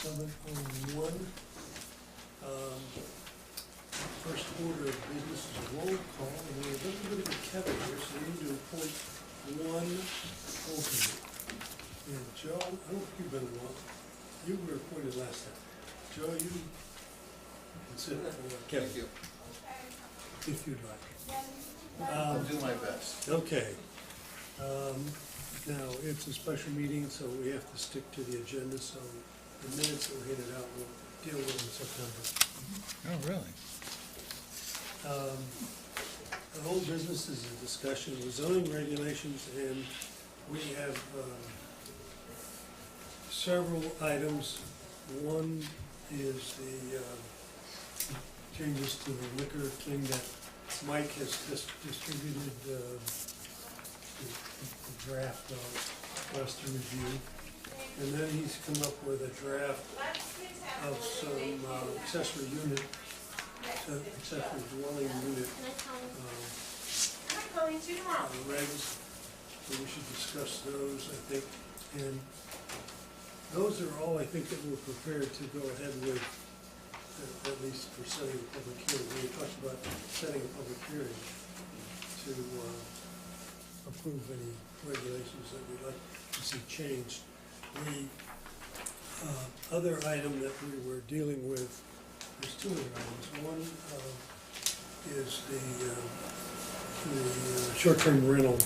7:01. First order of business is a roll call, and we have a little bit of a Kevin here, so we need to appoint one alternate. And Joe, I don't think you've been one, you were appointed last time. Joe, you can sit for Kevin. Thank you. If you'd like. I'll do my best. Okay. Now, it's a special meeting, so we have to stick to the agenda, so the minutes that were handed out, we'll deal with in September. Oh, really? The whole business is a discussion of zoning regulations, and we have several items. One is the changes to the liquor thing that Mike has distributed the draft for us to review. And then he's come up with a draft of some accessory dwelling unit regs. So we should discuss those, I think. And those are all, I think, that we're prepared to go ahead with, at least for setting a public hearing. We talked about setting a public hearing to approve any regulations that we'd like to see changed. The other item that we were dealing with, there's two other items. One is the short-term rental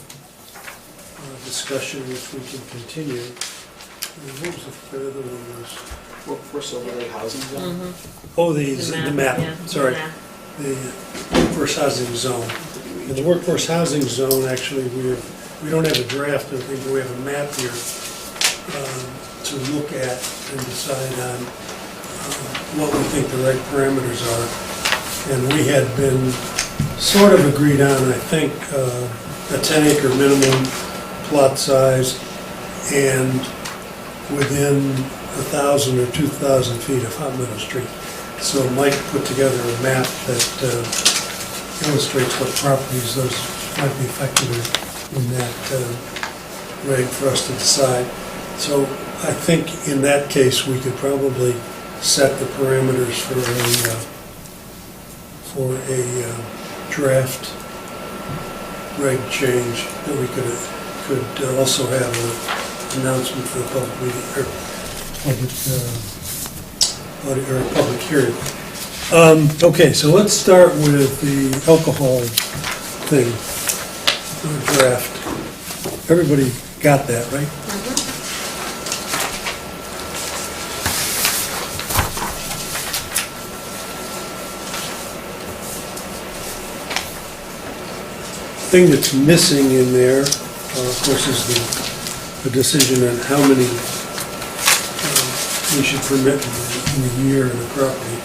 discussion, which we can continue. And what was the third one was? Workforce overlay housing zone? Oh, the map, yeah, sorry. map. The workforce housing zone. In the workforce housing zone, actually, we don't have a draft of it, but we have a map here to look at and decide on what we think the right parameters are. And we had been sort of agreed on, I think, a 10-acre minimum plot size and within 1,000 or 2,000 feet of Hot Meadow Street. So Mike put together a map that illustrates what properties those might be affected in that reg for us to decide. So I think in that case, we could probably set the parameters for a draft reg change that we could also have an announcement for a public meeting or a public hearing. Okay, so let's start with the alcohol thing, draft. Everybody got that, right? Thing that's missing in there, of course, is the decision on how many we should permit in a year in a property.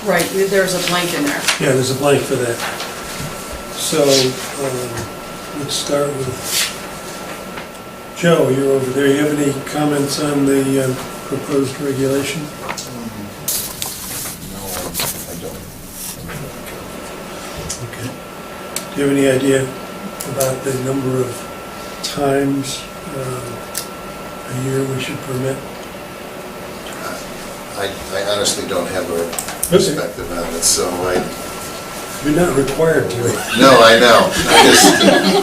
Right, there's a blank in there. Yeah, there's a blank for that. So, let's start with Joe, you're over there. You have any comments on the proposed regulation? No, I don't. Okay. Do you have any idea about the number of times a year we should permit? I honestly don't have a perspective on it, so You're not required to. no, I know.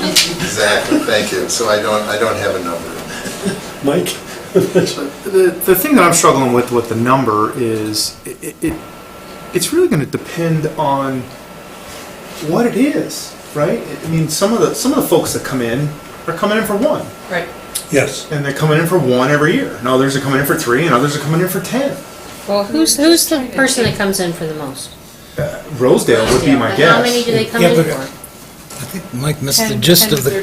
Exactly, thank you. So I don't have a number. Mike? The thing that I'm struggling with the number is it's really going to depend on what it is, right? I mean, some of the folks that come in are coming in for one, Right. Yes. and they're coming in for one every year. And others are coming in for 3, and others are coming in for 10. Well, who's the person that comes in for the most? Rosedale would be my But guess. how many do they come Yeah, in but- for? I think Mike missed the gist of the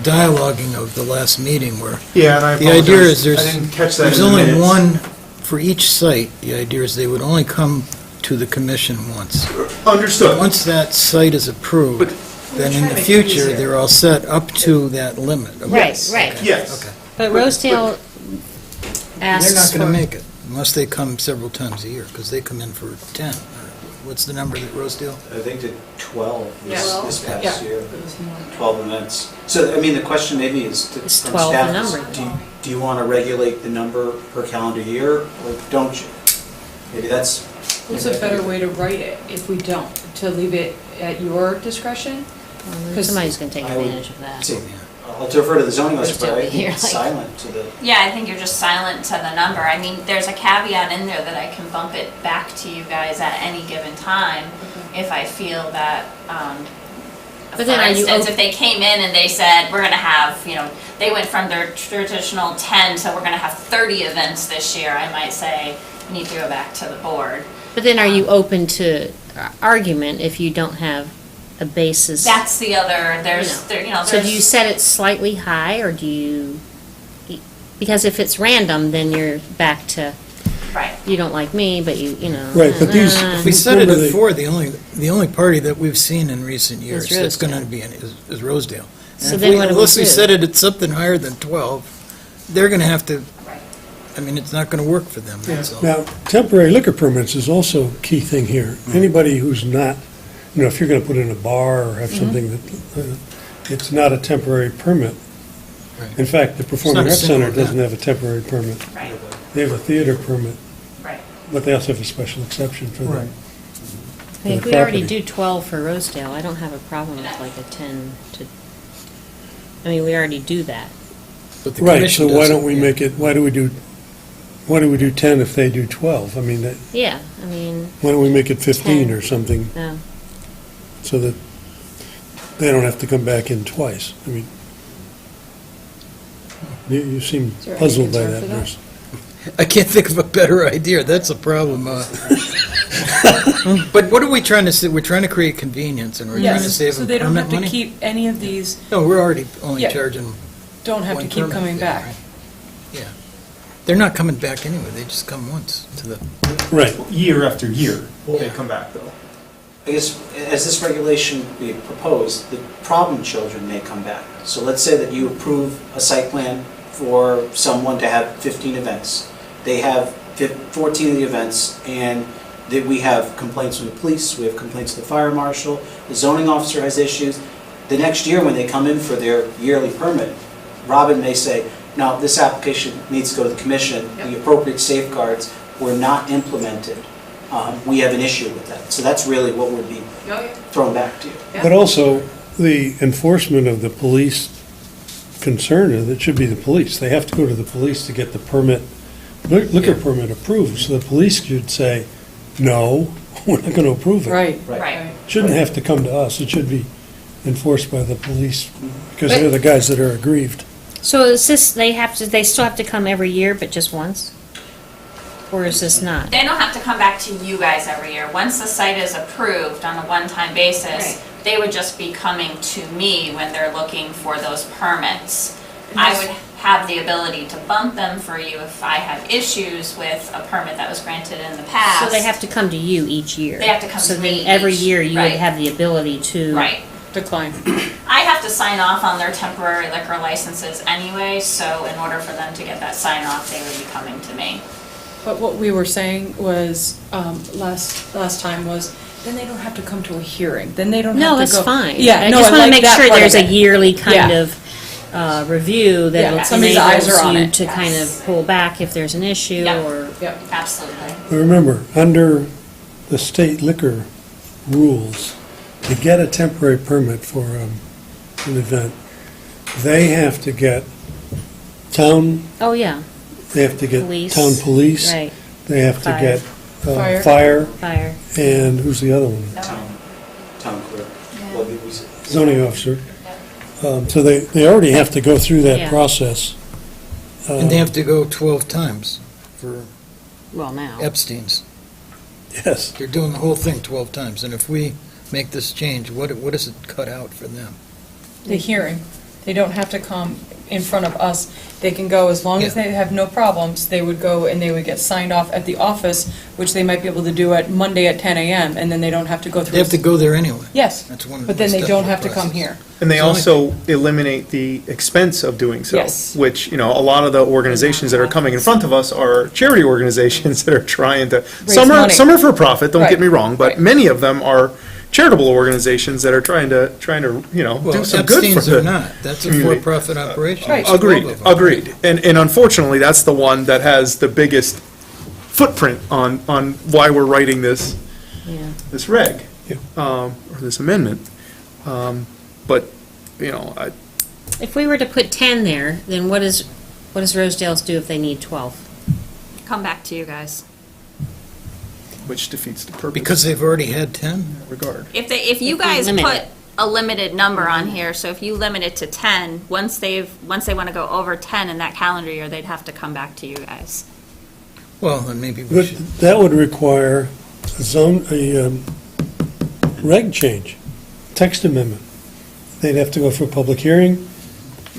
dialoguing of the last meeting where Yeah, and I the idea is apologize. I didn't catch that there's in the only minutes. one for each site. The idea is they would only come to the commission once. Understood. Once that site is approved, But- then in the future, they're all set up to that limit. Right, right. Yes. Okay. But Rosedale They're asks not for... going to make it unless they come several times a year because they come in for 10. What's the number that Rosedale? I think that 12 Yeah. this past Yeah. year, 12 events. So, I mean, the question maybe is, Is from 12 the staff, number? do you want to regulate the number per calendar year, or don't you? Maybe that's. What's a better way to write it if we don't? To leave it at your discretion? Well, then 'Cause somebody's gonna take I would advantage of that. say- I'll defer to the zoning officer, but I Rosedale here, think it's like- silent to the. Yeah, I think you're just silent to the number. I mean, there's a caveat in there that I can bump it back to you guys at any given time if I feel that, But for then are you instance, op- if they came in and they said, we're gonna have, they went from their traditional 10 to we're gonna have 30 events this year, I might say, you need to go back to the board. But then are you open to argument if you don't have a basis? That's the other, So do you set it slightly high, or do you, because if it's random, then you're back to, right. you don't like me, but you know. Right, but these- If we set it Remember at the- 4, the only party that we've seen in recent years Is that's going Rosedale. to be is Rosedale. So And if then we- what do we unless we do? set it at something higher than 12, they're going to have to, Right. I mean, it's not going to work for them, that's all. Now, temporary liquor permits is also a key thing here. Anybody who's not, if you're going to put in a bar or have something that, it's not a temporary permit. Right. In fact, the Performing not a Arts single Center event. doesn't have a temporary permit. Right, They have a theater permit, right. but they also have a special exception for them. I mean, if the we already property. do 12 for Rosedale, I don't have a problem with like a 10 to, I mean, we already do that. But the Right, commission so why doesn't, don't we yeah. make it, why do we do 10 if they do 12? I mean, Yeah, I mean, why don't we make it 15 10. or something, no. so that they don't have to come back in twice? I mean, you seem Is there any puzzled by concern that, for that? nurse. I can't think of a better idea, that's a problem. But what are we trying to say? We're trying to create convenience, and we're trying to Yes, save so them they don't have permit to money? keep, any of these No, we're already only Yeah. charging don't have to one keep permit coming fee, back. right? Yeah. They're not coming back anyway, they just come once to the, Right. Year after year, they come back though. I guess, as this regulation be proposed, the problem children may come back. So let's say that you approve a site plan for someone to have 15 events. They have 14 of the events, and that we have complaints from the police, we have complaints from the fire marshal, the zoning officer has issues. The next year, when they come in for their yearly permit, Robin may say, no, this application needs to go to the commission, the appropriate safeguards were not implemented. We have an issue with that. So that's really what would be thrown back to you. But also, the enforcement of the police concern is it should be the police. They have to go to the police to get the permit, liquor permit approved. So the police should say, no, we're not going to approve it. Right. Right. Shouldn't have to come to us. It should be enforced by the police, because they're the guys that are aggrieved. So is this, they still have to come every year, but just once? Or is this not? They don't have to come back to you guys every year. Once the site is approved on a one-time basis, Right. they would just be coming to me when they're looking for those permits. I would have the ability to bump them for you if I have issues with a permit that was granted in the past. So they have to come to you each year? They have to come So to then me every each- year you would right. have the ability to? Right. Decline. I have to sign off on their temporary liquor licenses anyway, so in order for them to get that sign off, they would be coming to me. But what we were saying was, last time was, then they don't have to come to a hearing, then they don't have to go. No, that's fine. Yeah, I no, just want to like make that sure part there's of a it. yearly kind Yeah. of review Yeah, that somebody's eyes enables are on you it. to kind of pull back if there's an issue Yeah. or. Yep. Absolutely. But remember, under the state liquor rules, to get a temporary permit for an event, they have to get town, Oh, yeah, they have to get Police. town police, right, they have to Fire. get Fire. fire, fire. and who's the other one? Town clerk. What did we say? Zoning officer. So they already have to go through that Yeah. process. and they have to go 12 times for Well, now. Epstein's. Yes. They're doing the whole thing 12 times, and if we make this change, what does it cut out for them? The hearing. They don't have to come in front of us. They can go, as long as Yeah. they have no problems, they would go and they would get signed off at the office, which they might be able to do at Monday at 10 a.m., and then they don't have to go through. They have to go there anyway. Yes, That's one of but the then they steps don't of the have to come process. here. And they So I also eliminate the expense of doing so. Yes. Which, a lot of the organizations that are coming in front of us are charity organizations that are trying to, some money. are for profit, don't get Right. me wrong, but Right. many of them are charitable organizations that are trying to, Well, do some good for Epstein's are the. not. That's a community. for-profit operation. Right. There's 12 of them. Agreed. And unfortunately, that's the one that has the biggest footprint on why we're writing this, Yeah. this reg, Yeah. or this amendment. But, If we were to put 10 there, then what does Rosedale's do if they need 12? Come back to you guys. which defeats the purpose. Because they've already had 10? in that regard. If you If we guys limit put it. a limited number on here, so if you limit it to 10, once they want to go over 10 in that calendar year, they'd have to come back to you guys. Well, then maybe we But should. that would require a reg change, text amendment. They'd have to go for a public hearing.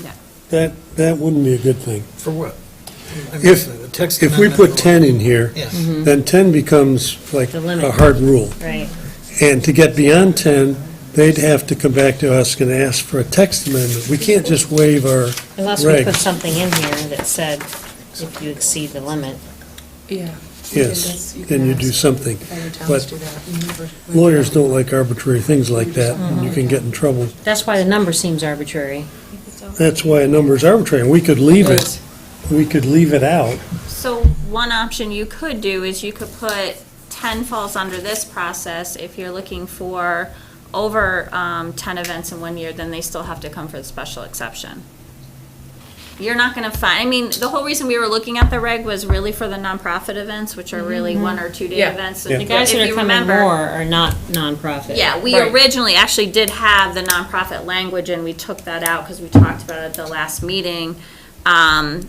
Yeah. That wouldn't be a good thing. For what? I If- missed the text If we amendment. put 10 in here, Yes. then 10 becomes like The limit. a hard rule. Right. And to get beyond 10, they'd have to come back to us and ask for a text amendment. We can't just waive our Unless we put regs. something in here that said if you exceed the limit. Yeah. Yes, can then you do ask. something. Other towns But do that. We never- lawyers don't like arbitrary things like that, and you can get in trouble. That's why the number seems arbitrary. That's why a number is arbitrary, and we could leave it, out. So one option you could do is you could put 10 falls under this process. If you're looking for over 10 events in 1 year, then they still have to come for the special exception. You're not going to find, the whole reason we were looking at the reg was really for the nonprofit events, which are really 1 or 2 day Yeah. events. Yeah. The guys If that are you coming remember- more are not nonprofit. Yeah, we Right. originally actually did have the nonprofit language, and we took that out because we talked about it at the last meeting.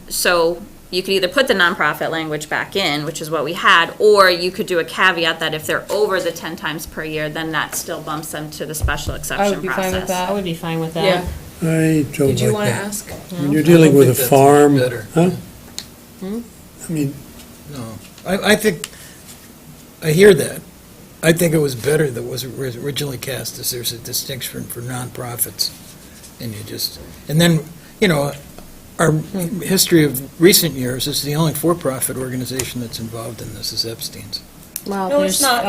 So you could either put the nonprofit language back in, which is what we had, or you could do a caveat that if they're over the 10 times per year, then that still bumps them to the special exception would be fine with process. that. I would be fine with that. Yeah. I don't Did you like want to that. ask? When you're dealing with a think that's farm, better. huh? I mean, No. I think, I hear that. I think it was better that was originally cast as there's a distinction for nonprofits. And and then, our history of recent years is the only for-profit organization that's involved in this is Epstein's. Well, No, it's there's, not.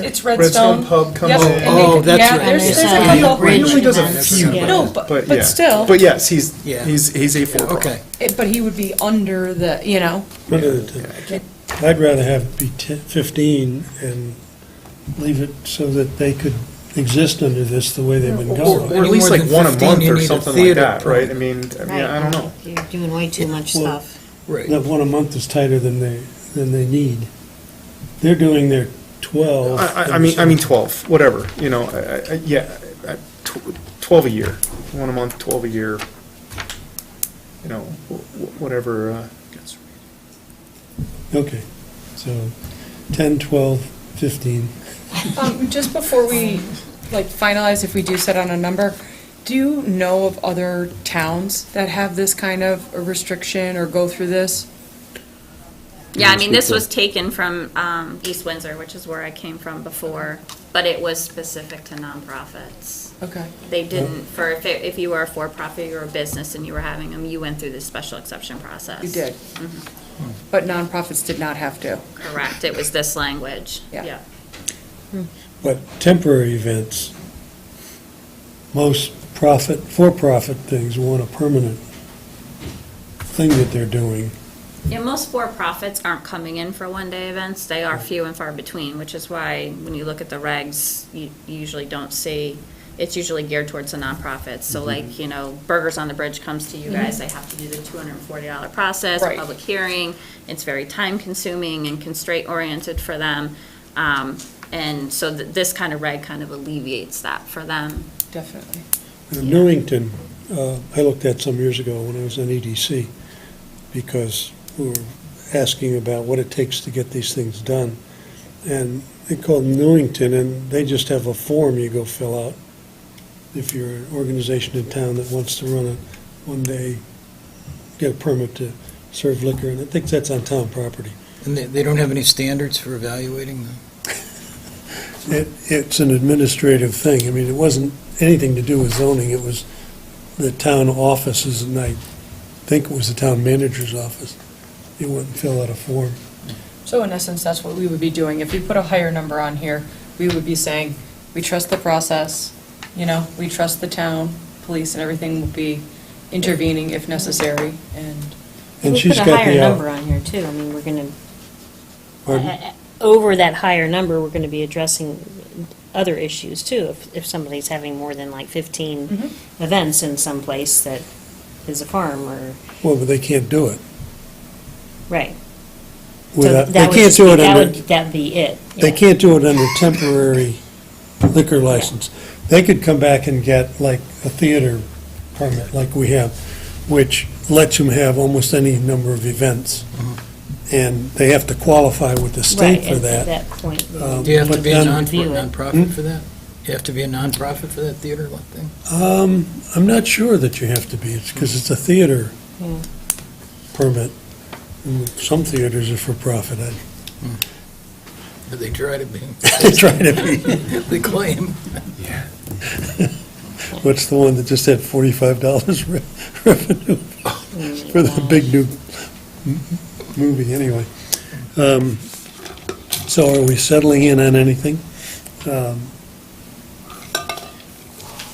It's Ferd. Redstone Pub comes Yep, in. and they Oh, could- that's yeah, right. There's And a there's couple. Bridge He only does a events, few. yeah. No, but yeah. still. But yes, he's Yeah. he's a for-profit. Okay. But he would be under the, I'd rather have it be 15 and leave it so that they could exist under this the way they've been Or going. at Any least more like than one a 15, month you or need a something like theater that, right? permit. I don't know. You're doing way too much Well, stuff. Right. That one a month is tighter than they need. They're doing their 12. I mean 12, whatever, yeah, 12 a year, 1 a month, 12 a year, whatever. Okay, so 10, 12, 15. just before we, finalize if we do set on a number, do you know of other towns that have this kind of a restriction or go through this? Yeah, this was taken from East Windsor, which is where I came from before, but it was specific to nonprofits. Okay. They didn't, if you were a for-profit, you were a business and you were having them, you went through the special exception process. You did. But nonprofits did not have to. Correct, it was this language. Yeah. But temporary events, most for-profit things want a permanent thing that they're doing. Yeah, most for-profits aren't coming in for one-day events. They are few and far between, which is why when you look at the regs, you usually don't see, it's usually geared towards the nonprofits. So Burgers on the Bridge comes to you guys, they have to do the $240 process, a Right. public hearing. It's very time-consuming and constraint-oriented for them. And so this kind of reg kind of alleviates that for them. Definitely. Newington, I looked at some years ago when I was on EDC, because we were asking about what it takes to get these things done. And they called Newington, and they just have a form you go fill out. if you're an organization in town that wants to run a one-day, get a permit to serve liquor, and I think that's on town property. And they don't have any standards for evaluating them? It's an administrative thing. I mean, it wasn't anything to do with zoning. It was the town offices, and I think it was the town manager's office. You went and fill out a form. So in essence, that's what we would be doing. If we put a higher number on here, we would be saying, we trust the process, we trust the town, police, and everything will be intervening if necessary, and And We she's put a got higher the, number on here too. I mean, we're gonna, pardon? over that higher number, we're gonna be addressing other issues too. If somebody's having more than like 15 events in some place that is a farm or, Well, but they can't do it. right. So Without, they that would can't just do be- it that under, would- That'd be it. they yeah. can't do it under temporary liquor license. They could come back and get like a theater permit like we have, which lets them have almost any number of events. And they have to qualify with the state Right, for at that. that point. yeah. Do you have to But be a then- nonprofit for that? You have to be a nonprofit for that theater thing? I'm not sure that you have to be, it's because it's a theater Yeah. permit. And some theaters are for profit. But they try to be. They try to be. They claim. What's the one that just had $45 revenue for the big new movie, anyway? So are we settling in on anything?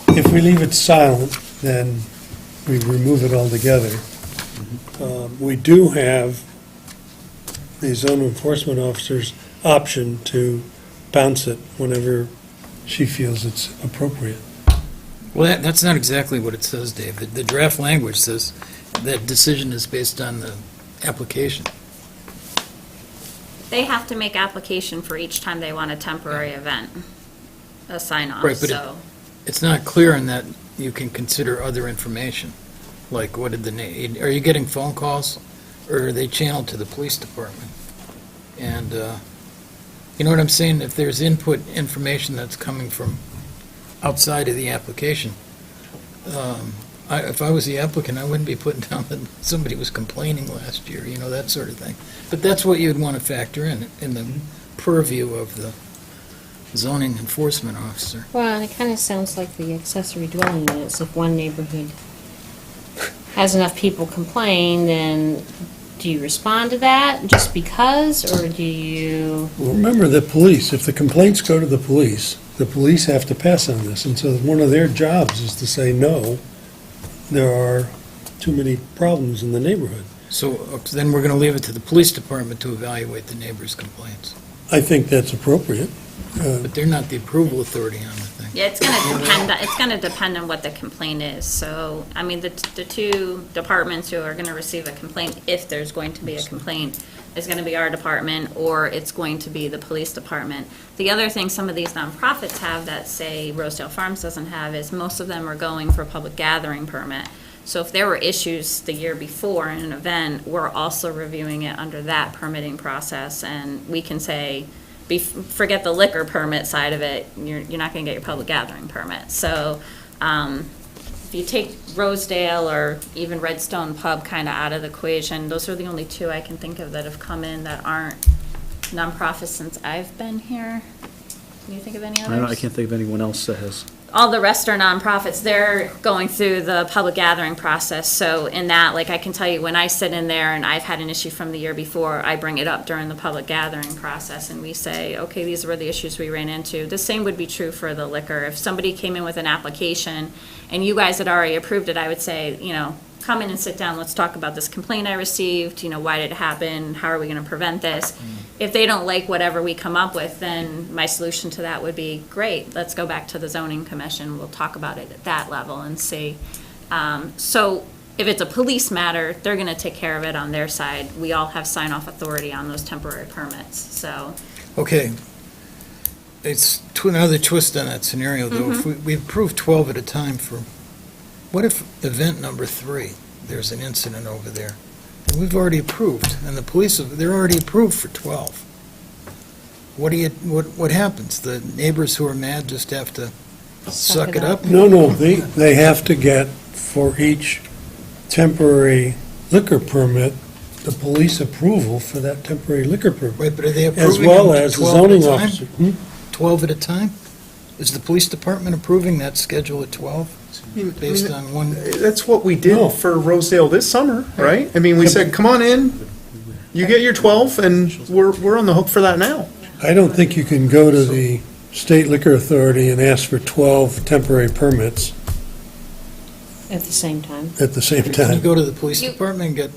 If we leave it silent, then we remove it altogether. We do have the zone enforcement officer's option to bounce it whenever she feels it's appropriate. Well, that's not exactly what it says, Dave. The draft language says that decision is based on the application. They have to make application for each time they want a temporary event, a sign-off, Right, but so. It's not clear in that you can consider other information, like what did are you getting phone calls, or are they channeled to the police department? And, you know what I'm saying? If there's input information that's coming from outside of the application, if I was the applicant, I wouldn't be putting down that somebody was complaining last year, that sort of thing. But that's what you'd want to factor in the purview of the zoning enforcement officer. Well, it kind of sounds like the accessory dwelling units. If one neighborhood has enough people complain, then do you respond to that just because, or do you? Well, remember, the police, if the complaints go to the police have to pass on this, and so one of their jobs is to say, no, there are too many problems in the neighborhood. So then we're going to leave it to the police department to evaluate the neighbors' complaints. I think that's appropriate. But they're not the approval authority on the thing. Yeah, it's gonna depend on what the complaint is. So, I mean, the two departments who are gonna receive a complaint, if there's going to be a complaint, is gonna be our department, or it's going to be the police department. The other thing some of these nonprofits have that, say, Rosedale Farms doesn't have, is most of them are going for a public gathering permit. So if there were issues the year before in an event, we're also reviewing it under that permitting process, and we can say, forget the liquor permit side of it, you're not gonna get your public gathering permit. So, if you take Rosedale or even Redstone Pub kinda out of the equation, those are the only two I can think of that have come in that aren't nonprofits since I've been here. Can you think of any others? I can't think of anyone else that has. All the rest are nonprofits. They're going through the public gathering process. So in that, like, I can tell you, when I sit in there and I've had an issue from the year before, I bring it up during the public gathering process and we say, okay, these were the issues we ran into. The same would be true for the liquor. If somebody came in with an application and you guys had already approved it, I would say, come in and sit down, let's talk about this complaint I received, why did it happen, how are we gonna prevent this? If they don't like whatever we come up with, then my solution to that would be, great, let's go back to the zoning commission, we'll talk about it at that level and see. So if it's a police matter, they're gonna take care of it on their side. We all have sign-off authority on those temporary permits, so. Okay. It's another twist on that scenario, though. If we approve 12 at a time what if event number 3, there's an incident over there? And we've already approved, and the police, they're already approved for 12. What happens? The neighbors who are mad just have to Suck it up? No, they have to get, for each temporary liquor permit, the police approval for that temporary liquor permit, Right, but are they as approving well them as the 12 at a zoning time? officer. Hmm? 12 at a time? Is the police department approving that schedule at 12, based on one? That's what we No. did for Rosedale this summer, right? I mean, we said, come on in, you get your 12, and we're on the hook for that now. I don't think you can go to the state liquor authority and ask for 12 temporary permits At the same time. at the same Can you time. go to the police You- department and get,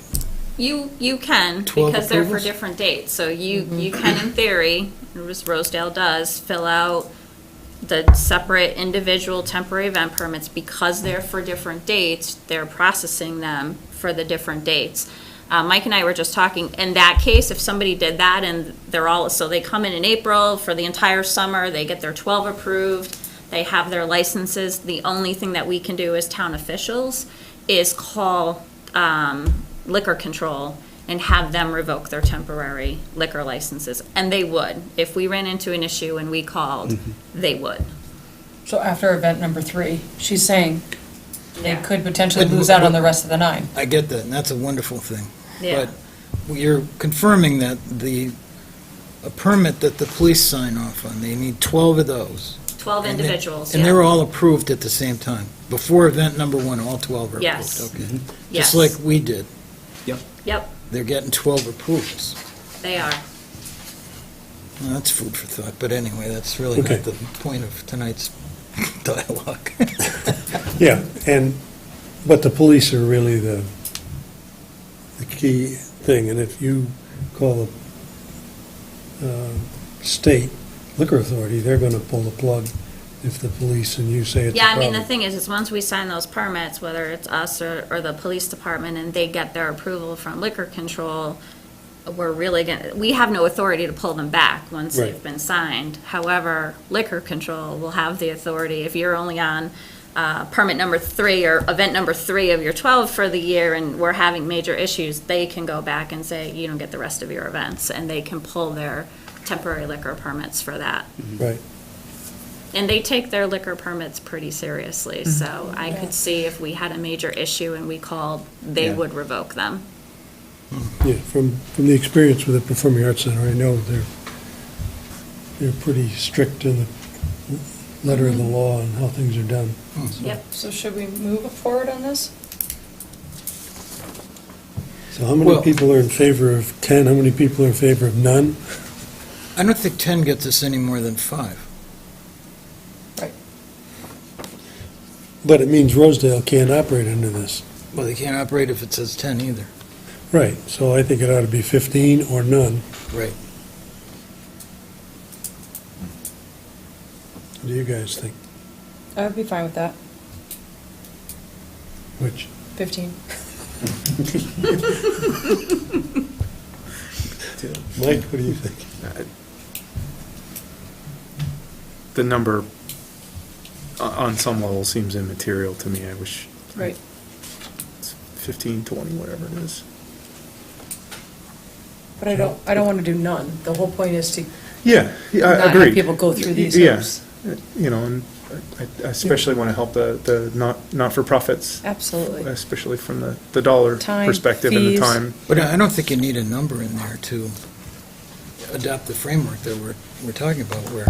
You can, 12 because they're for approvals? different dates, so you can, in theory, as Rosedale does, fill out the separate individual temporary event permits, because they're for different dates, they're processing them for the different dates. Mike and I were just talking, in that case, if somebody did that and they're all, so they come in April for the entire summer, they get their 12 approved, they have their licenses, the only thing that we can do as town officials is call liquor control and have them revoke their temporary liquor licenses. And they would. If we ran into an issue and we called, they would. So after event number 3, she's saying they Yeah. could potentially But lose out on the rest of the 9. I get that, and that's a wonderful thing. Yeah. But you're confirming that a permit that the police sign off on, they need 12 of those. 12 And they- individuals, And they're yeah. all approved at the same time. Before event number 1, all 12 are approved. Yes. Okay. Yes. Just like we did. Yep, They're getting 12 approvals. they are. Well, that's food for thought, but anyway, that's really Okay. not the point of tonight's dialogue. Yeah, but the police are really the key thing, and if you call the state liquor authority, they're gonna pull the plug if the police and you say it's a Yeah, I problem. mean, the thing is once we sign those permits, whether it's us or the police department, and they get their approval from liquor control, we're really gonna, we have no authority to pull them back once Right. they've been signed. However, liquor control will have the authority, if you're only on permit number 3 or event number 3 of your 12 for the year and we're having major issues, they can go back and say, you don't get the rest of your events, and they can pull their temporary liquor permits for that. Right. And they take their liquor permits pretty seriously, so I could see if we had a major issue and we called, they Yeah. would revoke them. Yeah, from the experience with the Performing Arts Center, I know they're pretty strict in the letter of the law and how things are done. Yep. So should we move forward on this? So how many Well- people are in favor of 10, how many people are in favor of none? I don't think 10 gets us any more than 5. But it means Rosedale can't operate under this. Well, they can't operate if it says 10 either. Right, so I think it ought to be 15 or none. Right. What do you guys think? I would be fine with that. Which, 15. Mike, what do you think? The number on some level seems immaterial to me. I wish Right. it's 15, 20, whatever it is. But I don't want to do none. The whole point is to Yeah, I not have agree. people go through these Yeah. hoops. You know, and I especially want to help the not-for-profits, Absolutely. especially from the dollar Time, perspective and the fees. time. But I don't think you need a number in there to adopt the framework that we're talking about, where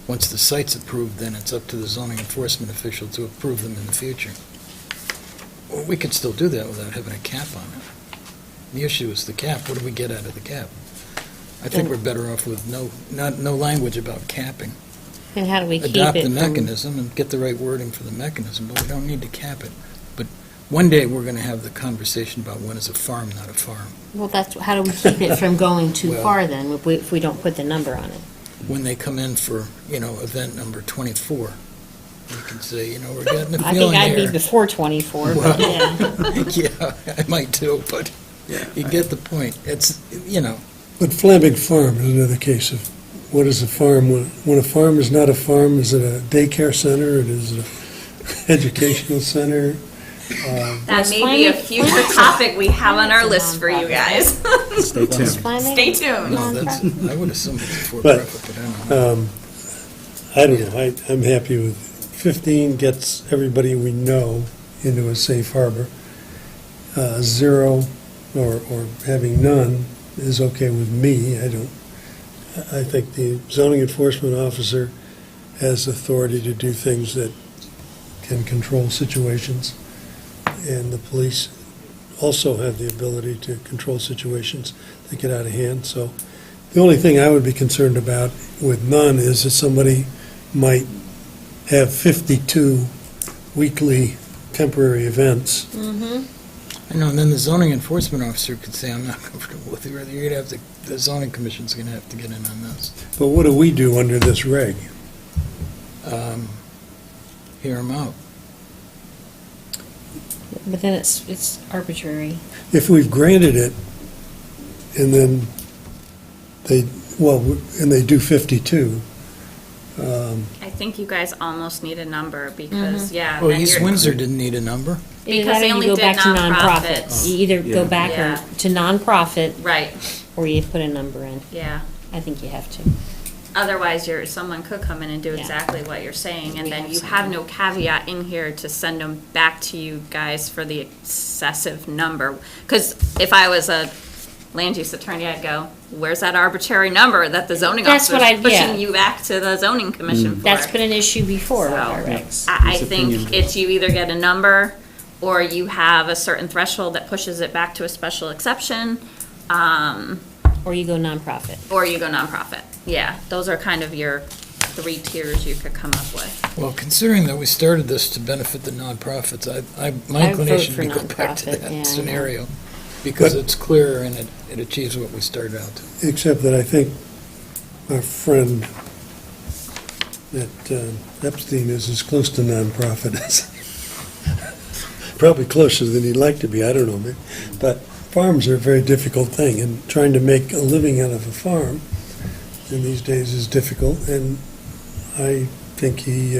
once the site's approved, then it's up to the zoning enforcement official to approve them in the future. Well, we could still do that without having a cap on it. The issue is the cap. What do we get out of the cap? I think we're better off with no language about capping. And how do we keep Adopt it the from? mechanism and get the right wording for the mechanism, but we don't need to cap it. But one day, we're going to have the conversation about when is a farm not a farm. Well, that's, how do we keep it from going too Well- far then, if we don't put the number on it? When they come in for, event number 24, you can say, we're getting a I think feeling I'd be here. before 24, but yeah. Yeah, I might too, but you get the point. It's, But Flaming Farm is another case of, what is a farm? When a farm is not a farm, is it a daycare center? It is an educational center? That Yes, may be a Flaming- future topic we have on our list for you guys. Stay tuned. Flaming- Stay tuned. no, I would assume it's for But, profit, but I don't know. I don't know, I'm happy with 15 gets everybody we know into a safe harbor. 0 or having none is okay with me. I think the zoning enforcement officer has authority to do things that can control situations, and the police also have the ability to control situations that get out of hand. So the only thing I would be concerned about with none is that somebody might have 52 weekly temporary events. I know, and then the zoning enforcement officer could say, I'm not comfortable with it, or you'd have to, the zoning commission's gonna have to get in on this. But what do we do under this reg? Hear them out. But then it's arbitrary. If we've granted it, and then and they do 52, I think you guys almost need a number because, yeah. Well, then East you're- Windsor didn't need a number. Because Either that or they you only go did back to nonprofits. nonprofit. You either go back Yeah. to nonprofit, Right, or you put a number in. yeah. I think you have to. Otherwise, someone could come in and do Yeah. exactly what you're saying, and We then have you some. have no caveat in here to send them back to you guys for the excessive number. Because if I was a land use attorney, I'd go, where's that arbitrary number that the zoning That's officer what is I'd- yeah. pushing you back to the zoning commission for? That's been an issue before with So, our regs. I His opinion. think it's you either get a number, or you have a certain threshold that pushes it back to a special exception, Or you go nonprofit. or you go nonprofit. Yeah, those are kind of your 3 tiers you could come up with. Well, considering that we started this to benefit the nonprofits, my I vote inclination for would be go back to nonprofit, yeah, I that know. scenario, because But- it's clearer and it achieves what we started out to. except that I think our friend that Epstein is as close to nonprofit as, probably closer than he'd like to be, I don't know. But farms are a very difficult thing, and trying to make a living out of a farm in these days is difficult, and I think he,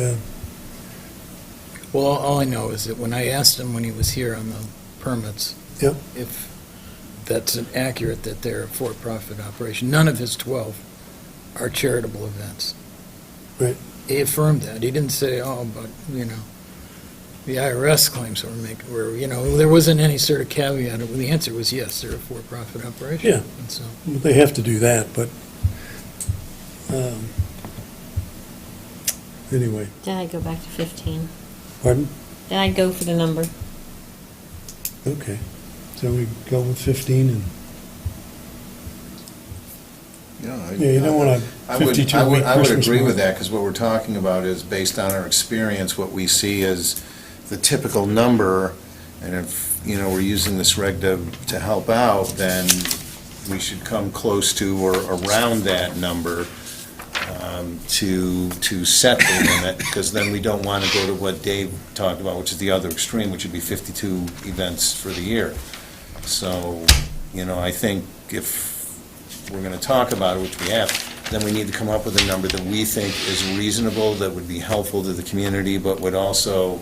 Well, all I know is that when I asked him when he was here on the permits, Yep. if that's accurate, that they're a for-profit operation, none of his 12 are charitable events. Right. He affirmed that. He didn't say, oh, but, the IRS claims there wasn't any sort of caveat. The answer was yes, they're a for-profit operation. Yeah. And so, they have to do that, but anyway, Then I'd go back to 15. pardon? Then I'd go for the number. Okay, so we go with 15 and, yeah, you don't want a I would 52-week I would Christmas agree with market. that, because what we're talking about is based on our experience, what we see as the typical number, and if, we're using this reg to help out, then we should come close to or around that number to set the limit, because then we don't want to go to what Dave talked about, which is the other extreme, which would be 52 events for the year. So, I think if we're going to talk about it, which we have, then we need to come up with a number that we think is reasonable, that would be helpful to the community, but would also,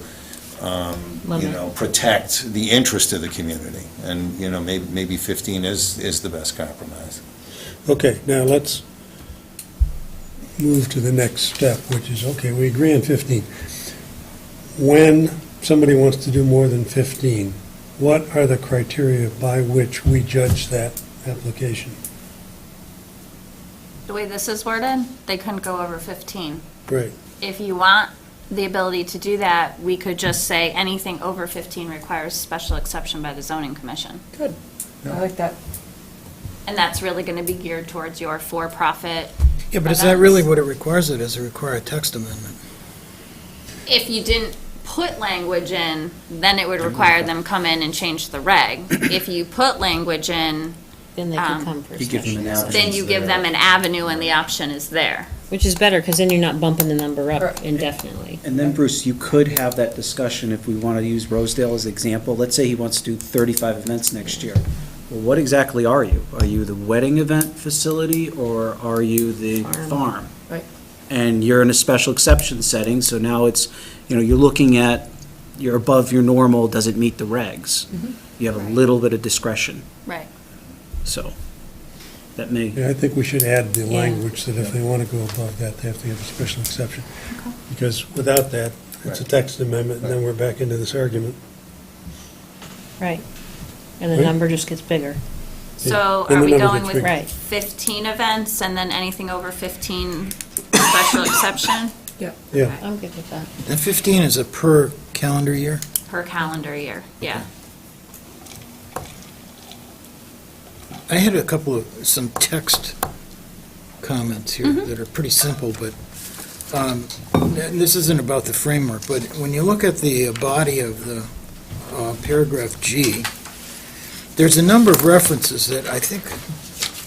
protect the interest of the community. And, maybe 15 is the best compromise. Okay, now let's move to the next step, which is, okay, we agree on 15. When somebody wants to do more than 15, what are the criteria by which we judge that application? The way this is worded, they couldn't go over 15. Right, If you want the ability to do that, we could just say anything over 15 requires special exception by the zoning commission. Good. I like that. And that's really going to be geared towards your for-profit. yeah, but is that really what it requires? Does it require a text amendment? If you didn't put language in, then it would require them come in and change the reg. If you put language in, Then they could come for a You give them special an exception. then you give them an avenue and the option is there. Which is better, because then you're not bumping the number up Right. indefinitely. And then, Bruce, you could have that discussion if we want to use Rosedale as an example. Let's say he wants to do 35 events next year. Well, what exactly are you? Are you the wedding event facility, or are you the farm? Right. And you're in a special exception setting, so now it's, you're looking at, you're above your normal, does it meet the regs? You have a Right. little bit of discretion, Right. so that may, yeah, I think we should add the Yeah. language that if they want to go above that, they have to have a special exception. Because without that, It's a text amendment, and then we're back into this argument. Right. And the Right. number just gets bigger. So And are the we number going gets with bigger. Right. 15 events and then anything over 15 special exception Yeah, I'm good with that. And 15 is a per calendar year? per calendar year? Yeah. I had a couple of, some text comments here that are pretty simple, but and this isn't about the framework, but when you look at the body of the paragraph G, there's a number of references that I think,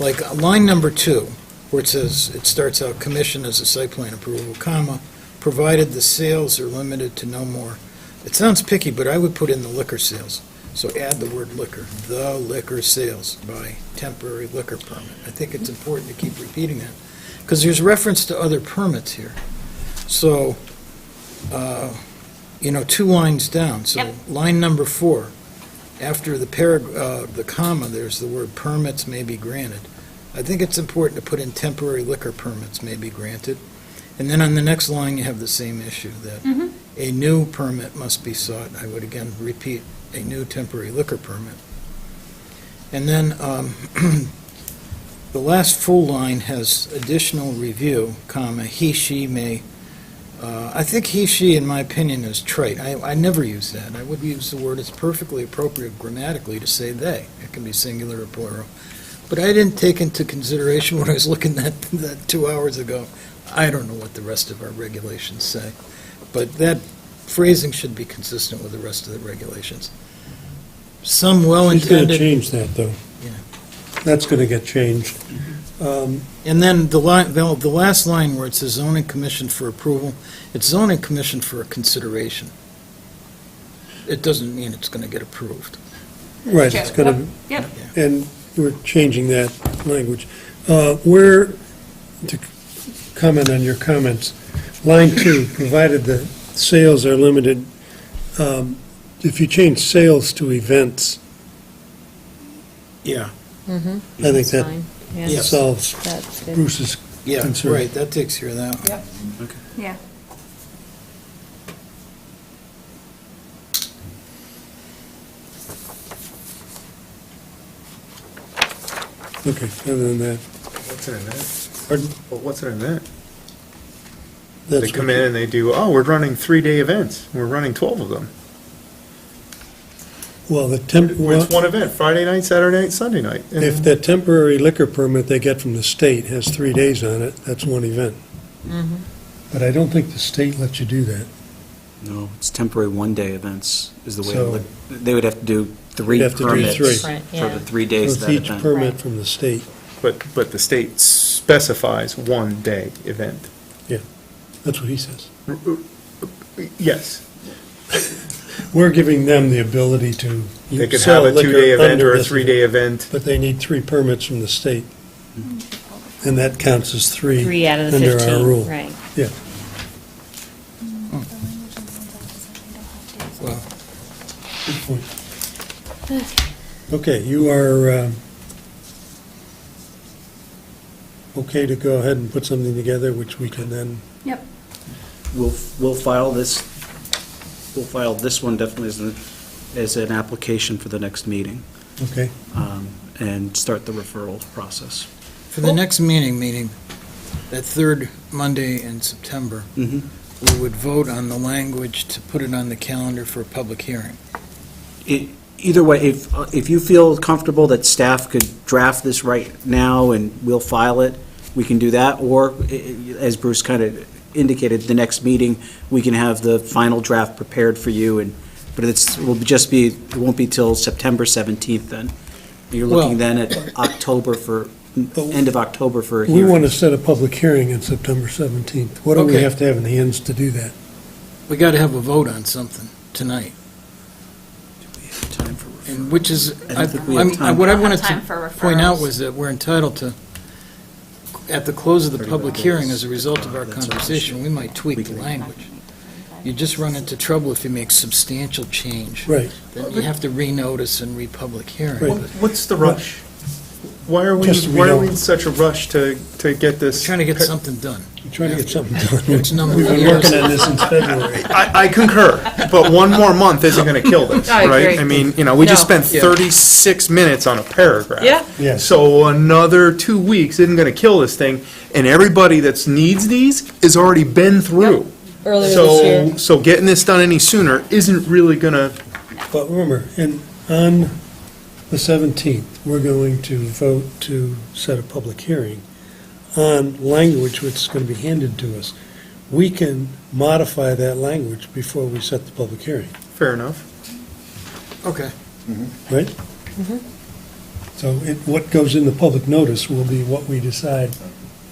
like line number 2, where it says, it starts out, commission as a site plan approval, comma, provided the sales are limited to no more. It sounds picky, but I would put in the liquor sales. So add the word liquor, the liquor sales by temporary liquor permit. I think it's important to keep repeating that, because there's reference to other permits here. So, 2 lines down, so Yep. line number 4, after the comma, there's the word permits may be granted. I think it's important to put in temporary liquor permits may be granted. And then on the next line, you have the same issue, that a new permit must be sought. I would again repeat, a new temporary liquor permit. And then the last full line has additional review, comma, he, she may. I think he, she, in my opinion, is trite. I never use that. I would use the word, it's perfectly appropriate grammatically to say they. It can be singular or plural. But I didn't take into consideration when I was looking at that 2 hours ago. I don't know what the rest of our regulations say. But that phrasing should be consistent with the rest of the regulations. Some he's going to well-intended, change that, though. Yeah. That's going to get changed. and then the last line where it says zoning commission for approval, it's zoning commission for a consideration. It doesn't mean it's going to get approved. Right, it's going to, Yep. and we're changing that language. Where, to comment on your comments, line 2, provided the sales are limited, if you change sales to events, Yeah. I think that Fine. Yes. solves That's good. Bruce's Yeah, concern. right, that takes care of that one. Yeah. Okay, other than that, What's an event? pardon? Well, what's an event? They That's come what- in and they do, oh, we're running 3-day events. We're running 12 of them. Well, It's one event, Friday night, Saturday night, Sunday night. And- if that temporary liquor permit they get from the state has 3 days on it, that's one event. But I don't think the state lets you do that. No, it's temporary one-day events is the way, So- they would have to do 3 They'd have to do permits 3. Right, for yeah. the 3 days of With that each event. permit Right. from the state. But the state specifies one-day event. That's what he says. Yes. We're giving them the ability to They could sell have a liquor 2-day event under or a this 3-day event. But they need 3 permits from the state. And that counts as 3 3 out of the under 15. our rule. Right. Yeah. Well, Good point. Okay, you are okay to go ahead and put something together, which we can then, We'll file this one definitely as an application for the next meeting, okay? and start the referral process. for the next meeting, that third Monday in September, we would vote on the language to put it on the calendar for a public hearing. Either way, if you feel comfortable that staff could draft this right now and we'll file it, we can do that, or as Bruce kind of indicated, the next meeting, we can have the final draft prepared for you, but it won't be till September 17th then. You're looking then at end of October for a We hearing. want to set a public hearing on September 17th. What do we Okay. have to have in the ends to do that? We got to have a vote on something tonight, Time for referral. and which is, I don't think we have time. what I We don't wanted have time for to point out referrals. was that we're entitled to, at the close of the 35 public days. hearing, as a result of our That's our conversation, issue. we might tweak We the can- language. You just run into trouble if you make substantial change. Right. Then you have to renotice and republic hearing. Right. What's the rush? why are we, Just we why are don't- we in such a rush to get this? Trying to get something done. We're trying to get something done. Which number We've been of years? working on this since February. I concur, but one more month isn't gonna kill this, I right? agree. I mean, we just No. spent 36 minutes on a paragraph. Yeah. Yes. So another 2 weeks isn't gonna kill this thing, and everybody that needs these has already been through. Earlier this year. So getting this done any sooner isn't really gonna, But remember, on the 17th, we're going to vote to set a public hearing on language which is going to be handed to us. We can modify that language before we set the public hearing, fair enough. Okay. right? So what goes in the public notice will be what we decide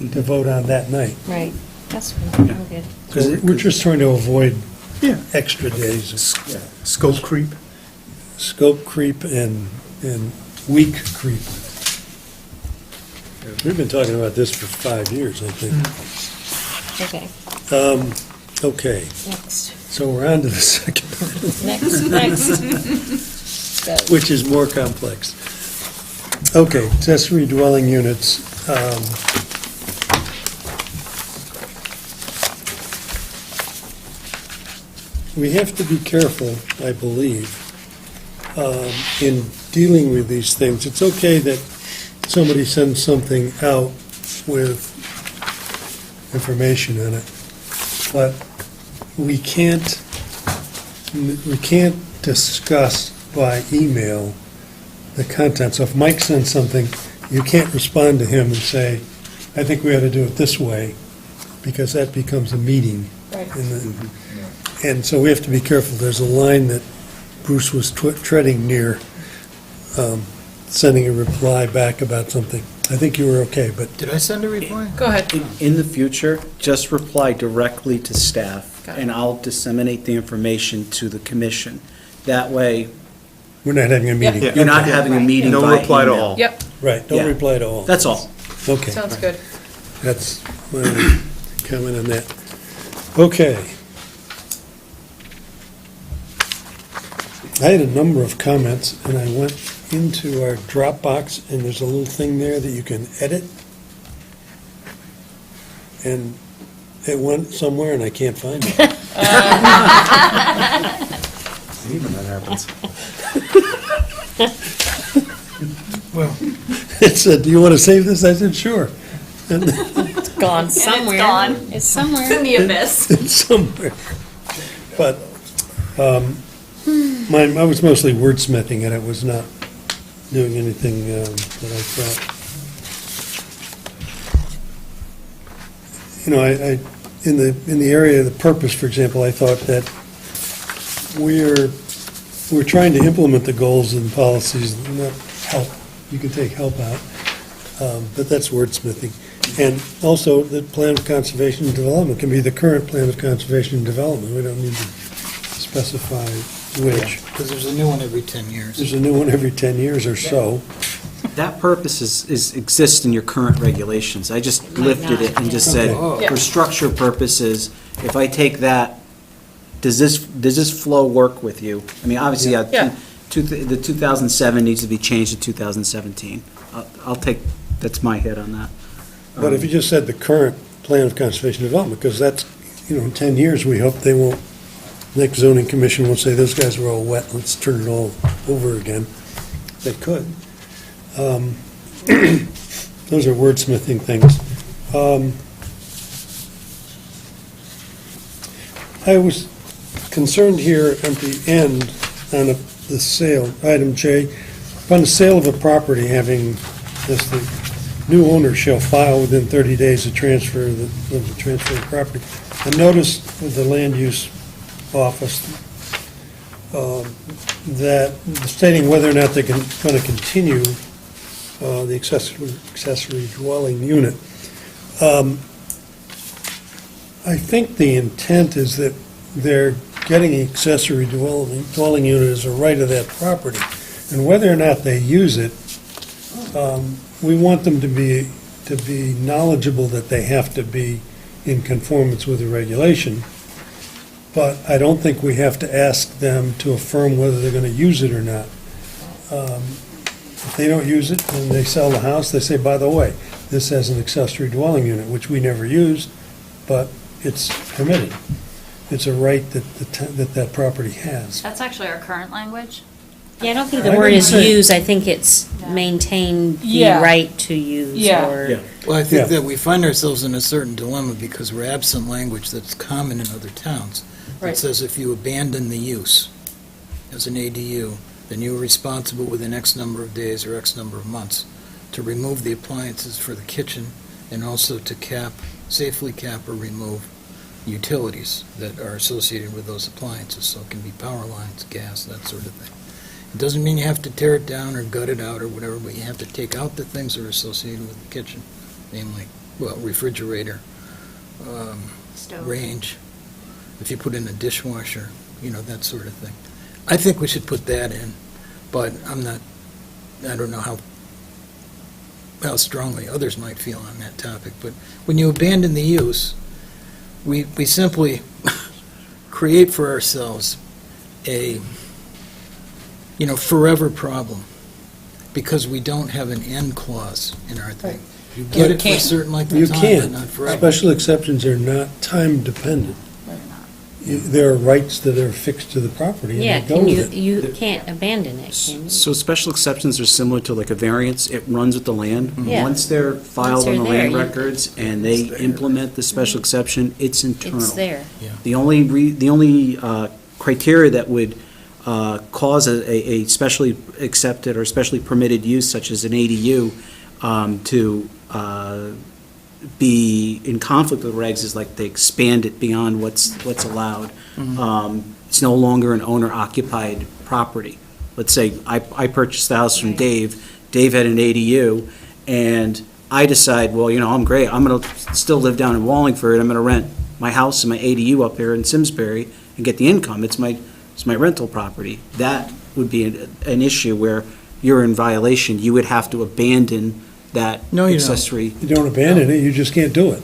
to vote on that night. Right, that's fine, I'm good. Because we're just trying to avoid Yeah. extra days of Scope creep. scope creep and week creep. We've been talking about this for 5 years, I think. Okay, Okay, next, so we're on to the second, next. Go. which is more complex. Okay, accessory dwelling units. We have to be careful, I believe, in dealing with these things. It's okay that somebody sends something out with information in it, but we can't discuss by email the content. So if Mike sends something, you can't respond to him and say, I think we ought to do it this way, because that becomes a meeting. Right. And so we have to be careful. There's a line that Bruce was treading near, sending a reply back about something. I think you were okay, but Did I send a reply? Go ahead. In the future, just reply directly to staff, Got it. and I'll disseminate the information to the commission. That way, we're not having a meeting. Yeah. you're not having a Right. meeting No by reply to email. all. Yep, Right, don't Yeah. reply to all. That's all. Okay, sounds good. that's my comment on that. Okay. I had a number of comments, and I went into our Dropbox, and there's a little thing there that you can edit. And it went somewhere, and I can't find it. Even that happens. Well, It said, do you want to save this? I said, sure. And Gone. Somewhere. It's gone. It's It's somewhere. in the abyss. it's somewhere. But I was mostly wordsmithing it. I was not doing anything that I thought. I in the area of the purpose, for example, I thought that we're trying to implement the goals and policies, not help. You can take help out, but that's wordsmithing. And also, the plan of conservation and development can be the current plan of conservation and development. We don't need to specify which. because there's a new one every 10 years. There's a new one every 10 years or so. That purpose exists in your current regulations. I just lifted it and just said, Okay. for structure purposes, if I take that, does this flow work with you? I mean, obviously, Yeah. the 2007 needs to be changed to 2017. I'll take, that's my hit on that. But if you just said the current plan of conservation and development, because that's, in 10 years, we hope they won't, next zoning commission will say, those guys were all wet, let's turn it all over again. They could. Those are wordsmithing things. I was concerned here at the end on the sale, item J, upon the sale of a property having, this, the new owner shall file within 30 days of transfer of the transferred property. I noticed with the land use office that stating whether or not they're going to continue the accessory dwelling unit. I think the intent is that they're getting an accessory dwelling unit as a right of that property. And whether or not they use it, we want them to be knowledgeable that they have to be in conformance with the regulation. But I don't think we have to ask them to affirm whether they're going to use it or not. If they don't use it and they sell the house, they say, by the way, this has an accessory dwelling unit, which we never used, but it's permitted. It's a right that property has. That's actually our current language. Yeah, I don't think I the word wouldn't is say- use, I think it's maintain the Yeah. right to use, Yeah. or. Yeah. Well, I Yeah. think that we find ourselves in a certain dilemma because we're absent language that's common in other towns. Right. It says if you abandon the use as an ADU, then you are responsible within X number of days or X number of months to remove the appliances for the kitchen and also to safely cap or remove utilities that are associated with those appliances. So it can be power lines, gas, that sort of thing. It doesn't mean you have to tear it down or gut it out or whatever, but you have to take out the things that are associated with the kitchen, namely, well, refrigerator, Stove. range, if you put in a dishwasher, that sort of thing. I think we should put that in, but I don't know how strongly others might feel on that topic, but when you abandon the use, we simply create for ourselves a, forever problem, because we don't have an end clause in our thing. You get it for a certain length You of time, but can't. not forever. Special exceptions are not time-dependent. There are rights that are fixed to the property, Yeah, and they go can with you, it. you can't abandon it, can you? So special exceptions are similar to like a variance, it runs with the land. Yeah. Once they're filed they're on the there, land you- records and they implement the special exception, it's internal. It's there. The only criteria that would cause a specially accepted or specially permitted use such as an ADU to be in conflict with regs is like they expand it beyond what's allowed. It's no longer an owner-occupied property. Let's say I purchased the house from Dave had an ADU, and I decide, well, I'm great, I'm gonna still live down in Wallingford, I'm gonna rent my house and my ADU up here in Simsbury and get the income, it's my rental property. That would be an issue where you're in violation, you would have to abandon that No, you don't. accessory. You don't abandon it, you just can't do it.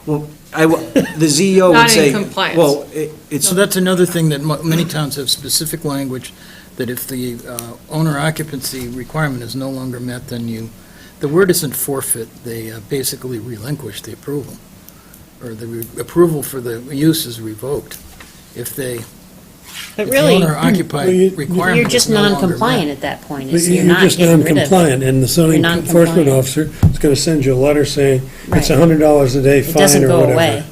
Well, the CEO Not would say. in compliance. Well, it's, So that's another thing that many towns have specific language, that if the owner occupancy requirement is no longer met, then the word isn't forfeit, they basically relinquish the approval, or the approval for the use is revoked. If But the really, owner occupied requirement you're just is no longer met. non-compliant at that point. But It's- You're you're not just getting rid of it. non-compliant, and the zoning You're enforcement non-compliant. officer is gonna send you a letter saying it's Right. $100 a day It fine doesn't or go whatever. away.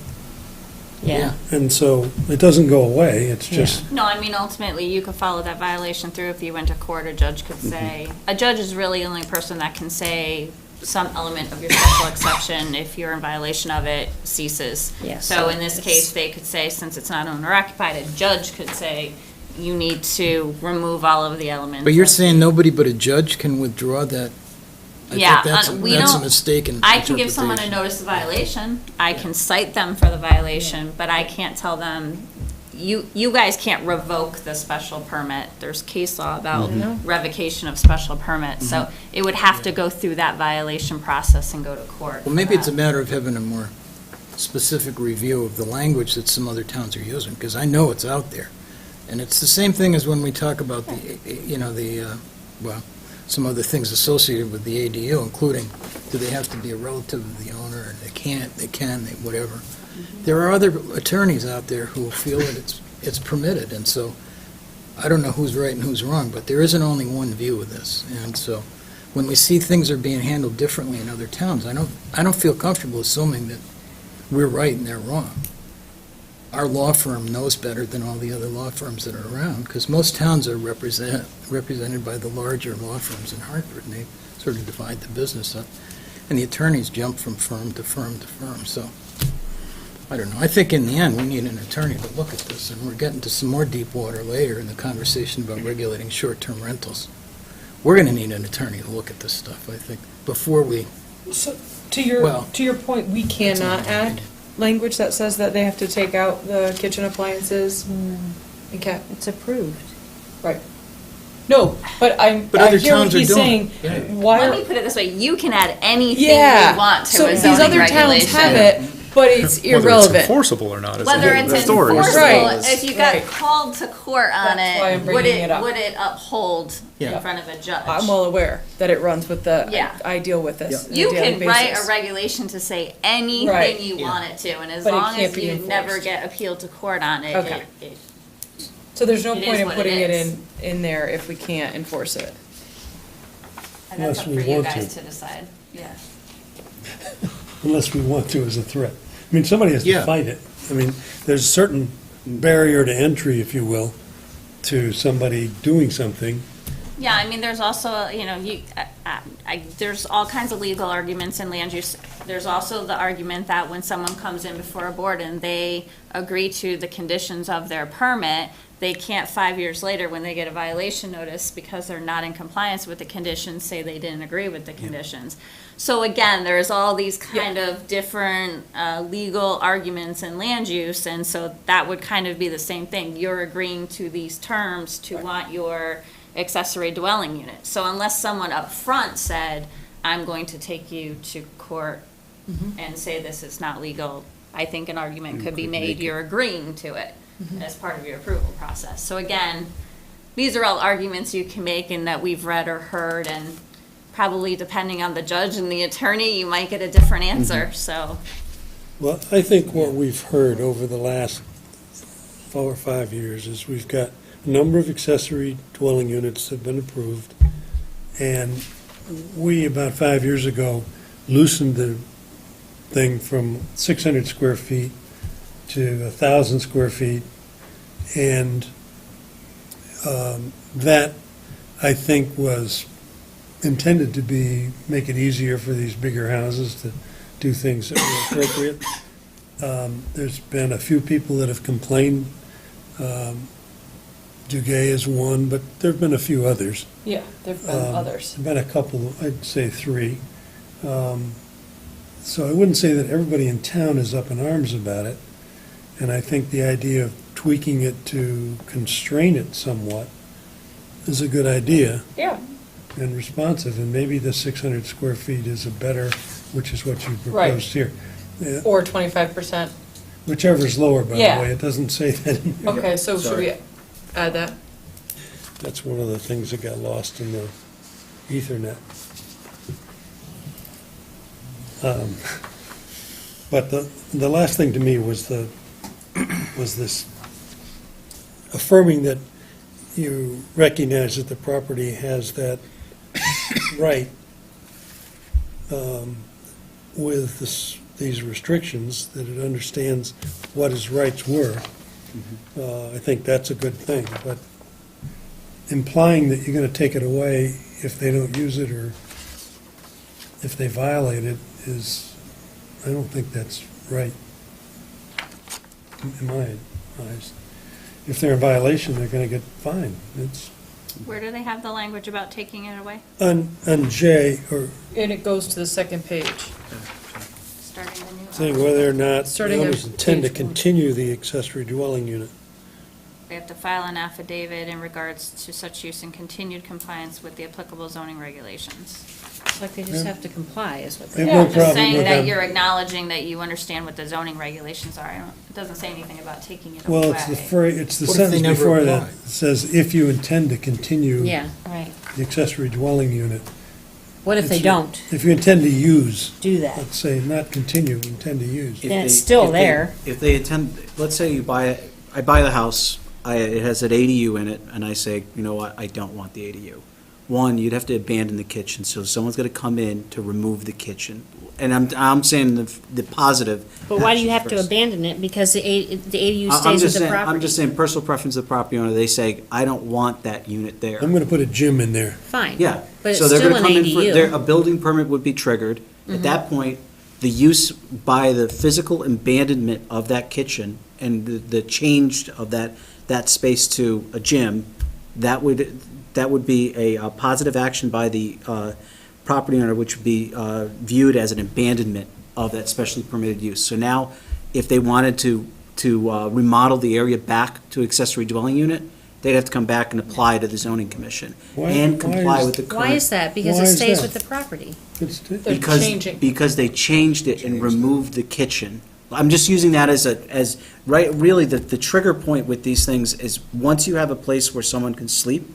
Yeah. And so, it doesn't go away, it's Yeah. just, No, I mean, ultimately, you could follow that violation through if you went to court, a judge could say, a judge is really the only person that can say some element of your special exception, if you're in violation of it, ceases. Yes. So in this case, they could say, since it's not owner occupied, a judge could say, you need to remove all of the elements. But you're of- saying nobody but a judge can withdraw that? I think Yeah, that's we that's a don't- mistaken I can give someone a interpretation. notice of violation, I can cite them for the violation, but I can't tell them, you guys can't revoke the special permit. There's case law about revocation of special permits, so it would have to go through that violation process and go to court. Well, for maybe it's a that. matter of having a more specific review of the language that some other towns are using, because I know it's out there. And it's the same thing as when we talk about some other things associated with the ADU, including, do they have to be a relative of the owner, or they can, whatever. There are other attorneys out there who feel that it's permitted, and so, I don't know who's right and who's wrong, but there isn't only one view of this. And so, when we see things are being handled differently in other towns, I don't feel comfortable assuming that we're right and they're wrong. Our law firm knows better than all the other law firms that are around, because most towns are represented by the larger law firms in Hartford, and they sort of divide the business up. And the attorneys jump from firm to firm to firm, so, I don't know. I think in the end, we need an attorney to look at this, and we're getting to some more deep water later in the conversation about regulating short-term rentals. We're going to need an attorney to look at this stuff, I think, before we, So, Well- to your point, we cannot add language that says that they have to take out the kitchen appliances. Okay, It's approved. no, but I But other hear what towns are he's doing saying. it. Yeah. Why Let are, me put it this way, you can add anything yeah. you want to So a these zoning other towns regulation. have it, But it's Whether it's irrelevant. enforceable or not is Whether a it's whole story. enforceable, Right. if you got Right. called to court on That's why I'm it, would bringing it it, up. would it uphold in Yeah. front of a judge? I'm well aware that it runs with the, Yeah. I deal with this on a You daily can write basis. a regulation to say anything Right. you want it to, and as But it long can't as be you never enforced. get appealed to court on it, Okay. it So there's no It is point in what it putting it is. in there if we can't enforce it. and that's up Unless for we you want guys to. to decide. Yeah. Unless we want to as a threat. I mean, somebody has to Yeah. fight it. I mean, there's a certain barrier to entry, if you will, to somebody doing something. Yeah, I mean, there's also, you know, there's all kinds of legal arguments in land use. There's also the argument that when someone comes in before a board and they agree to the conditions of their permit, they can't 5 years later, when they get a violation notice, because they're not in compliance with the conditions, say they didn't agree with the conditions. So again, there's all these kind of different legal arguments in land use, and so that would kind of be the same thing. You're agreeing to these terms to want your accessory dwelling unit. So unless someone up front said, I'm going to take you to court and say this is not legal, I think an argument could be made, you're agreeing to it as part of your approval process. So again, these are all arguments you can make and that we've read or heard, and probably depending on the judge and the attorney, you might get a different answer, so. Well, I think what we've heard over the last 4 or 5 years is we've got a number of accessory dwelling units that have been approved, and we, about 5 years ago, loosened the thing from 600 square feet to 1,000 square feet, and that, I think, was intended to make it easier for these bigger houses to do things that were appropriate. There's been a few people that have complained. Duguay is one, but there've been a few others. Yeah, there've been others. There've been a couple, I'd say 3. So I wouldn't say that everybody in town is up in arms about it. And I think the idea of tweaking it to constrain it somewhat is a good idea Yeah, and responsive. And maybe the 600 square feet is a better, which is what you Right. proposed here. Yeah, or 25%. whichever's lower, by the Yeah. way. It doesn't say that in here. Okay, so should we add that? That's one of the things that got lost in the Ethernet. But the last thing to me was this affirming that you recognize that the property has that right with these restrictions, that it understands what his rights were. I think that's a good thing, but implying that you're going to take it away if they don't use it or if they violate it is, I don't think that's right, in my eyes. If they're in violation, they're going to get fined. It's Where do they have the language about taking it away? on J, or And it goes to the second page. Starting the new. saying whether or not the Starting on owners intend to page 1. continue the accessory dwelling unit. They have to file an affidavit in regards to such use in continued compliance with the applicable zoning regulations. It's like they just have to comply, is what I they have Yeah. no Just problem saying with that that. you're acknowledging that you understand what the zoning regulations are. It doesn't say anything about taking it away. Well, it's it's the What if they sentence never before that apply? says, if you intend to continue Yeah, right. the accessory dwelling unit. What if they It's- don't If you intend to use, do that? let's say, not continue, intend to use. If Then it's they- still if they- there. If they attend, let's say I buy the house, it has an ADU in it, and I say, you know what, I don't want the ADU. One, you'd have to abandon the kitchen, so someone's gonna come in to remove the kitchen. And I'm saying the positive. But why do you have action to first. abandon it? Because the ADU I'm stays with just the saying- property. I'm just saying, personal preference of the property owner, they say, I don't want that unit there. I'm going to put a gym in there. Fine. Yeah. But it's So they're still gonna an come in for- ADU. A building permit would be triggered. At that point, the use by the physical abandonment of that kitchen and the change of that space to a gym, that would be a positive action by the property owner, which would be viewed as an abandonment of that specially permitted use. So now, if they wanted to remodel the area back to accessory dwelling unit, they'd have to come back and apply to the zoning commission Why- and why comply is- with the current. Why is that? Because Why it is stays that? with the property. It's- They're Because, changing. because they changed it and removed the kitchen. I'm just using that as, right, really, the trigger point with these things is, once you have a place where someone can sleep,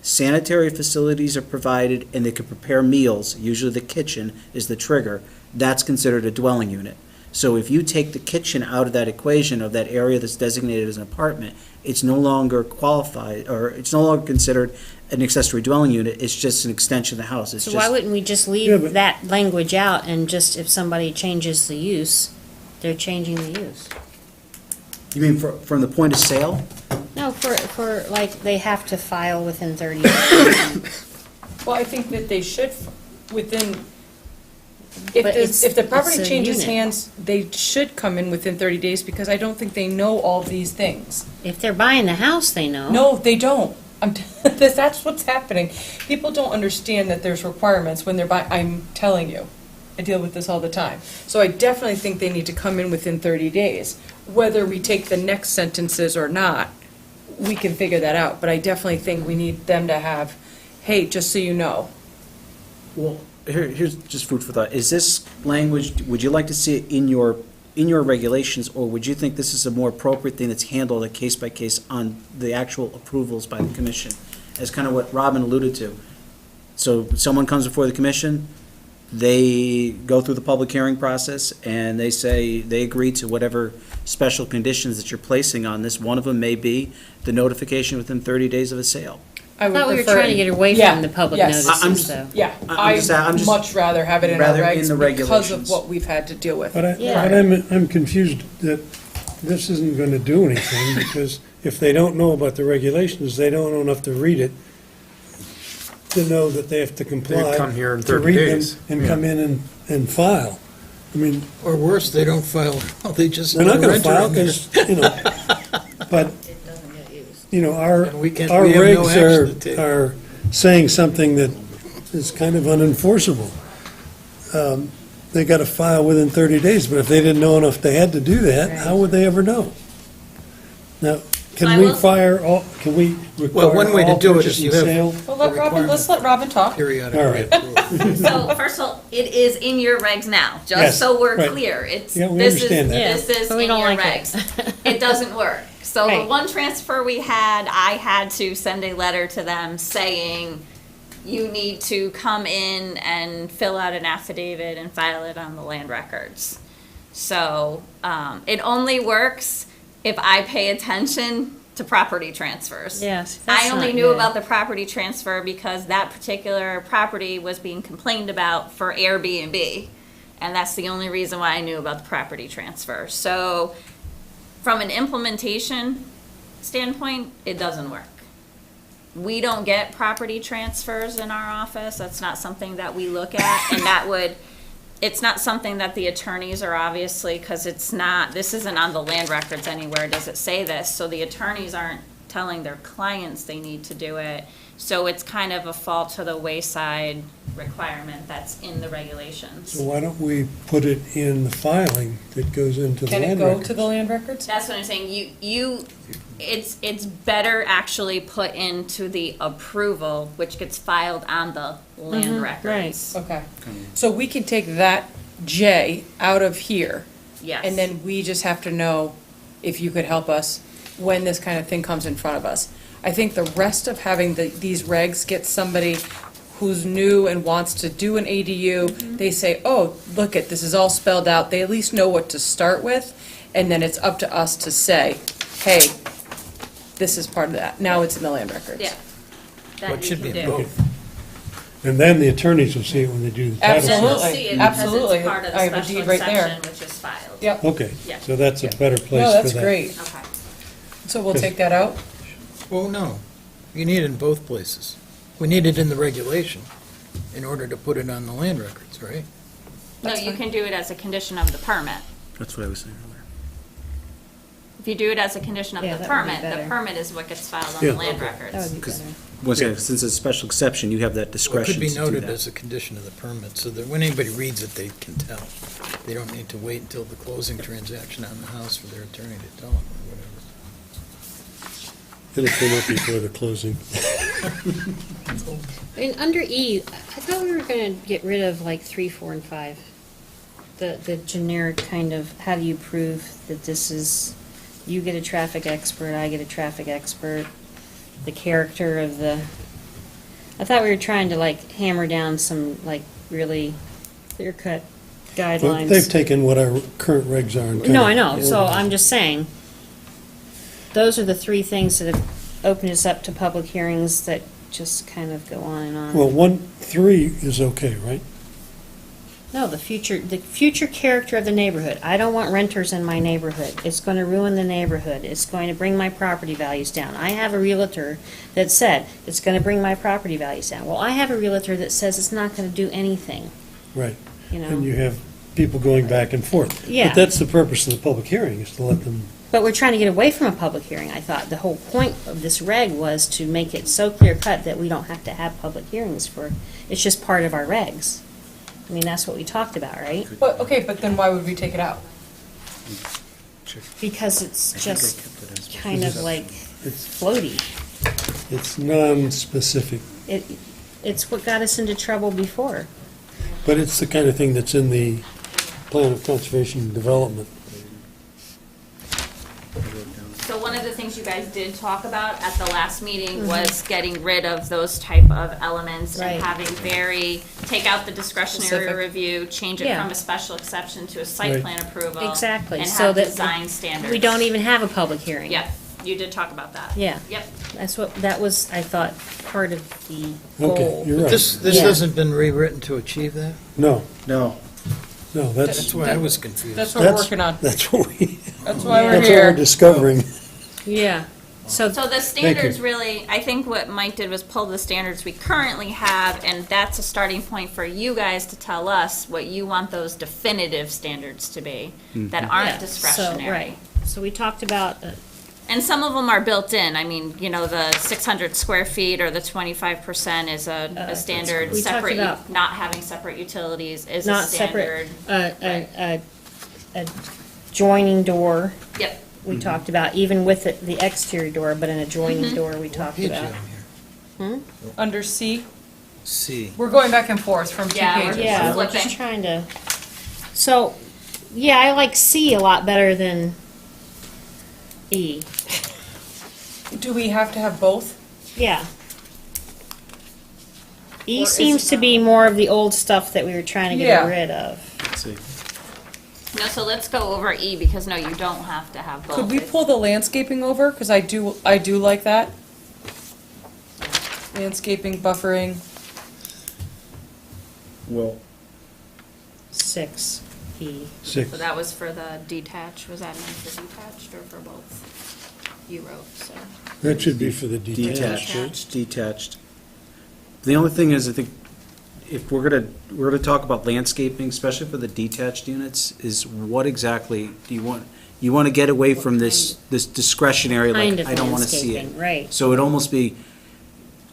sanitary facilities are provided, and they can prepare meals, usually the kitchen is the trigger, that's considered a dwelling unit. So if you take the kitchen out of that equation, of that area that's designated as an apartment, it's no longer qualified, or it's no longer considered an accessory dwelling unit, it's just an extension of the house. It's So just. why wouldn't we just Yeah, leave but- that language out and just, if somebody changes the use, they're changing the use? You mean from the point of sale? No, for, like, they have to file within 30 days. Well, I think that they should, within, But it's- if the property it's a changes unit. hands, they should come in within 30 days, because I don't think they know all these things. If they're buying the house, they know. No, they don't. That's what's happening. People don't understand that there's requirements when they're buying, I'm telling you. I deal with this all the time. So I definitely think they need to come in within 30 days. Whether we take the next sentences or not, we can figure that out. But I definitely think we need them to have, hey, just so you know. Well, here's just food for thought. Is this language, would you like to see it in your regulations, or would you think this is a more appropriate thing that's handled a case by case on the actual approvals by the commission? As kind of what Robin alluded to. So someone comes before the commission, they go through the public hearing process, and they say they agree to whatever special conditions that you're placing on this. One of them may be the notification within 30 days of a sale. I would thought we were prefer- trying to get away Yeah, from the public yes. I'm notices, just- though. Yeah, I'm just- I'm I'd just- much rather have it in our rather in regs the because of regulations. what we've had to deal with. But Yeah. I'm confused that this isn't going to do anything, because if they don't know about the regulations, they don't know enough to read it, to know that they have to comply. They come here in to 30 read them days. And come in and file. I mean, Or worse, they don't file, they just. they're not put a going to renter file in there. because, but, our And we can't- our we have no action to regs take. are saying something that is kind of unenforceable. They got to file within 30 days, but if they didn't know enough they had to do that, how would they ever know? Now, I can we will- can we Well, require one way to all do it purchase is you and have- sale? Well, let's let Robin talk. Periodic All right. approval. So first of all, it is in your regs now, Yes, just so we're right. clear. It's, Yeah, we this understand that. is, this is but we in don't your like it. regs. It doesn't work. So the Right. one transfer we had, I had to send a letter to them saying, you need to come in and fill out an affidavit and file it on the land records. So, it only works if I pay attention to property transfers. Yes. I only knew about the property transfer because that particular property was being complained about for Airbnb. And that's the only reason why I knew about the property transfer. So from an implementation standpoint, it doesn't work. We don't get property transfers in our office. That's not something that we look at. And that would, it's not something that the attorneys are obviously, because it's not, this isn't on the land records anywhere, does it say this? So the attorneys aren't telling their clients they need to do it. So it's kind of a fall to the wayside requirement that's in the regulations. So why don't we put it in the filing that goes into the Can it land go records? to the land records? That's what I'm saying, it's better actually put into the approval, which gets filed on the land records. Okay. So we can take that J out of here, Yes. and then we just have to know if you could help us when this kind of thing comes in front of us. I think the rest of having these regs get somebody who's new and wants to do an ADU, they say, oh, look it, this is all spelled out, they at least know what to start with, and then it's up to us to say, hey, this is part of that, now it's in the land records. Yeah. That What you should can be in do. both. And then the attorneys will see it when they do the title. Then they'll Absolutely, see it because absolutely. it's part of the I have a special deed right there. exception, which is filed. Yep, Okay, Yeah. so that's a better place for that. no, that's great, Okay. so we'll take that out? Well, no, you need it in both places. We need it in the regulation in order to put it on the land records, right? No, you can do it as a condition of the permit. That's what I was saying earlier. If you do it as a condition of Yeah, the that would be permit, the better. permit is what gets filed on Yeah. the land That records. would be better. Once again, since it's a special exception, you have that Well, it discretion could to be do noted that. as a condition of the permit, so that when anybody reads it, they can tell. They don't need to wait until the closing transaction on the house for their attorney to tell them or whatever. It'll come up before the closing. And under E, I thought we were gonna get rid of like 3, 4, and 5. the generic kind of, how do you prove that this is, you get a traffic expert, I get a traffic expert, the character of the, I thought we were trying to like hammer down some like really clear-cut But guidelines. they've taken what our current regs are and kind of. No, I know, so I'm just saying, those are the three things that have opened us up to public hearings that just kind of go on and on. Well, 3 is okay, right? No, the future character of the neighborhood. I don't want renters in my neighborhood. It's going to ruin the neighborhood. It's going to bring my property values down. I have a realtor that said it's going to bring my property values down. Well, I have a realtor that says it's not going to do anything, Right. you know? And you have people going back and forth. Yeah. But that's the purpose of the public hearing, is to let them, But we're trying to get away from a public hearing, I thought. The whole point of this reg was to make it so clear cut that we don't have to have public hearings for, it's just part of our regs. I mean, that's what we talked about, right? But, okay, but then why would we take it out? Because it's I think I just kept it as- kind of like floaty. it's non-specific. It's what got us into trouble before. But it's the kind of thing that's in the plan of conservation and development. So one of the things you guys did talk about at the last meeting Mm-hmm. was getting rid of those type of elements Right. and having take out the discretionary Specific. review, change it Yeah. from a special exception to a site Right. plan approval. Exactly, And so have that design standards. We don't even have a public hearing. Yep, you did talk about that. Yeah. Yep. That was, I thought, part of the Okay, goal. you're right. This Yeah. hasn't been rewritten to achieve that? No, No, no, That's why I was confused. That's what we're working on. That's what we, That's why we're that's what we're here. discovering. Yeah, so, So the standards really, I think what Mike did was pull the standards we currently have, and that's a starting point for you guys to tell us what you want those definitive standards to be, that yeah, aren't so, discretionary. right. So we talked about, And some of them are built in. I mean, you know, the 600 square feet or the 25% is a standard. we talked Separate, about- not having separate utilities is a not separate, standard. a joining door, Yep. we talked about, even with the exterior door, but an adjoining door we talked Page about. down here. Under C, C. we're going back and forth from two Yeah, pages. Yeah, we're Flipping. just trying to, so, yeah, I like C a lot better than E. Do we have to have both? Yeah. E Or is seems it to be more of the old stuff that we were trying to get Yeah. rid of. let's see. No, so let's go over E because no, you don't have to have both. Could we It's- pull the landscaping over? Because I do like that. Landscaping, buffering. Well, 6, E. 6. So that was for the detached. Was that meant for detached or for both? You wrote, so. That should be for the detached. detached, detached. The only thing is, I think, if we're gonna talk about landscaping, especially for the detached units, is what exactly do you want? You want to get away from this discretionary, Kind like, of I don't want to see it. landscaping, right. So it'd almost be,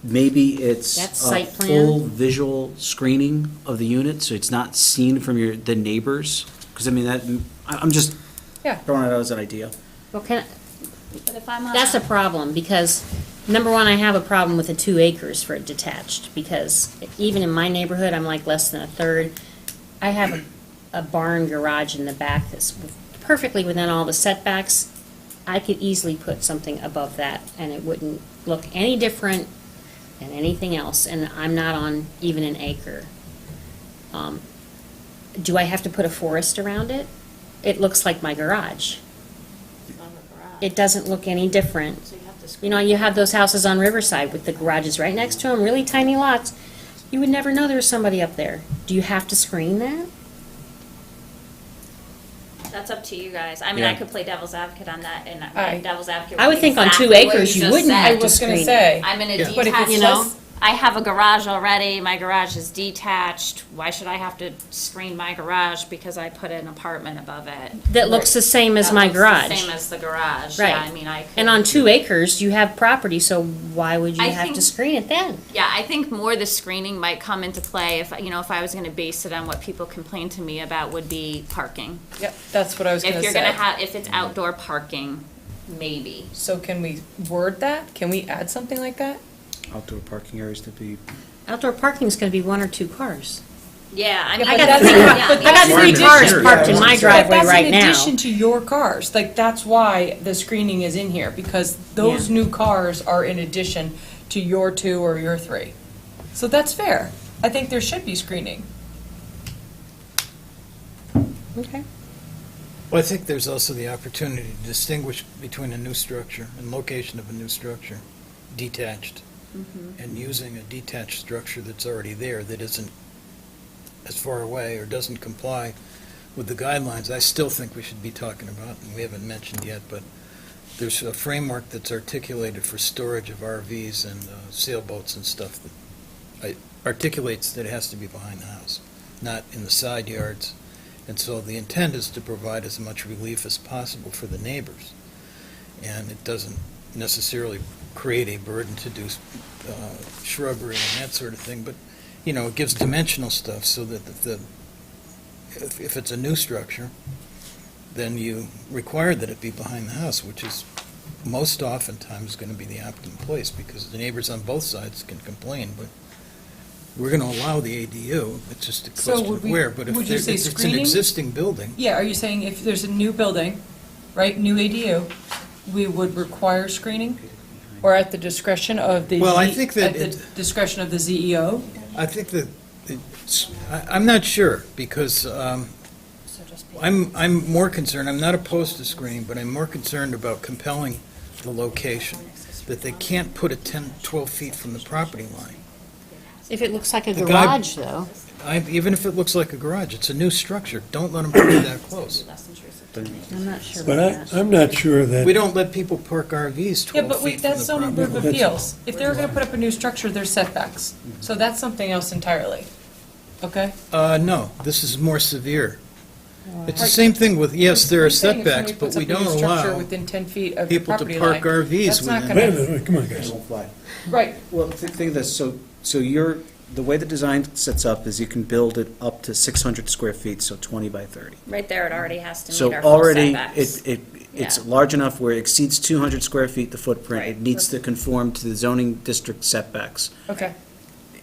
maybe it's That's a site plan. full visual screening of the unit, so it's not seen from the neighbors. Because, I mean, I'm just Yeah. throwing it out as an idea. Well, But if I'm on that's a problem, because, number one, I have a problem with the 2 acres for detached, because even in my neighborhood, I'm like less than a third. I have a barn garage in the back that's perfectly within all the setbacks. I could easily put something above that, and it wouldn't look any different than anything else, and I'm not on even an acre. Do I have to put a forest around it? It looks like my garage. It doesn't look any different. So you have to You know, you have those houses on Riverside with the garages right next to them, really tiny lots. You would never know there was somebody up there. Do you have to screen that? That's up to you guys. I mean, I Yeah. could play devil's advocate on that, and Aye. devil's advocate. I would be think on 2 exactly what acres, you just wouldn't said. have I to was gonna screen it. say. I'm in a Yeah. But if detached, it's You know? less- I have a garage already, my garage is detached, why should I have to screen my garage because I put an apartment above it? That looks the same as That my looks the garage. Same as the garage, Right. yeah, I mean, I could. And on 2 acres, you have property, so why would you I have to think- screen it then? Yeah, I think more the screening might come into play if, if I was gonna base it on what people complain to me about would be parking. Yep, that's what I was gonna If you're gonna say. have, if it's outdoor parking, maybe. So can we word that? Can we add something like that? Outdoor parking areas to be, Outdoor parking is gonna be 1 or 2 cars. Yeah, I Yeah, mean, but I got that's- three, but I got that's three in cars addition- parked in my driveway right That's in now. addition to your cars, like, that's why the screening is in here, because those Yeah. new cars are in addition to your 2 or your 3. So that's fair. I think there should be screening. Okay. Well, I think there's also the opportunity to distinguish between a new structure and location of a new structure, detached, and using a detached structure that's already there that isn't as far away or doesn't comply with the guidelines. I still think we should be talking about, and we haven't mentioned yet, but there's a framework that's articulated for storage of RVs and sailboats and stuff that articulates that it has to be behind the house, not in the side yards. And so the intent is to provide as much relief as possible for the neighbors. And it doesn't necessarily create a burden to do shrubbery and that sort of thing, but, you know, it gives dimensional stuff so that if it's a new structure, then you require that it be behind the house, which is most oftentimes going to be the optimum place, because the neighbors on both sides can complain, but we're going to allow the ADU, it's just a So question would of we- where. But if would you say it's an screening? existing building, Yeah, are you saying if there's a new building, right, new ADU, we would require screening? Or at the discretion of the? Well, I think that At the discretion of the E ZEO? I think that I'm not sure, because I'm more concerned, I'm not opposed to screening, but I'm more concerned about compelling the location, that they can't put it 10, 12 feet from the property line. If it looks like a The guy- garage, though. Even if it looks like a garage, it's a new structure, don't let them put it that close. I'm not sure But about that. I'm not sure that. We don't let people park RVs Yeah, 12 but feet from that's the zoning property board line. of appeals. If they were gonna put up a new structure, there's setbacks. So that's something else entirely. Okay? No, this is more severe. It's the same thing with, yes, there are I'm saying if setbacks, somebody but puts we up a new don't structure allow within 10 feet of the people to property park line. RVs That's not within. Wait a gonna, minute, wait, come on, guys. It won't fly. right, Well, think of this, so you're, the way the design sets up is you can build it up to 600 square feet, so 20 by 30. right there, it already has to So meet our full already, setbacks. it's Yeah. large enough where it exceeds 200 square feet, the footprint. It Right. needs to conform to the zoning district setbacks. okay.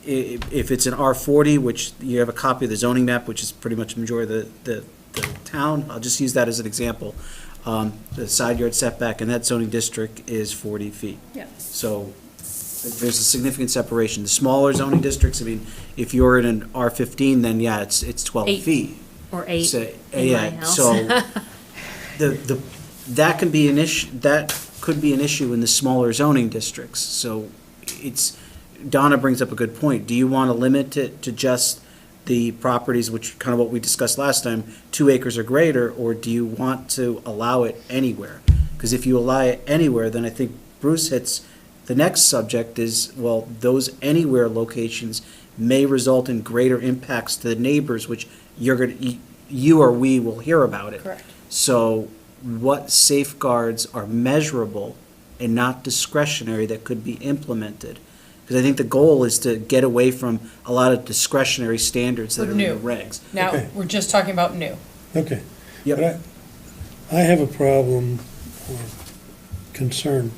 If it's an R40, which you have a copy of the zoning map, which is pretty much the majority of the town, I'll just use that as an example. The side yard setback in that zoning district is 40 feet. Yeah. So there's a significant separation. The smaller zoning districts, I mean, if you're in an R15, then yeah, it's 12 8. feet. Or 8 So, in my yeah, house. so that can be an issue, that could be an issue in the smaller zoning districts. So it's, Donna brings up a good point. Do you want to limit it to just the properties, which kind of what we discussed last time, 2 acres or greater, or do you want to allow it anywhere? Because if you allow it anywhere, then I think Bruce hits the next subject is, well, those anywhere locations may result in greater impacts to the neighbors, which you or we will hear about it. Correct. So what safeguards are measurable and not discretionary that could be implemented? Because I think the goal is to get away from a lot of discretionary standards that For are in the new. regs. Now, Okay. we're just talking about new. Okay. Yep. But I have a problem or concern.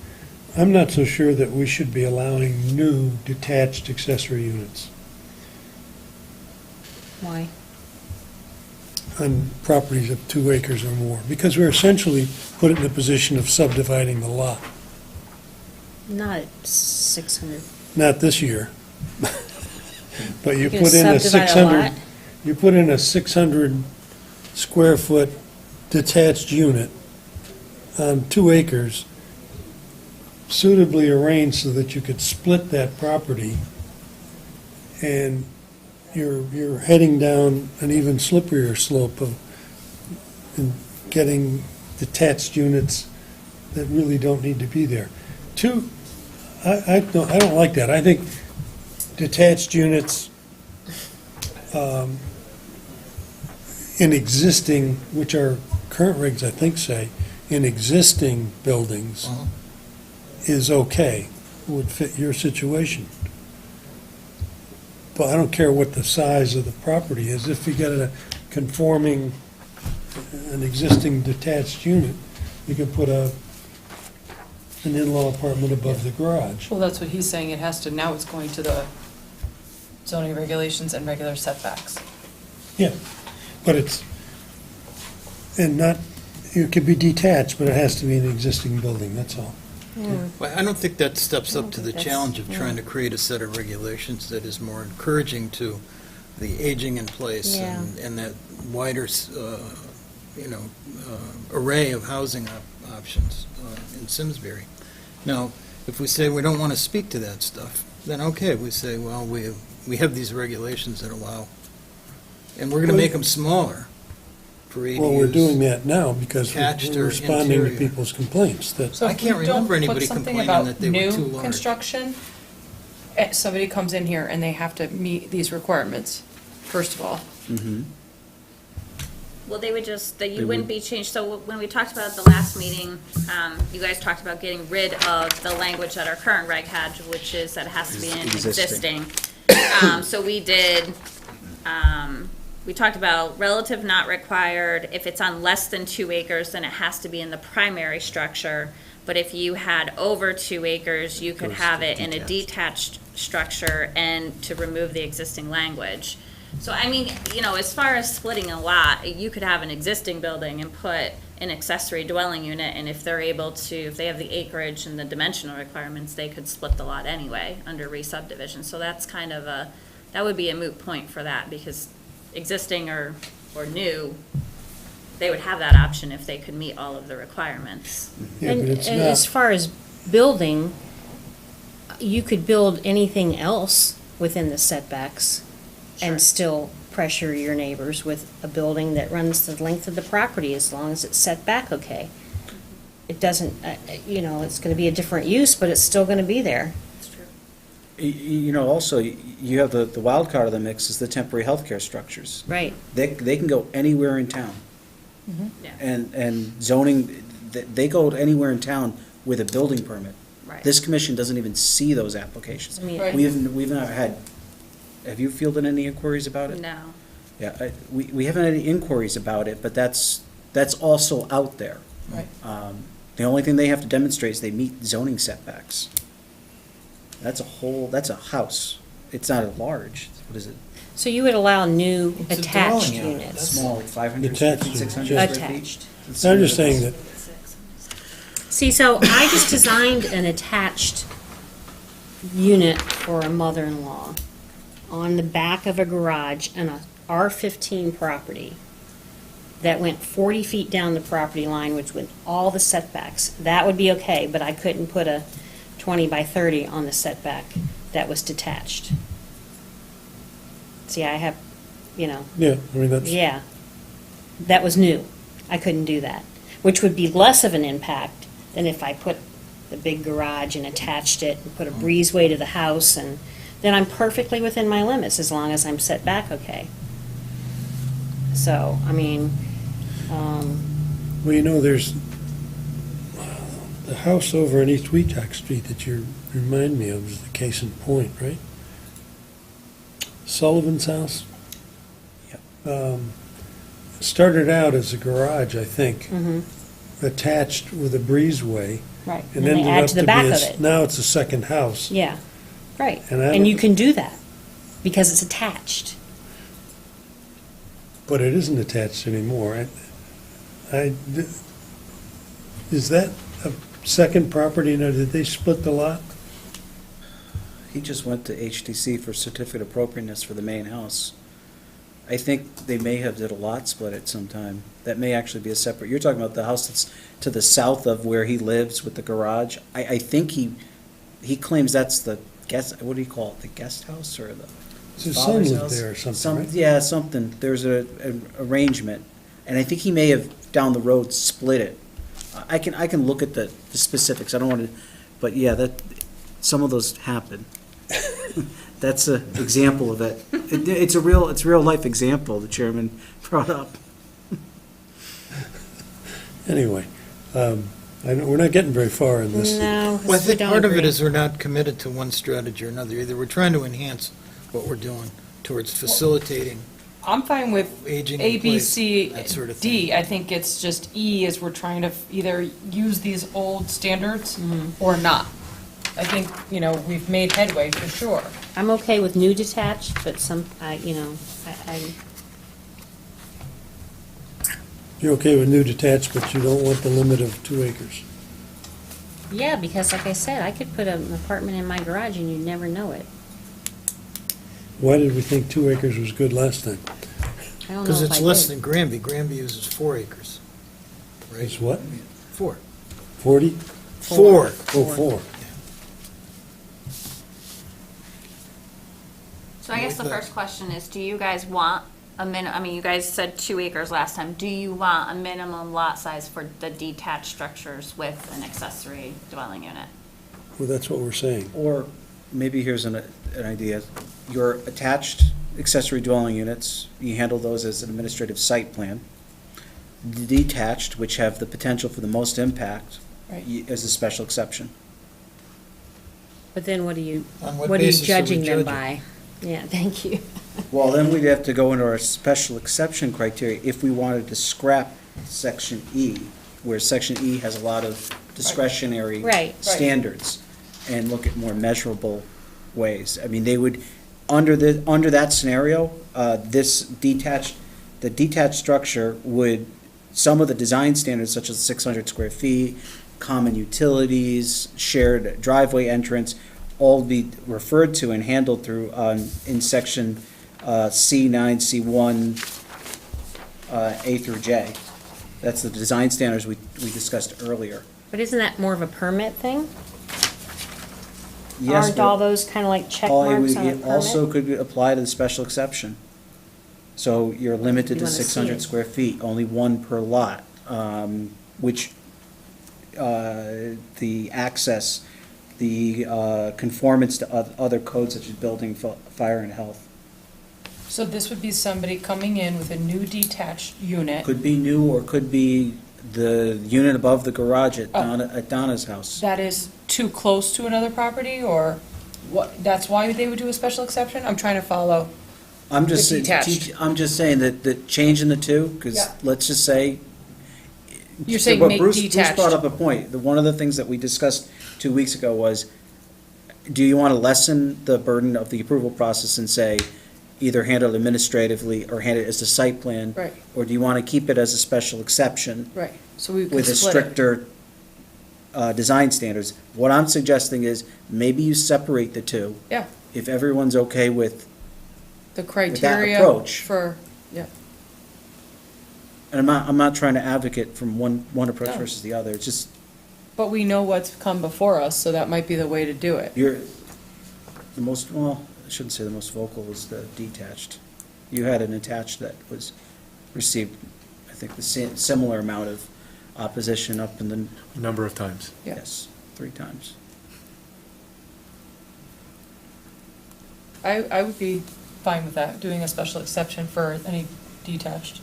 I'm not so sure that we should be allowing new detached accessory units Why? on properties of 2 acres or more, because we're essentially put in a position of subdividing the lot. Not at 600. Not this year. But you You can put in a subdivide a 600, lot. you put in a 600 square foot detached unit on 2 acres, suitably arranged so that you could split that property, and you're heading down an even slipperier slope of in getting detached units that really don't need to be there. I don't like that. I think detached units in existing, which our current regs, I think, say, in existing buildings is okay, would fit your situation. But I don't care what the size of the property is. If you get an existing detached unit, you can put an in-law apartment above the garage. Well, that's what he's saying, it has to, now it's going to the zoning regulations and regular setbacks. Yeah, but it's, and not, it could be detached, but it has to be an existing building, that's all. Well, I don't think that steps I up don't to the think that's- challenge of trying to create a set of regulations that is more encouraging to the aging in place Yeah. and that wider, array of housing options in Simsbury. Now, if we say we don't want to speak to that stuff, then okay, we say, well, we have these regulations that allow, and we're going to make them smaller for ADUs. Well, we're doing that now because Attached we're or responding to interior. people's complaints that, So I if can't we don't remember put anybody something complaining about that they were too new large. construction, somebody comes in here and they have to meet these requirements, first of all. Well, they would just, that They you wouldn't would- be changed, so when we talked about it the last meeting, you guys talked about getting rid of the language that our current reg had, which is that it has to be an Existing. existing. So we did, we talked about relative not required, if it's on less than 2 acres, then it has to be in the primary structure. But if you had over 2 acres, you could Goes have to it in a detached structure and to remove the existing language. So, I mean, as far as splitting a lot, you could have an existing building and put an accessory dwelling unit, and if they're able to, if they have the acreage and the dimensional requirements, they could split the lot anyway under re-subdivision. So that's kind of that would be a moot point for that, because existing or new, they would have that option if they could meet all of the requirements. yeah, but And it's and as not, far as building, you could build anything else within the setbacks Sure. and still pressure your neighbors with a building that runs the length of the property as long as it's set back okay. It doesn't, it's gonna be a different use, but it's still gonna be there. That's true. Also, you have the wild card of the mix is the temporary healthcare structures. Right. They can go anywhere in town. Yeah. And zoning, they go anywhere in town with a building permit. Right. This commission doesn't even see those applications. I mean, Right. We've not had, have you fielded any inquiries about it? No. Yeah, we haven't had any inquiries about it, but that's also out there. Right. The only thing they have to demonstrate is they meet zoning setbacks. That's a house. It's not a large, what is it, so you would allow new It's a attached dwelling unit. units? small, like 500 square Attached feet, unit, 600 yeah. square feet? Attached. I'm just saying that, See, so I just designed an attached unit for a mother-in-law on the back of a garage in a R15 property that went 40 feet down the property line, which with all the setbacks. That would be okay, but I couldn't put a 20 by 30 on the setback that was detached. See, I have, yeah, I mean, that's, yeah, that was new. I couldn't do that, which would be less of an impact than if I put the big garage and attached it and put a breezeway to the house, and then I'm perfectly within my limits as long as I'm set back okay. So, I mean, well, there's the house over on East Weetach Street that you remind me of is the case in point, right? Sullivan's house? Started out as a garage, I think, mhm, attached with a breezeway, right. and And they ended add up to to the be, back of it. now it's a second house. Yeah, right. And I And you don't- can do that because it's attached. But it isn't attached anymore. Is that a second property now? Did they split the lot? He just went to HTC for certificate of appropriateness for the main house. I think they may have did a lot split at some time. That may actually be a separate, you're talking about the house that's to the south of where he lives with the garage. I think he claims that's the guest, what do you call it, the guest house or the His son father's lived house? there or something, right? Yeah, something. There's an arrangement. And I think he may have down the road split it. I can look at the specifics. I don't want to, but yeah, some of those happen. That's an example of it. It's a real life example the chairman brought up. Anyway, I know, we're not getting very far in this. No, 'cause Well, I we think don't part of it agree. is we're not committed to one strategy or another. Either we're trying to enhance what we're doing towards facilitating I'm fine with aging A, in B, place, C, that sort of D. thing. I think it's just E is we're trying to either use these old standards Mm-hmm. or not. I think, we've made headway for sure. I'm okay with new detached, but I You're okay with new detached, but you don't want the limit of 2 acres. Yeah, because like I said, I could put an apartment in my garage and you'd never know it. Why did we think 2 acres was good last time? I don't know Because if it's I less did. than Granby. Granby uses 4 acres. Right? It's what? 4. 40? 4. Oh, 4. So I guess the first question is, do you guys want a I mean, you guys said 2 acres last time. Do you want a minimum lot size for the detached structures with an accessory dwelling unit? Well, that's what we're saying. Or maybe here's an idea. Your attached accessory dwelling units, you handle those as an administrative site plan. The detached, which have the potential for the most impact, Right. as a special exception. But then what are you On what what are you basis are we judging them judging? by? Yeah, thank you. Well, then we'd have to go into our special exception criteria if we wanted to scrap section E, where section E has a lot of discretionary Right. standards, and look at more measurable ways. I mean, they would, under that scenario, the detached structure would, some of the design standards such as 600 square feet, common utilities, shared driveway entrance, all be referred to and handled through, in section C9, C1, A through J. That's the design standards we discussed earlier. But isn't that more of a permit thing? Yes, Aren't all but those kind of like check Paul, marks on a it also permit? could apply to the special exception. So you're limited You to wanna see 600 it. square feet, only one per lot, which, the access, the conformance to other codes such as building, fire, and health. So this would be somebody coming in with a new detached unit. Could be new, or could be the unit above the garage at Oh. Donna's house. That is too close to another property, or what, that's why they would do a special exception? I'm trying to follow. I'm just, The detached. I'm just saying that changing the two, because Yeah. let's just say. You're saying But make Bruce detached. brought up a point. One of the things that we discussed 2 weeks ago was, do you want to lessen the burden of the approval process and say, either handle it administratively or hand it as a site plan? Right. Or do you want to keep it as a special exception Right, so we could with a split it. stricter design standards? What I'm suggesting is, maybe you separate the two. Yeah. If everyone's okay with, The criteria approach. for, yeah. and I'm not trying to advocate from one approach No. versus the other, it's just, But we know what's come before us, so that might be the way to do it. the most, well, I shouldn't say the most vocal was the detached. You had an attached that was, received, I think, the similar amount of opposition up in the, A number of times. Yeah. yes, 3 times. I would be fine with that, doing a special exception for any detached.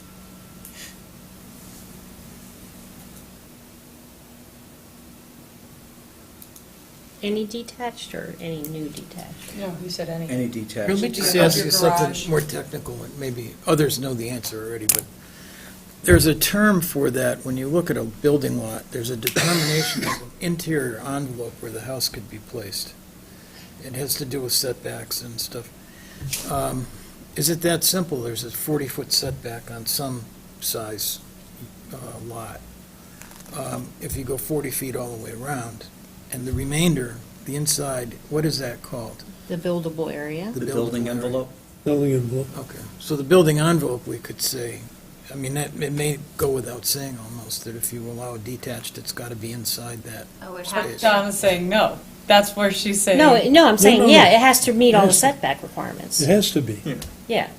Any detached or any new detached? No, you said any. Any detached. Let me Should just you have ask your you garage? something more technical, and maybe others know the answer already, but there's a term for that. When you look at a building lot, there's a determination of an interior envelope where the house could be placed. It has to do with setbacks and stuff. Is it that simple? There's a 40-foot setback on some size lot. If you go 40 feet all the way around, and the remainder, the inside, what is that called? The buildable area? The building area. envelope? Building envelope. Okay, so the building envelope, we could say, I mean, that, it may go without saying almost, that if you allow detached, it's got to be inside that. I would have have to- Donna's saying no. That's where she's saying. No, I'm saying, no, yeah, no. it has to meet all the Yes. setback requirements. It has to be. Yeah.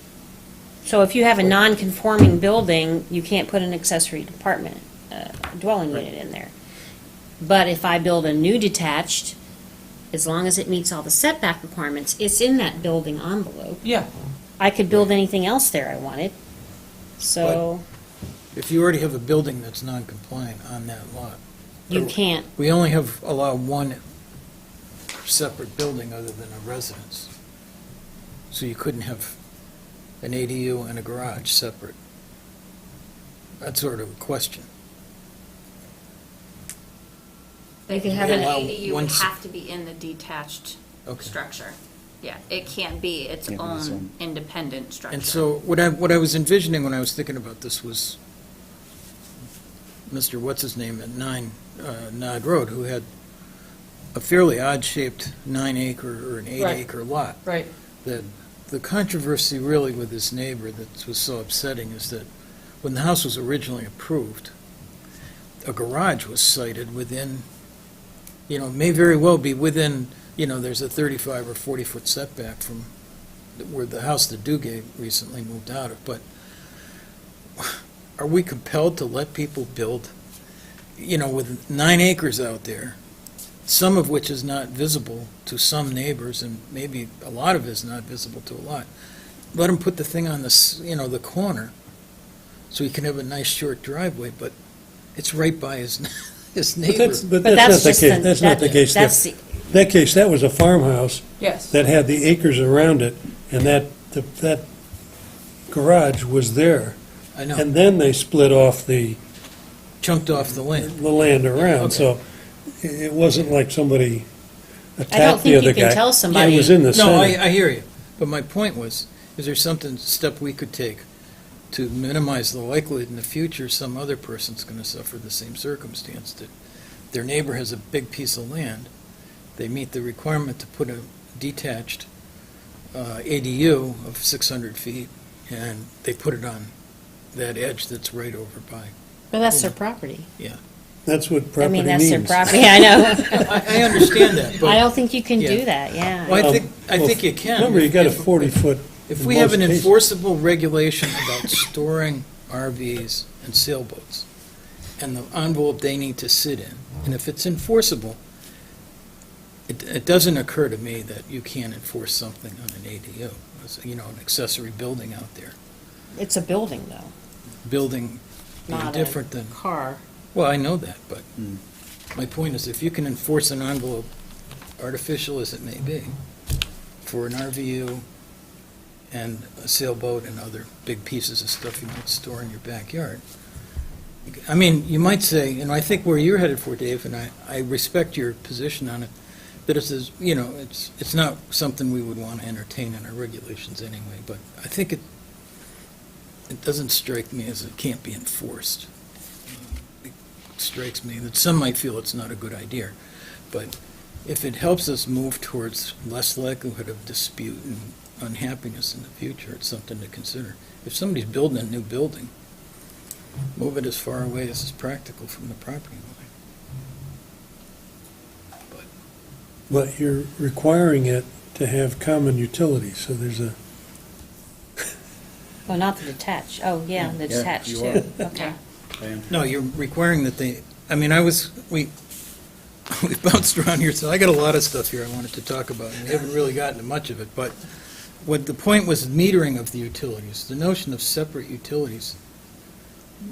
So if you have a non-conforming building, you can't put an accessory apartment, dwelling unit in there. But if I build a new detached, as long as it meets all the setback requirements, it's in that building envelope. Yeah, I could build anything else there I wanted. So If you already have a building that's non-compliant on that lot, you can't, we only allow one separate building other than a residence. So you couldn't have an ADU and a garage separate. That's sort of a question. They could have an Allow ADU, would one s- have to be in the detached Okay. structure. Yeah, it can't be its Can't be its own own. independent structure. And so what I was envisioning when I was thinking about this was, Mr. What's-His-Name at 9 Nod Road, who had a fairly odd-shaped 9-acre or an 8-acre lot. Right. That the controversy really with this neighbor that was so upsetting is that when the house was originally approved, a garage was sited within, may very well be within, there's a 35 or 40-foot setback from where the house that Duguay recently moved out of, but are we compelled to let people build, with 9 acres out there, some of which is not visible to some neighbors, and maybe a lot of it is not visible to a lot? Let them put the thing on the corner, so he can have a nice short driveway, but it's right by his neighbor. But that's not the case, that's not the case. That's, That case, that was a farmhouse Yes. that had the acres around it, and that garage was there. I know, And then they split off the chunked off the land. land around, Okay. so it wasn't like somebody I don't attacked the think other you guy. can tell Yeah, somebody. it was in the No, center. I hear you, but my point was, is there step we could take to minimize the likelihood in the future some other person's going to suffer the same circumstance, that their neighbor has a big piece of land, they meet the requirement to put a detached ADU of 600 feet, and they put it on that edge that's right over by. But that's their property. That's what I property mean, means. that's their property, I know. I understand that, I but don't think you can Yeah. do that, yeah. well, I think you can. Remember, you got a If- 40-foot. If in we have most an cases. enforceable regulation about storing RVs and sailboats, and the envelope they need to sit in, and if it's enforceable, it doesn't occur to me that you can't enforce something on an ADU, an accessory building out there. It's a building, though, Building being not different a than, car. well, I know that, but my point is, if you can enforce an envelope, artificial as it may be, for an RVU and a sailboat and other big pieces of stuff you might store in your backyard. I mean, you might say, I think where you're headed for, Dave, and I respect your position on it, that it's not something we would want to entertain in our regulations anyway, but I think it doesn't strike me as it can't be enforced. It strikes me that some might feel it's not a good idea, but if it helps us move towards less likelihood of dispute and unhappiness in the future, it's something to consider. If somebody's building a new building, move it as far away as is practical from the property line. But you're requiring it to have common utilities, so there's a, Oh, not the detached, oh, yeah, the Yeah, detached you too, okay. No, you're requiring that we bounced around here, so I got a lot of stuff here I wanted to talk about, and we haven't really gotten to much of it, but what the point was, metering of the utilities, the notion of separate utilities.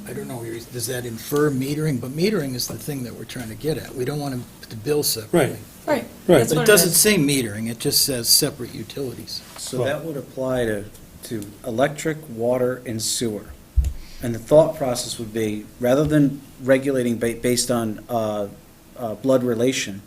I don't know, does that infer metering? But metering is the thing that we're trying to get at. We don't want to bill separately. Right. Right. Right. That's But what it doesn't is. say metering, it just says separate utilities. So that would apply to electric, water, and sewer. And the thought process would be, rather than regulating based on blood relation,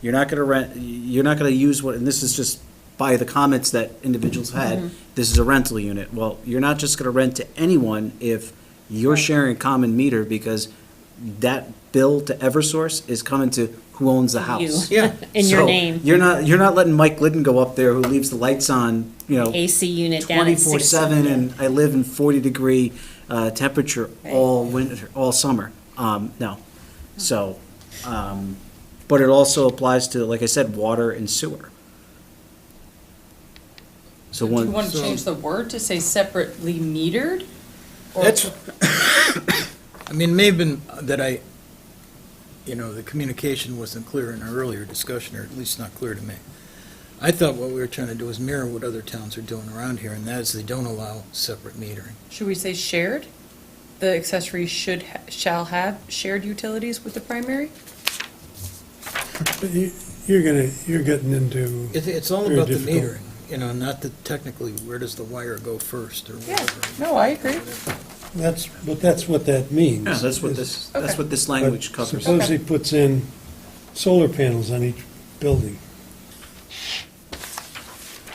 you're not going to use what, and this is just by the comments that individuals had, this is a rental unit. Well, you're not just going to rent to anyone if you're sharing a common meter, because that bill to Eversource is coming to who owns the house. Yeah. In your So name, You're not letting Mike Glidden go up there, who leaves the lights on, AC unit down at 24/7, and I live in 40-degree temperature all winter, all summer. No. So, but it also applies to, like I said, water and sewer. So Do you one, want to change the word to say separately metered? Or- That's, I mean, it may have been that the communication wasn't clear in our earlier discussion, or at least not clear to me. I thought what we were trying to do is mirror what other towns are doing around here, and that is they don't allow separate metering. Should we say shared? The accessory shall have shared utilities with the primary? but you're getting into, It's all Very about the difficult. metering, not the technically, where does the wire go first, or whatever. No, I agree. that's what that means. yeah, that's what this language But covers. suppose he puts in solar panels on each building.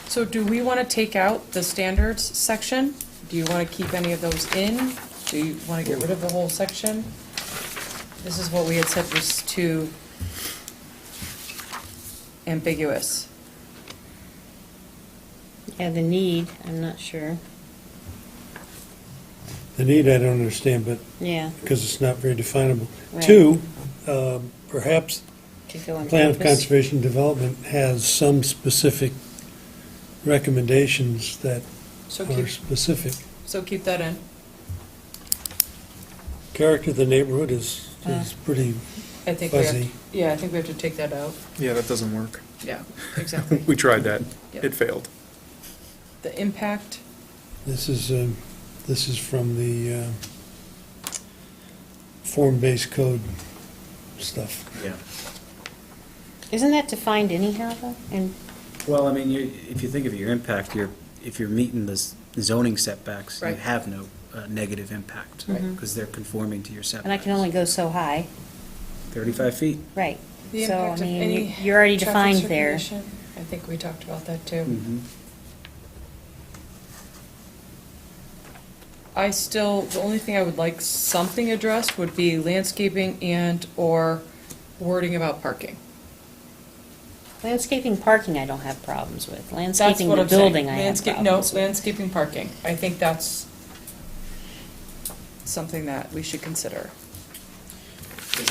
So do we want to take out the standards section? Do you want to keep any of those in? Do you want to get rid of the whole section? This is what we had said was too ambiguous. Yeah, the need, I'm not sure. The need I don't understand, but, Yeah. because it's not very definable. Right. Two, perhaps To go on Plan of purpose. Conservation Development has some specific recommendations that So are keep, specific. so keep that in. Character of the neighborhood is pretty I think we have, fuzzy. yeah, I think we have to take that out. Yeah, that doesn't work. Yeah, exactly. We tried that. Yep. It failed. The impact, This is from the form-based code stuff. Yeah. Isn't that defined anyhow, though? And Well, I mean, if you think of your impact, if you're meeting the zoning setbacks, you Right. have no negative impact, Right. because they're conforming to your setbacks. I can only go so high, 35 feet. right. the So, I impact of mean, any you're already traffic defined there. circulation. I think we talked about that too. Mhm. The only thing I would like something addressed would be landscaping and/or wording about parking. Landscaping, parking, I don't have problems with. That's Landscaping what the I'm saying. building, I have Landscape, no, problems with. landscaping, parking. I think that's something that we should consider.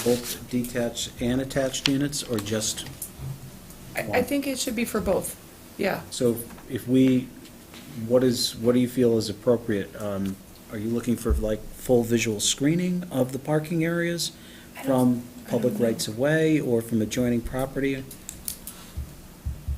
Both detached and attached units, or just, I think it should be for both, yeah. so if we, what do you feel is appropriate? Are you looking for like full visual screening of the parking areas from public rights of way or from adjoining property?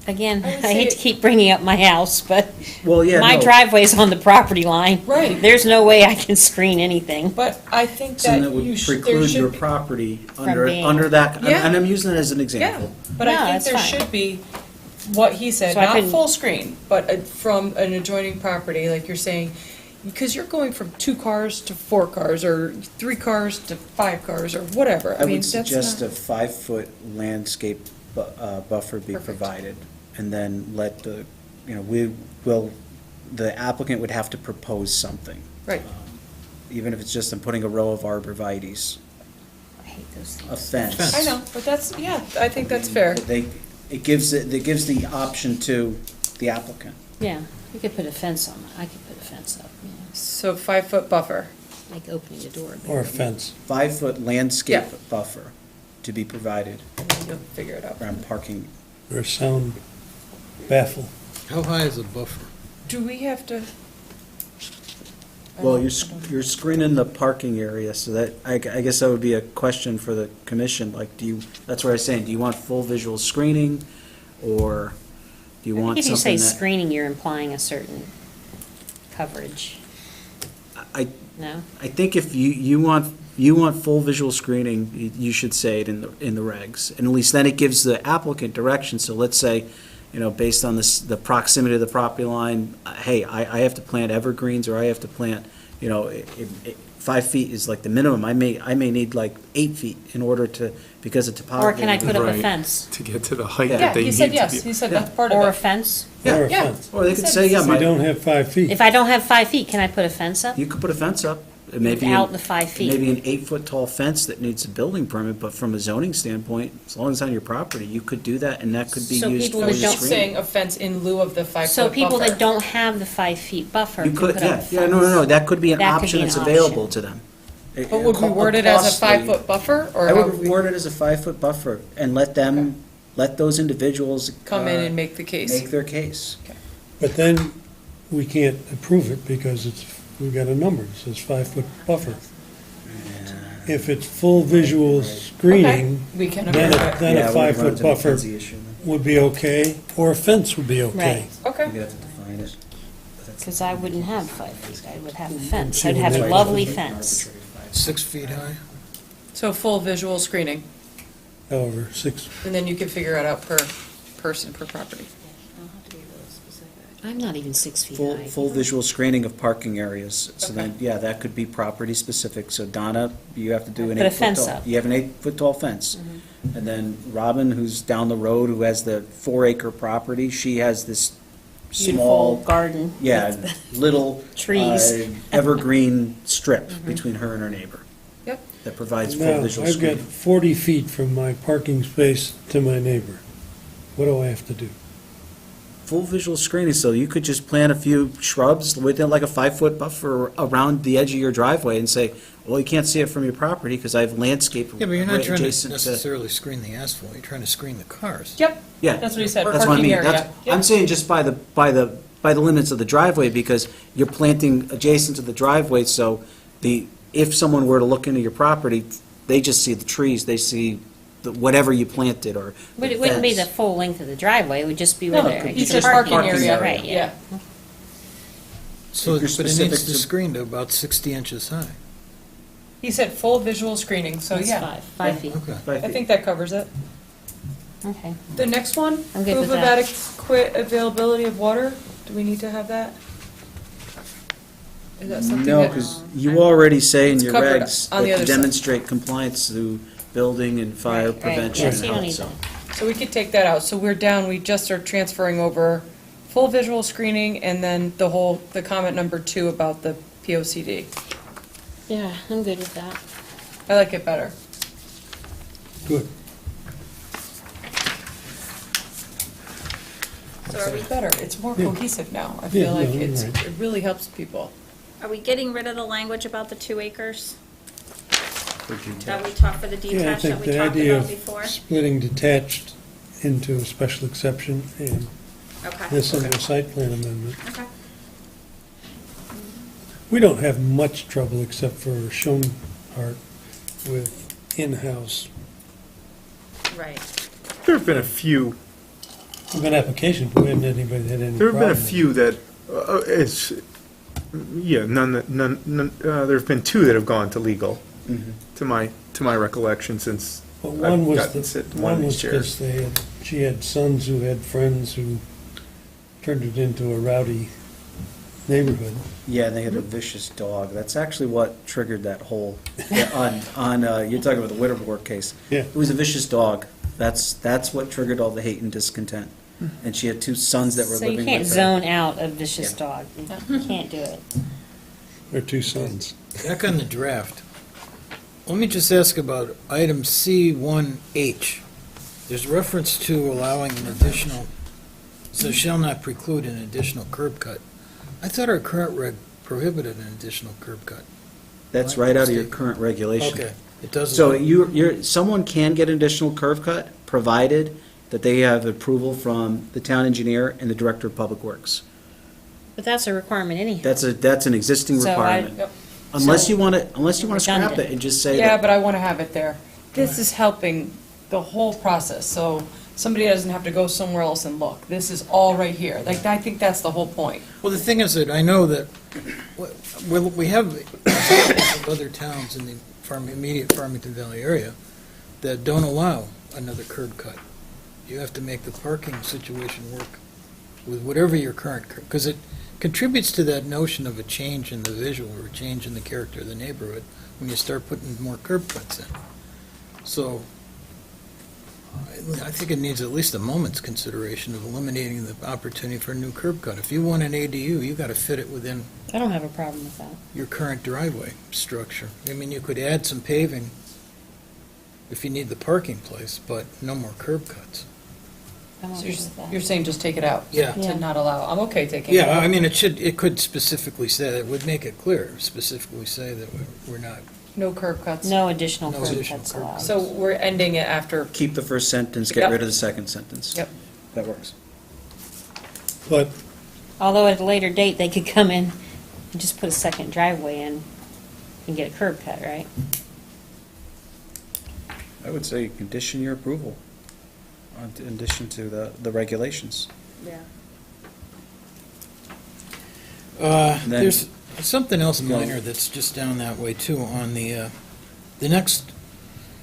Again, I would I hate say- to keep bringing up my house, but Well, yeah, my no. driveway's on the property line. Right. There's no way I can screen anything. But I think So that that you would should, there preclude your should be. property From under, being- under that, Yeah. and I'm using it as an Yeah, example. but No, I think that's there fine. should be what he said, So I not couldn't- full screen, but from an adjoining property, like you're saying, because you're going from 2 cars to 4 cars, or 3 cars to 5 cars, or whatever. I I mean, would that's suggest a not. 5-foot landscape buffer be Perfect. provided, and then let the, the applicant would have to propose something. Right. Even if it's just putting a row of arborvitae's, I hate those a things. fence. I know, but that's, yeah, I think that's fair. It gives the option to the applicant. Yeah, you could put a fence on, I could put a fence up, you know, So 5-foot buffer. like opening the door. Or a fence. 5-foot landscape Yeah. buffer to be provided And then you'll figure it out. around parking. Or a sound baffle. How high is a buffer? Do we have to? Well, you're screening the parking area, so that, I guess that would be a question for the commission, like, that's what I was saying, do you want full visual screening, or do you want If you something say that? screening, you're implying a certain coverage, I, no? I think if you want full visual screening, you should say it in the regs, and at least then it gives the applicant direction, so let's say, based on the proximity of the property line, hey, I have to plant evergreens, or I have to plant, 5 feet is like the minimum, I may need like 8 feet in order to, because of topography. Or can I put up a Right. fence? To get to the height Yeah, that they Yeah, need he to said be. yes, he said that's part Or a of it. fence? Or a Yeah. fence. Or they could say, yeah, If you don't have 5 feet. If I don't have 5 feet, can I put a fence up? you could put a fence up, it may be. Without the 5 feet? Maybe an 8-foot tall fence that needs a building permit, but from a zoning standpoint, as long as it's on your property, you could do that, and that could be So used people for that your We're don't just screening. saying a fence in lieu of the 5-foot So people buffer. that don't have the 5 feet buffer You can could, put up a yeah, fence? yeah, no, that could be an That could option be an that's option. available to them. But would we word it as a 5-foot buffer, or I how would would we word it as a 5-foot buffer, and let those individuals. come in and make the case? Make their case. But then we can't approve it because we've got a number, it says 5-foot buffer. If it's full visual Okay, screening, we can then approve a it. then Yeah, a we run 5-foot into the buffer fuzzy issue then. would be okay, or a fence would be okay. Right. Okay. You have to define it. Because I wouldn't have 5 feet, I would have a fence, See I'd what have they- a lovely fence. 6 feet high? So full visual screening, However, 6, and then you can figure it out per person, per property. I'm not even 6 feet Full, high. full visual screening of parking areas, so then, yeah, that could be property specific, so Donna, you have to do an 8-foot tall. Put a fence up. You have an 8-foot tall fence. And then Robin, who's down the road, who has the 4-acre property, she has this Beautiful small, garden. yeah, little. Trees. Evergreen strip between her and her neighbor. Yep. that provides full Now, visual I've got screening. 40 feet from my parking space to my neighbor. What do I have to do? Full visual screening, so you could just plant a few shrubs within like a 5-foot buffer around the edge of your driveway and say, well, you can't see it from your property because I have landscape Yeah, but you're not right trying to adjacent to. necessarily screen the asphalt, you're trying to screen the cars. Yep, Yeah. that's what he said, That's what I parking mean. area. That's- Yep. I'm saying just by the limits of the driveway, because you're planting adjacent to the driveway, so if someone were to look into your property, they just see the trees, they see whatever you planted or. But it wouldn't be the fence. full length of the driveway, it would just be where No, the. it could be He just said just parking parking area. area. Right, yeah. So, If you're but it specific needs to to- screen to about 60 inches high. He said full visual screening, so That's yeah. 5 feet. Okay. 5 I feet. think that covers it. Okay. The next one, I'm good proof with of that. adequate availability of water, do we need to have that? Is that something No, that? because you already say in It's your covered regs on the that other to side. demonstrate compliance through building and fire Right, right. prevention Yeah, and so you don't health, need so. that. So we could take that out, so we're down, we just are transferring over full visual screening and then the comment number 2 about the POCD. Yeah, I'm good with that. I like it better. Good. So are we better? It's more Yeah. cohesive now. I Yeah, feel like no, you're it's, right. it really helps people. Are we getting rid of the language about the 2 acres For that we detached. talked for the Yeah, I detached think that we the talked idea about of before? splitting detached into a special exception and Okay, this under a site plan amendment. okay. We don't have much trouble except for Schoenhart with in-house. Right. There have been a few, We've got applications, but we haven't had anybody that had any there problem. have been a few that, there've been 2 that have gone to legal, Mhm. to my recollection, since But I've one was, gotten to sit in one one of was these chairs. because she had sons who had friends who turned it into a rowdy neighborhood. Yeah, and they had a vicious dog. That's actually what triggered that whole, you're talking about the Witterbord case. Yeah. It was a vicious dog. That's what triggered all the hate and discontent. And she had 2 sons that were So you living can't with her. zone out a vicious Yeah. dog. You can't do it. Their 2 sons. Back on the draft, let me just ask about item C1H. There's reference to allowing an additional, so shall not preclude an additional curb cut. I thought our current reg prohibited an additional curb cut. That's right out of your current regulation. Okay, it doesn't. So someone can get an additional curve cut, provided that they have approval from the town engineer and the director of public works. But that's a requirement anyhow. That's an existing So I- requirement. Yep. Unless so- you want to scrap Redundant. it and just say Yeah, that. but I want to have it there. This is helping the whole process, so somebody doesn't have to go somewhere else and look. This is all right here. Like, I think that's the whole point. Well, the thing is that I know that we have examples of other towns in the immediate Farmington Valley area that don't allow another curb cut. You have to make the parking situation work with whatever your current, because it contributes to that notion of a change in the visual or a change in the character of the neighborhood when you start putting more curb cuts in. So I think it needs at least a moment's consideration of eliminating the opportunity for a new curb cut. If you want an ADU, you got to fit it within I don't have a problem with that. your current driveway structure. I mean, you could add some paving if you need the parking place, but no more curb cuts. I'm So okay with you're that. saying just take it out? Yeah. To not allow, I'm okay taking it Yeah, out. I mean, it could specifically say, that would make it clear, specifically say that we're not, No curb cuts. No additional No curb additional cuts curb allowed. cuts. So we're ending it after, Keep the first sentence, get Yep. rid of the second sentence. Yep. That works. But Although at a later date, they could come in and just put a second driveway in and get a curb cut, right? I would say condition your approval, in addition to the regulations. Yeah. Then- there's something else Go. minor that's just down that way too, on the next,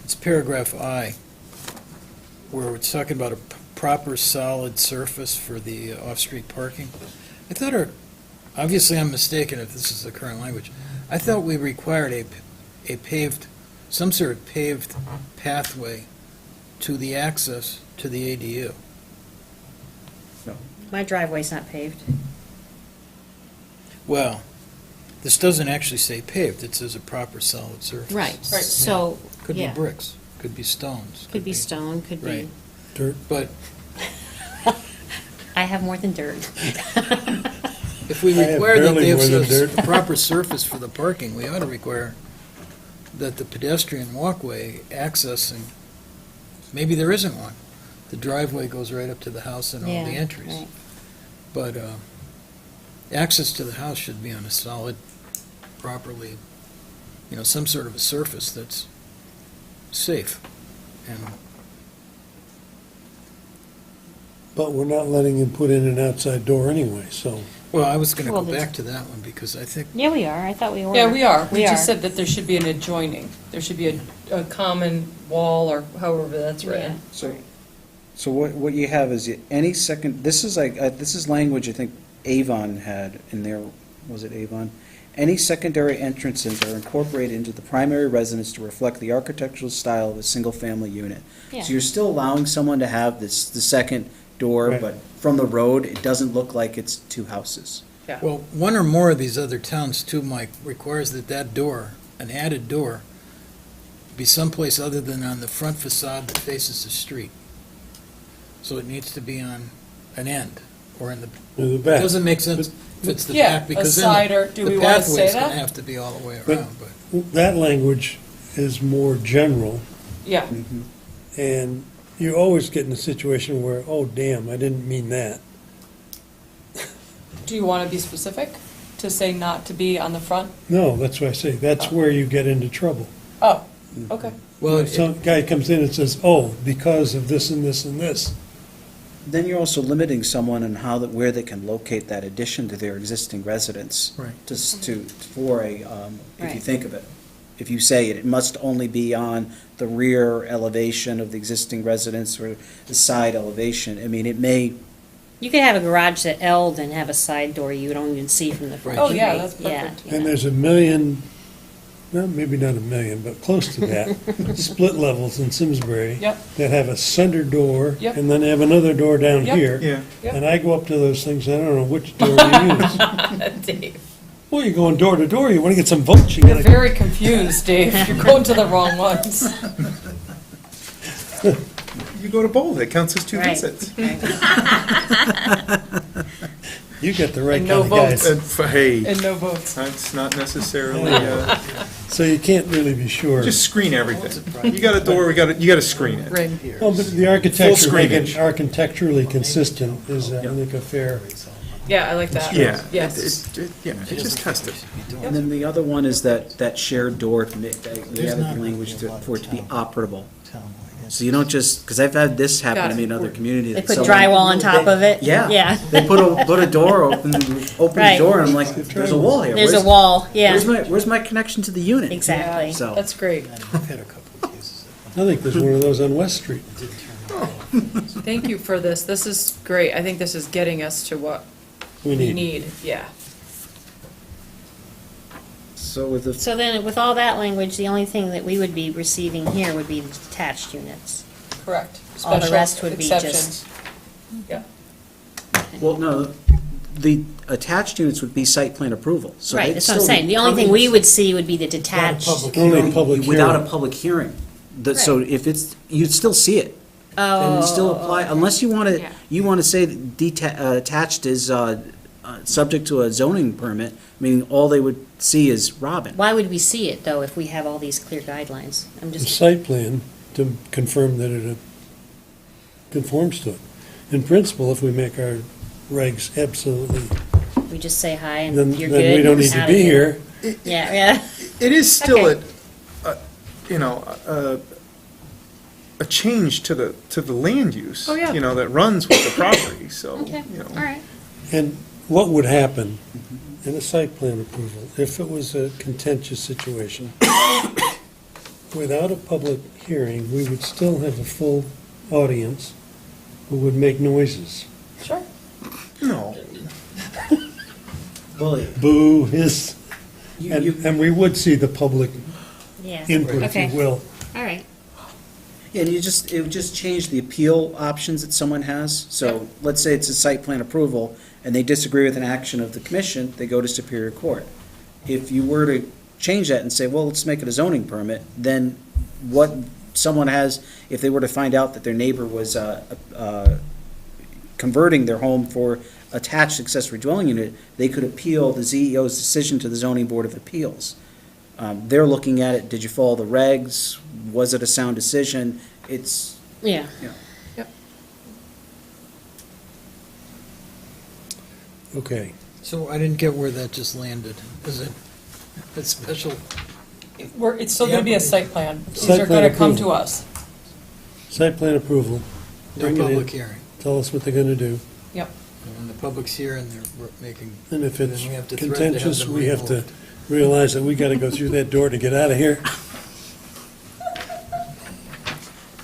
it's paragraph I, where it's talking about a proper solid surface for the off-street parking. I thought obviously I'm mistaken if this is the current language, I thought we required a paved, some sort of paved pathway to the access to the ADU. My driveway's not paved. Well, This doesn't actually say paved, it says a proper solid surface. Right, so, Could be yeah, bricks, could be stones. could be stone, could be, Right. Dirt. But I have more than dirt. if we I have require that barely they have more than a dirt. proper surface for the parking, we ought to require that the pedestrian walkway accessing, maybe there isn't one. The driveway goes right up to the house and all the Yeah, entries. right. But access to the house should be on a solid, properly, some sort of a surface that's safe. And But we're not letting him put in an outside door anyway, so. well, I was going to Well, go there's- back to that one because I think Yeah, we are, I thought we were. Yeah, we are. We We just are. said that there should be an adjoining. There should be a common wall or however that's written. So what you have is any second, this is language I think Avon had in there, was it Avon? Any secondary entrances are incorporated into the primary residence to reflect the architectural style of a single-family unit. Yeah. So you're still allowing someone to have the second door, Right. but from the road, it doesn't look like it's two houses. Well, one or more of these other towns too, Mike, requires that door, an added door, be someplace other than on the front facade that faces the street. So it needs to be on an end or in the, In the it back. doesn't make sense if it's the Yeah, back a because then side or, do we the want to pathway's say going to that? have to be all the way But- around, but. That language is more general, Yeah, and you always get in a situation where, oh, damn, I didn't mean that. do you want to be specific? To say not to be on the front? No, that's what I say, that's where you get into trouble. Oh, okay. Well, If some guy comes in and says, oh, because of this and this and this, Then you're also limiting someone on where they can locate that addition to their existing residence. Right. For a, if you Right. think of it. If you say it must only be on the rear elevation of the existing residence or the side elevation, I mean, it may, You could have a garage that L'd and have a side door you don't even see from the front. Oh, yeah, street. that's perfect. Yeah, and yeah. there's a million, well, maybe not a million, but close to that, split levels in Simsbury Yep. that have a center door, Yep. and then they have another door down Yep. here. Yeah. Yep. And I go up to those things, I don't know which door to use. Dave, Well, you're going door to door, you want to get some votes, you you're gotta. very confused, Dave. You're going to the wrong ones. You go to both, it counts as two Right. visits. You got the right And no kind of guys. Hey, And no votes. that's not necessarily, So you can't really be sure. just screen everything. You got a door, you gotta screen it. Ring. Well, but the architecture, making screenage. architecturally consistent is, I think, a fair. Yeah, I like that. Yeah. Yes. Yeah, just test it. and then the other one is that shared door, the added language for it to be operable. So you don't just, because I've had this happen Got to it. me in other communities. They put Someone- drywall on top of it? Yeah. Yeah. They put a door, open the Right. door, and I'm like, there's a wall here. There's a Where's- wall, yeah, Where's my connection to the unit? exactly. So- That's great. I've had a couple of cases. I think there's one of those on West Street. Thank you for this. This is great. I think this is getting us to what We we need. need. Yeah. So with the, So then, with all that language, the only thing that we would be receiving here would be the detached units. Correct. All the Special rest would be just- exceptions. Yeah. well, no, the attached units would be site plan approval. So Right, they'd that's what I'm still saying. be The only thing we permitted would see would be the detached. Only public Without a hearing. public hearing. So if it's, you'd still see it. And it'd still apply, unless you want Yeah. to say that attached is subject to a zoning permit, meaning all they would see is Robin. Why would we see it, though, if we have all these clear guidelines? I'm The just, site plan to confirm that it conforms to it. In principle, if we make our regs absolutely, we just say hi and then you're good. then we don't need to outta be here. Yeah, yeah. It is still Okay. a change to the land use. Oh, yeah. That runs with the property, so, Okay, all right. And what would happen in a site plan approval if it was a contentious situation? Without a public hearing, we would still have a full audience who would make noises. Sure. No. Boo, hiss, You- and we would see the public Yeah, input, if Okay. you will. all right. Yeah, and it would just change the appeal options that someone has. So let's say it's a site plan approval, and they disagree with an action of the commission, they go to Superior Court. If you were to change that and say, well, let's make it a zoning permit, then what someone has, if they were to find out that their neighbor was converting their home for attached accessory dwelling unit, they could appeal the ZEO's decision to the zoning board of appeals. They're looking at it, did you follow the regs? Was it a sound decision? It's, Yeah. Okay. So I didn't get where that just landed. Is it a special, It's still gonna be a site plan. These Site are plan gonna come approval. to us. Site plan approval. no Bring it in. public hearing? Tell us what they're gonna do. Yep. And when the public's here and they're making, And if then it's we have to threaten to have contentious, them we have to removed. realize that we gotta go through that door to get out of here.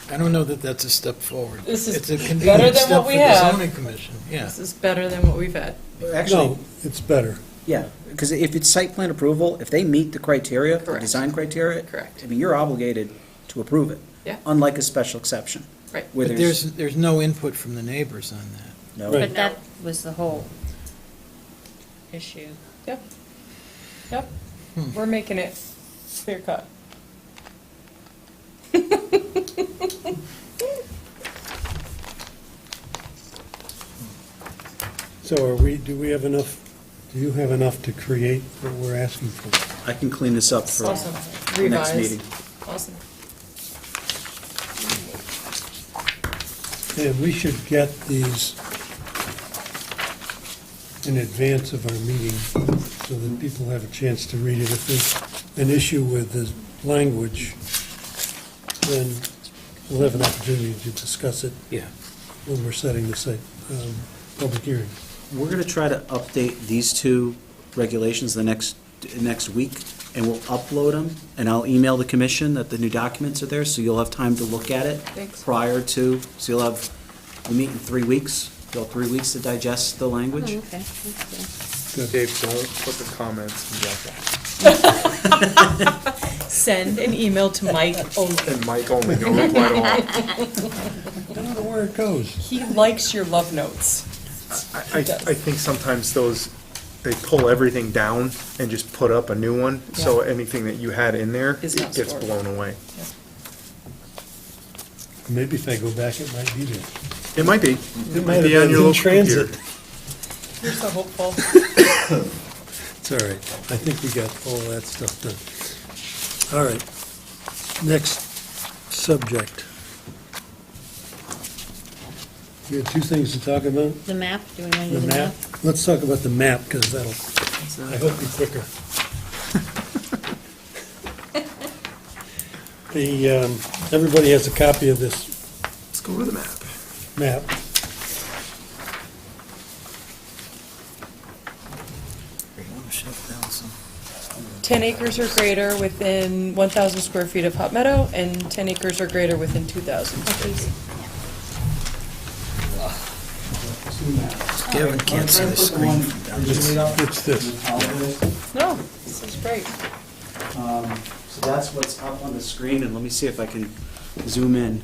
I don't know that that's a step forward. This is It's a better convenient than step what for we the have. zoning commission, yeah. This is better than what we've had. actually, No, it's better. yeah, because if it's site plan approval, if they meet the criteria, the Correct. design criteria. Correct. I mean, you're obligated to approve it. Yeah. Unlike a special exception. Right. Where But there's no input from the neighbors on that. no. Right. But that was the whole issue. Yep. Yep. We're making it clear cut. So do we have enough, do you have enough to create what we're asking for? I can clean this up for Awesome. the next Revise. meeting. Awesome. And we should get these in advance of our meeting so that people have a chance to read it. If there's an issue with the language, then we'll have an opportunity to discuss it Yeah. when we're setting the site, public hearing. We're gonna try to update these two regulations the next week, and we'll upload them, and I'll email the commission that the new documents are there, so you'll have time to look at it Thanks. prior to, so you'll have, we meet in 3 weeks, you'll have 3 weeks to digest the Oh, language. okay, that's good. Dave, don't put the comments in Jeff. Send an email to Mike only. And Mike only, don't reply to all. I don't know where it goes. He likes your love notes. I think sometimes they pull everything down and just put up a new one, so anything that you had in there, Is it not gets stored. blown away. Maybe if I go back, it might be there. It might be. It might have be on been your in local transit. computer. You're so hopeful. It's all right. I think we got all that stuff done. All right. Next subject. You had two things to talk about? The map, do we want to do The map? Let's talk about the map, because that'll, I hope, be quicker. Everybody has a copy of this Let's go to the map. map. Shut down some. 10 acres or greater within 1,000 square feet of Hot Meadow, and 10 acres or greater within 2,000. Gavin can't see the screen from down there. It's this. No, this is great. So that's what's up on the screen, and let me see if I can zoom in.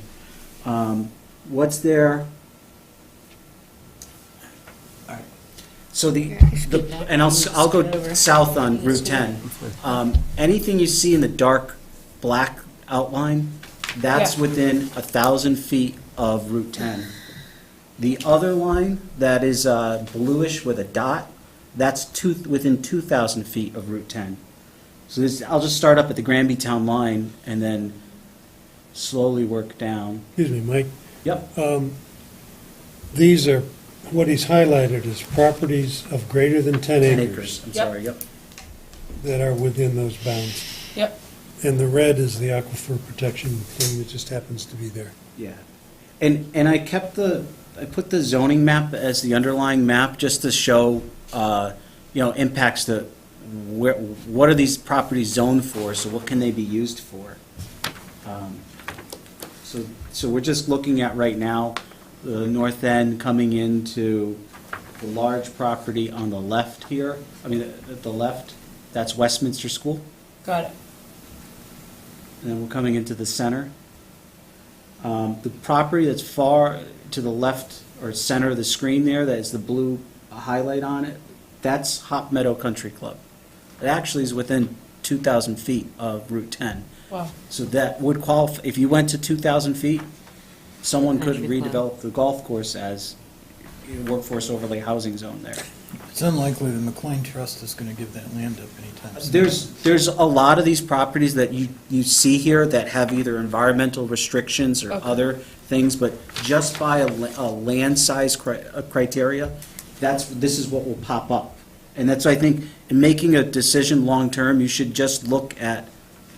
What's there? All right. So and I'll go south on Route 10. Anything you see in the dark black outline, that's Yeah. within 1,000 feet of Route 10. The other line that is bluish with a dot, that's within 2,000 feet of Route 10. So I'll just start up at the Granby Town line and then slowly work down. Excuse me, Mike. Yep. These are, what he's highlighted is properties of greater than 10 10 acres acres, I'm Yep. sorry, yep. that are within those bounds. Yep. And the red is the aquifer protection thing that just happens to be there. Yeah. And I put the zoning map as the underlying map just to show, impacts to what are these properties zoned for, so what can they be used for? So we're just looking at right now, the north end coming into the large property on the left here. I mean, at the left, that's Westminster School. Got it. And then we're coming into the center. The property that's far to the left or center of the screen there, that is the blue highlight on it, that's Hop Meadow Country Club. It actually is within 2,000 feet of Route 10. Wow. So that would qualify, if you went to 2,000 feet, someone could Country club. redevelop the golf course as a workforce overlay housing zone there. It's unlikely the McLean Trust is gonna give that land up anytime soon. There's a lot of these properties that you see here that have either environmental restrictions or Okay. other things, but just by a land size criteria, this is what will pop up. And that's, I think, in making a decision long-term, you should just look at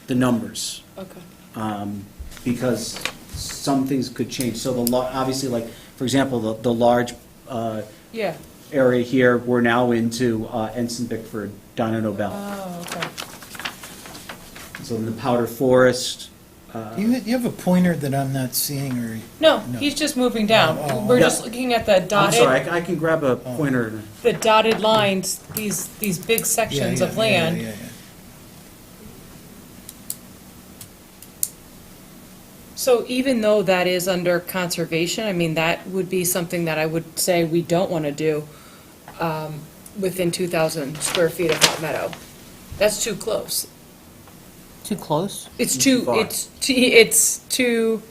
the numbers. Okay. Because some things could change. So obviously, like, for example, the large Yeah. area here, we're now into Ensign Bickford, Donna Nobel. Oh, okay. So in the Powder Forest, You have a pointer that I'm not seeing, or? No, No. he's just moving down. Oh, We're yeah. just looking at the I'm sorry, dotted, I can grab a pointer. the dotted lines, these big Yeah, sections yeah, of yeah, land. yeah, yeah. So even though that is under conservation, I mean, that would be something that I would say we don't want to do within 2,000 square feet of Hot Meadow. That's too close. Too close? It's Too too, far. it's too,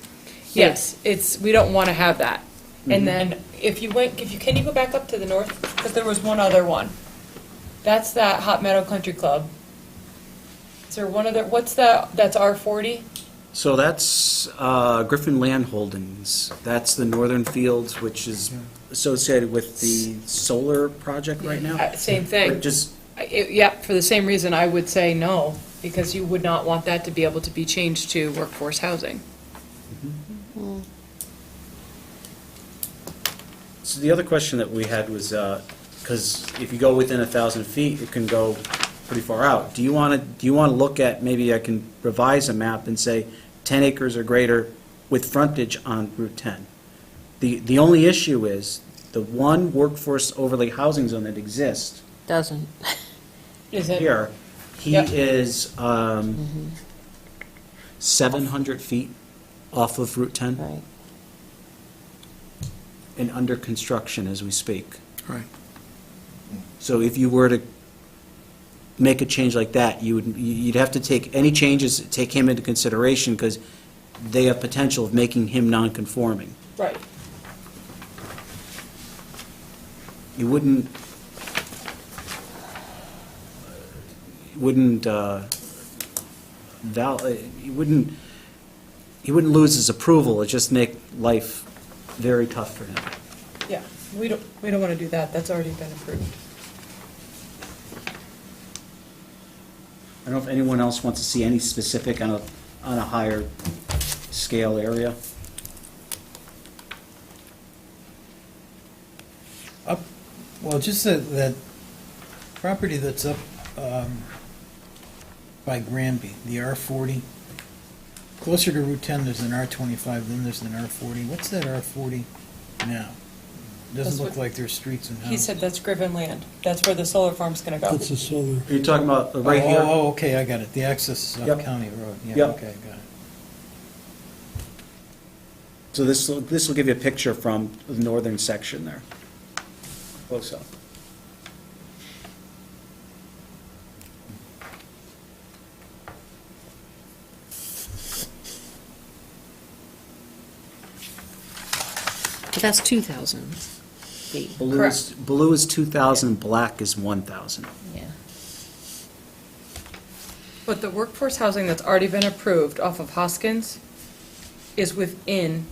yes, we don't want to have that. And then if you can you go back up to the north? Because there was one other one. That's that Hot Meadow Country Club. Is there one other, what's that, that's R40? So that's Griffin Land Holdings. That's the Northern Fields, which is associated with the solar project right now. Same But thing. just, Yeah, for the same reason, I would say no, because you would not want that to be able to be changed to workforce housing. so the other question that we had was, because if you go within 1,000 feet, it can go pretty far out. Do you want to look at, maybe I can revise a map and say 10 acres or greater with frontage on Route 10? The only issue is, the one workforce overlay housing zone that exists Doesn't. Is it? here, he Yep. is 700 feet off of Route 10 Right. and under construction as we speak. Right. So if you were to make a change like that, you'd have to take any changes, take him into consideration, because they have potential of making him non-conforming. Right. You wouldn't he wouldn't lose his approval, it'd just make life very tough for him. Yeah, we don't want to do that. That's already been approved. I don't know if anyone else wants to see any specific on a higher scale area. Well, just that property that's up by Granby, the R40. Closer to Route 10, there's an R25, then there's an R40. What's that R40 now? That's Doesn't look what- like there's streets and houses. He said that's Griffin land. That's where the solar farm's going to go. That's a solar. Are you talking about right here? Oh, okay, I got it. The access Yep. county road. Yeah, Yep. okay, got it. So this will give you a picture from the northern section there. Close up. But that's 2,000 feet. Blue is 2,000, black is 1,000. Yeah. But the workforce housing that's already been approved off of Hoskins is within,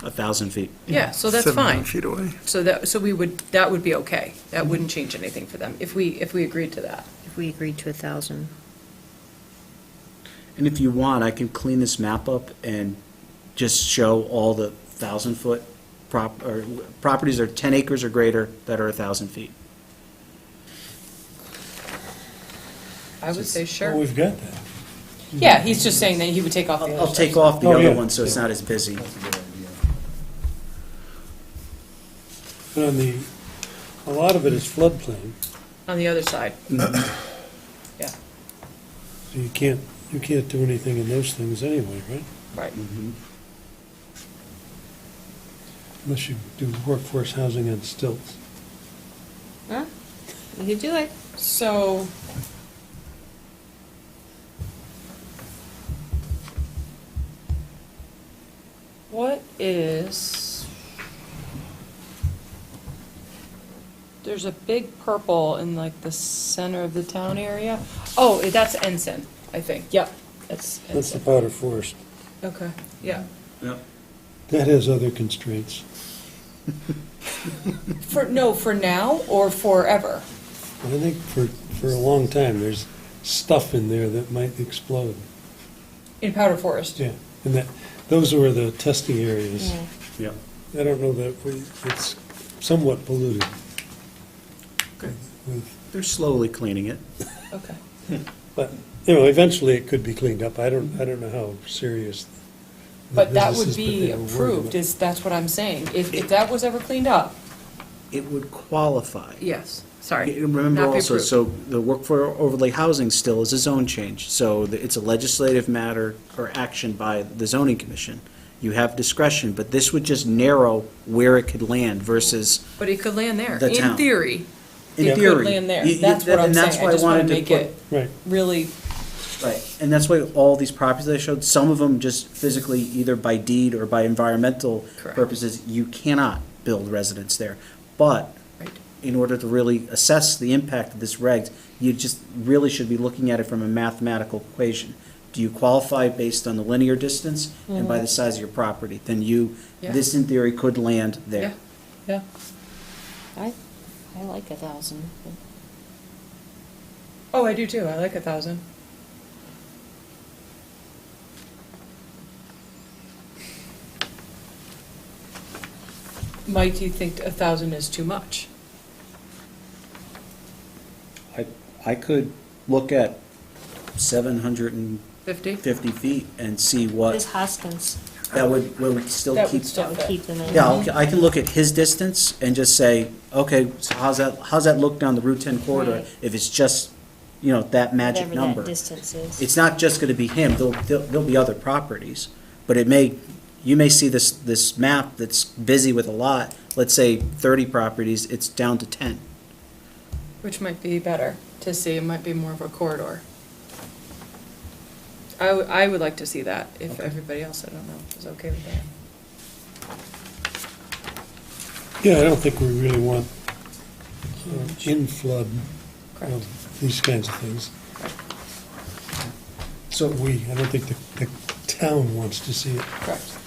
1,000 feet. yeah, so that's 700 fine. feet away. So that would be okay. That wouldn't change anything for them if we agreed to that. If we agreed to 1,000. And if you want, I can clean this map up and just show all the 1,000-foot properties are 10 acres or greater that are 1,000 feet. I would say Oh, sure. we've got that. Yeah, he's just saying that he would take off the other I'll stuff. take off the Oh, other yeah. one so it's not as busy. But on a lot of it is floodplain, On the other side. Yeah, so you can't do anything in those things anyway, right? right. Unless you do workforce housing on stilts. Huh? You could do it. So, What is, there's a big purple in like the center of the town area. Oh, that's Ensign, I think. Yep, that's That's the Ensign. Powder Forest. Okay, yeah. That has other constraints. For now or forever? I think for a long time, there's stuff in there that might explode. In Powder Forest? Yeah, and those were the testing areas. Yeah. Yeah. I don't know that it's somewhat polluted. Okay. With- They're slowly cleaning it. Okay. But, eventually it could be cleaned up. I don't know how serious. the But that business would is, be they were worried approved, about. that's what I'm saying. If that was ever cleaned up. It would qualify. Yes, sorry. Remember Not be also, approved. so the workforce overlay housing still is a zone change, so it's a legislative matter or action by the zoning commission. You have discretion, but this would just narrow where it could land versus, But it could land there. The In town. theory, in it theory. could land there. You- That's what I'm and that's saying. why I just want wanted to to make put- it Right. really, Right, and that's why all these properties I showed, some of them just physically, either by deed or by environmental Correct. purposes, you cannot build residence there. But right. in order to really assess the impact of this regs, you just really should be looking at it from a mathematical equation. Do you qualify based on the linear distance and by the size of your property? Then Yeah. this in theory could land there. Yeah. I like 1,000. Oh, I do too. I like 1,000. Mike, do you think 1,000 is too much? I could look at 750 50? feet and see This what, Hoskins, that would still That keep. would still that would fit. keep them in. Yeah, I can look at his distance and just say, okay, so how's that look down the Route 10 corridor Right. if it's just, that magic Whatever number? that distance is. It's not just gonna be him, there'll be other properties, but you may see this map that's busy with a lot, let's say 30 properties, it's down to 10. Which might be better to see. It might be more of a corridor. I would like to see that, if everybody else, I don't know, is okay with that. Yeah, I don't think we really want in-flood Correct. of these kinds of things. So I don't think the town wants to see it. Correct.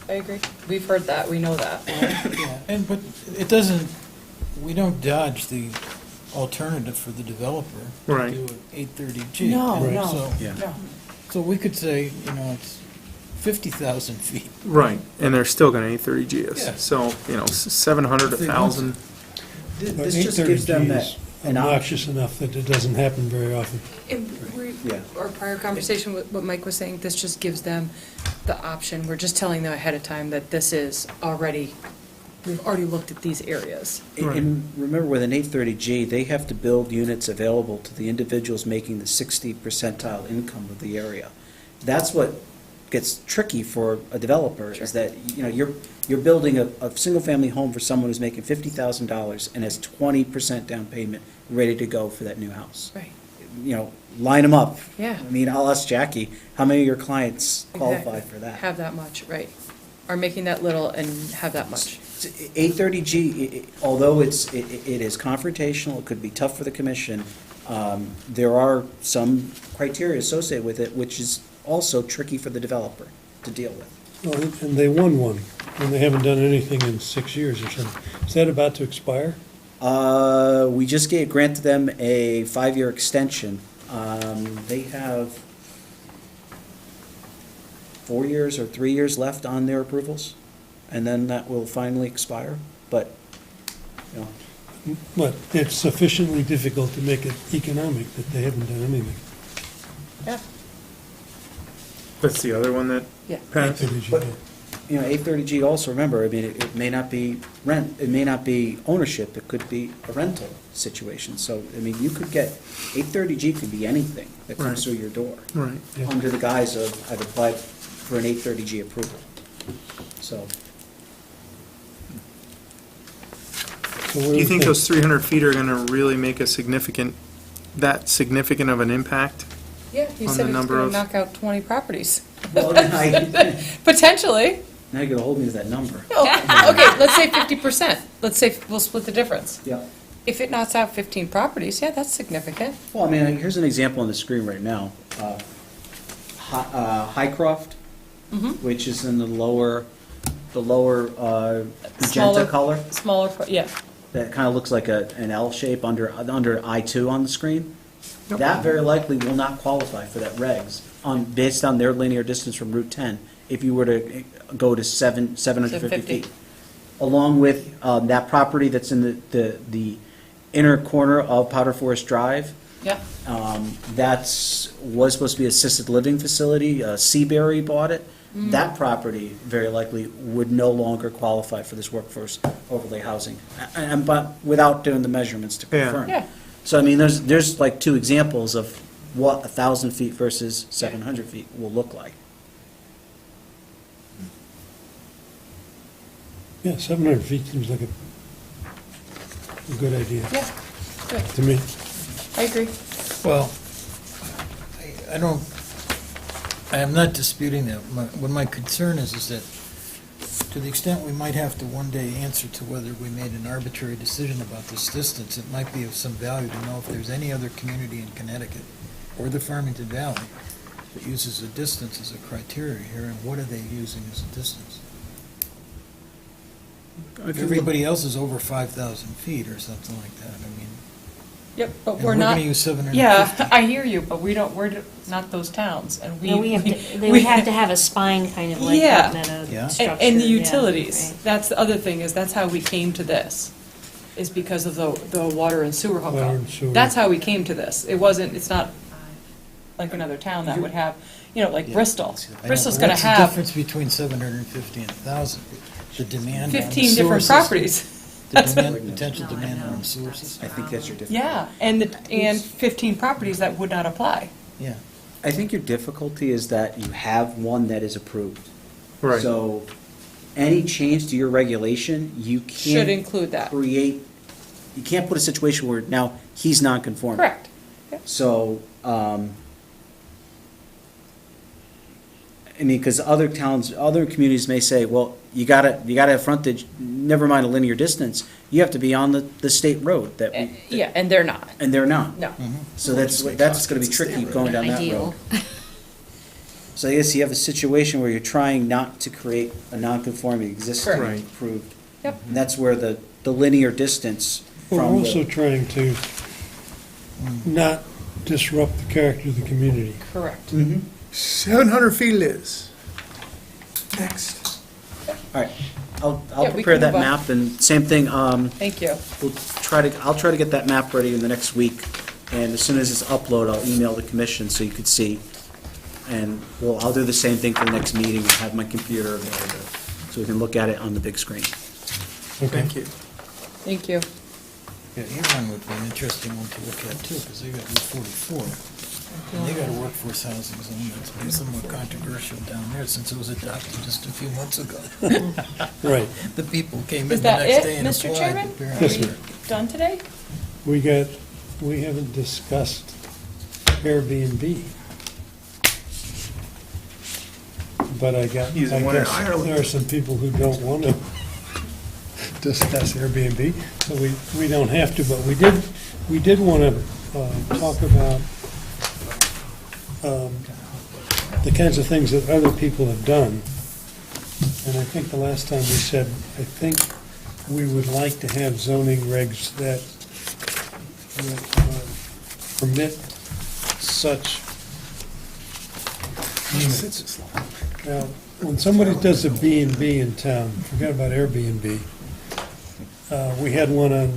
I agree. We've heard that. We know that. Yeah, but it doesn't, we don't dodge the alternative for the developer. Right. To do an 830G. No, Right. no, So- Yeah. no. So we could say, it's 50,000 feet. Right, and they're still gonna 830G us, Yeah. so, 700, If they want 1,000. But this just gives them 830G that, is an obnoxious enough that it doesn't happen very often. Yeah. Our prior conversation, what Mike was saying, this just gives them the option. We're just telling them ahead of time that this is already, we've already looked at these areas. And remember, with an 830G, they have to build units available to the individuals making the 60 percentile income of the area. That's what gets tricky for a developer, is that, you're building a single-family home for someone who's making $50,000 and has 20% down payment, ready to go for that new house. Right. Line them up. Yeah. I mean, I'll ask Jackie, how many of your clients qualify Exactly. for that? Have that much, right. Are making that little and have that much. 830G, although it is confrontational, it could be tough for the commission, there are some criteria associated with it, which is also tricky for the developer to deal with. Well, and they won one, and they haven't done anything in 6 years or something. Is that about to expire? We just granted them a 5-year extension. They have 4 years or 3 years left on their approvals, and then that will finally expire, but, But it's sufficiently difficult to make it economic that they haven't done anything. Yeah. That's the other one that Yeah. passed. 830G, But- yeah. 830G also, remember, I mean, it may not be rent, it may not be ownership, it could be a rental situation. So, I mean, you could get, 830G could be anything that comes Right. through your door, Right. Yeah. under the guise of, I've applied for an 830G approval. So, So what Do you think we those 300 feet are gonna really make that significant of an impact? Yeah, he On said the it's number gonna of- knock out 20 properties. well, I, Potentially. Now you're gonna hold me to that number. Oh, okay, let's say 50%. Let's say we'll split the difference. Yeah. If it knocks out 15 properties, yeah, that's significant. Well, I mean, here's an example on the screen right now. Highcroft, which is in the lower magenta Smaller- color. Smaller, yeah. That kind of looks like an L shape under I-2 on the screen. That very likely will not qualify for that regs based on their linear distance from Route 10 if you were to go to 750 750. feet. Along with that property that's in the inner corner of Powder Forest Drive. Yeah. Was supposed to be assisted living facility. Seabury bought it. That property very likely would no longer qualify for this workforce overlay housing, but without doing the measurements to Yeah. confirm. Yeah. So I mean, there's like two examples of what 1,000 feet versus 700 feet will look like. Yeah, 700 feet seems like a good idea Yeah, good. to me. I agree. Well, I am not disputing that. What my concern is that to the extent we might have to one day answer to whether we made an arbitrary decision about this distance, it might be of some value to know if there's any other community in Connecticut or the Farmington Valley that uses a distance as a criteria here, and what are they using as a distance? Everybody else is over 5,000 feet or something like that. I mean, Yep, but and we're we're not. going to use 750. Yeah, I hear you, but we're not those towns, and we. No, they would have to have a spine kind of like Yeah. that meadow Yeah. structure. And the yeah, utilities, right. that's the other thing, is that's how we came to this, is because of the water and sewer Water hookup. and sewer. That's how we came to this. It's not like another town that would have, like Bristol. I know, Bristol's but gonna what's the have difference between 750 and 1,000? The demand on the 15 sewer different system, properties. The potential demand on the sewer system. I think that's your difficulty. Yeah, and 15 properties that would not apply. Yeah. I think your difficulty is that you have one that is approved. Right. So any change to your regulation, you Should can't include that. you can't put a situation where now he's non-conforming. Correct. So, I mean, because other communities may say, well, you gotta have frontage, never mind a linear distance, you have to be on the state road that, Yeah, and they're not. and they're not. No. So that's gonna be tricky going down that Ideal. road. So I guess you have a situation where you're trying not to create a non-conforming existing Correct. Right. approved. Yep. And that's where the linear distance We're from also the, trying to not disrupt the character of the community. Correct. 700 feet it is. Next. all right, I'll Yeah, we prepare can that move on. map, and same thing, Thank you. I'll try to get that map ready in the next week, and as soon as it's uploaded, I'll email the commission so you could see. And I'll do the same thing for the next meeting, and have my computer available, so we can look at it on the big screen. Thank you. Thank you. Yeah, Avon would be an interesting one to look at too, because they got Route 44. And they got a workforce housing zone that's been somewhat controversial down there since it was adopted just a few months ago. Right. The people came in Is the that next it, day and Mr. applied. Chairman? apparently. Yes, ma'am. Done today? We haven't discussed Airbnb. But I guess there are some people who don't want to discuss Airbnb, so we don't have to, but we did want to talk about the kinds of things that other people have done. And I think the last time we said, I think we would like to have zoning regs that permit such units. Now, when somebody does a B and B in town, forget about Airbnb, we had one on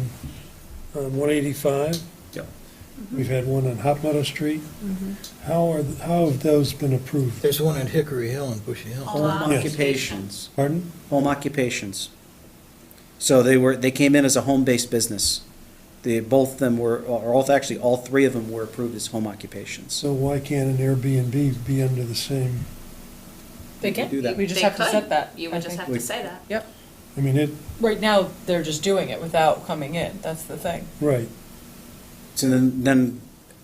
185. Yep. We've had one on Hot Meadow Street. How have those been approved? There's one at Hickory Hill and Bushy Hill. Home Yes. occupations, Pardon? home occupations. So they came in as a home-based business. All three of them were approved as home occupations. So why can't an Airbnb be under the same, They can. do that. We just They have to could. set that. You I would just think. have to say that. I mean, Right now, they're just doing it without coming in. That's the thing. right. So then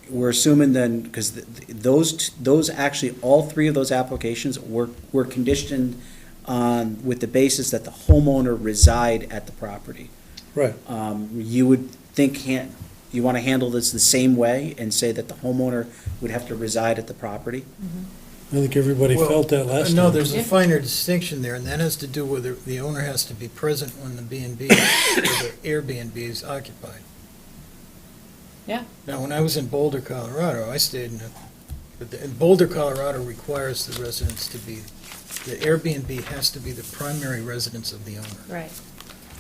we're assuming then, because those actually, all three of those applications were conditioned with the basis that the homeowner reside at the property. Right. You would think, you want to handle this the same way and say that the homeowner would have to reside at the property? I think everybody Well, felt that last time. No, there's a Yeah. finer distinction there, and that has to do with the owner has to be present when the B&B, or the Airbnb is occupied. Yeah. Now, when I was in Boulder, Colorado, I stayed in Boulder, Colorado requires the residents to be, the Airbnb has to be the primary residence of the owner. Right.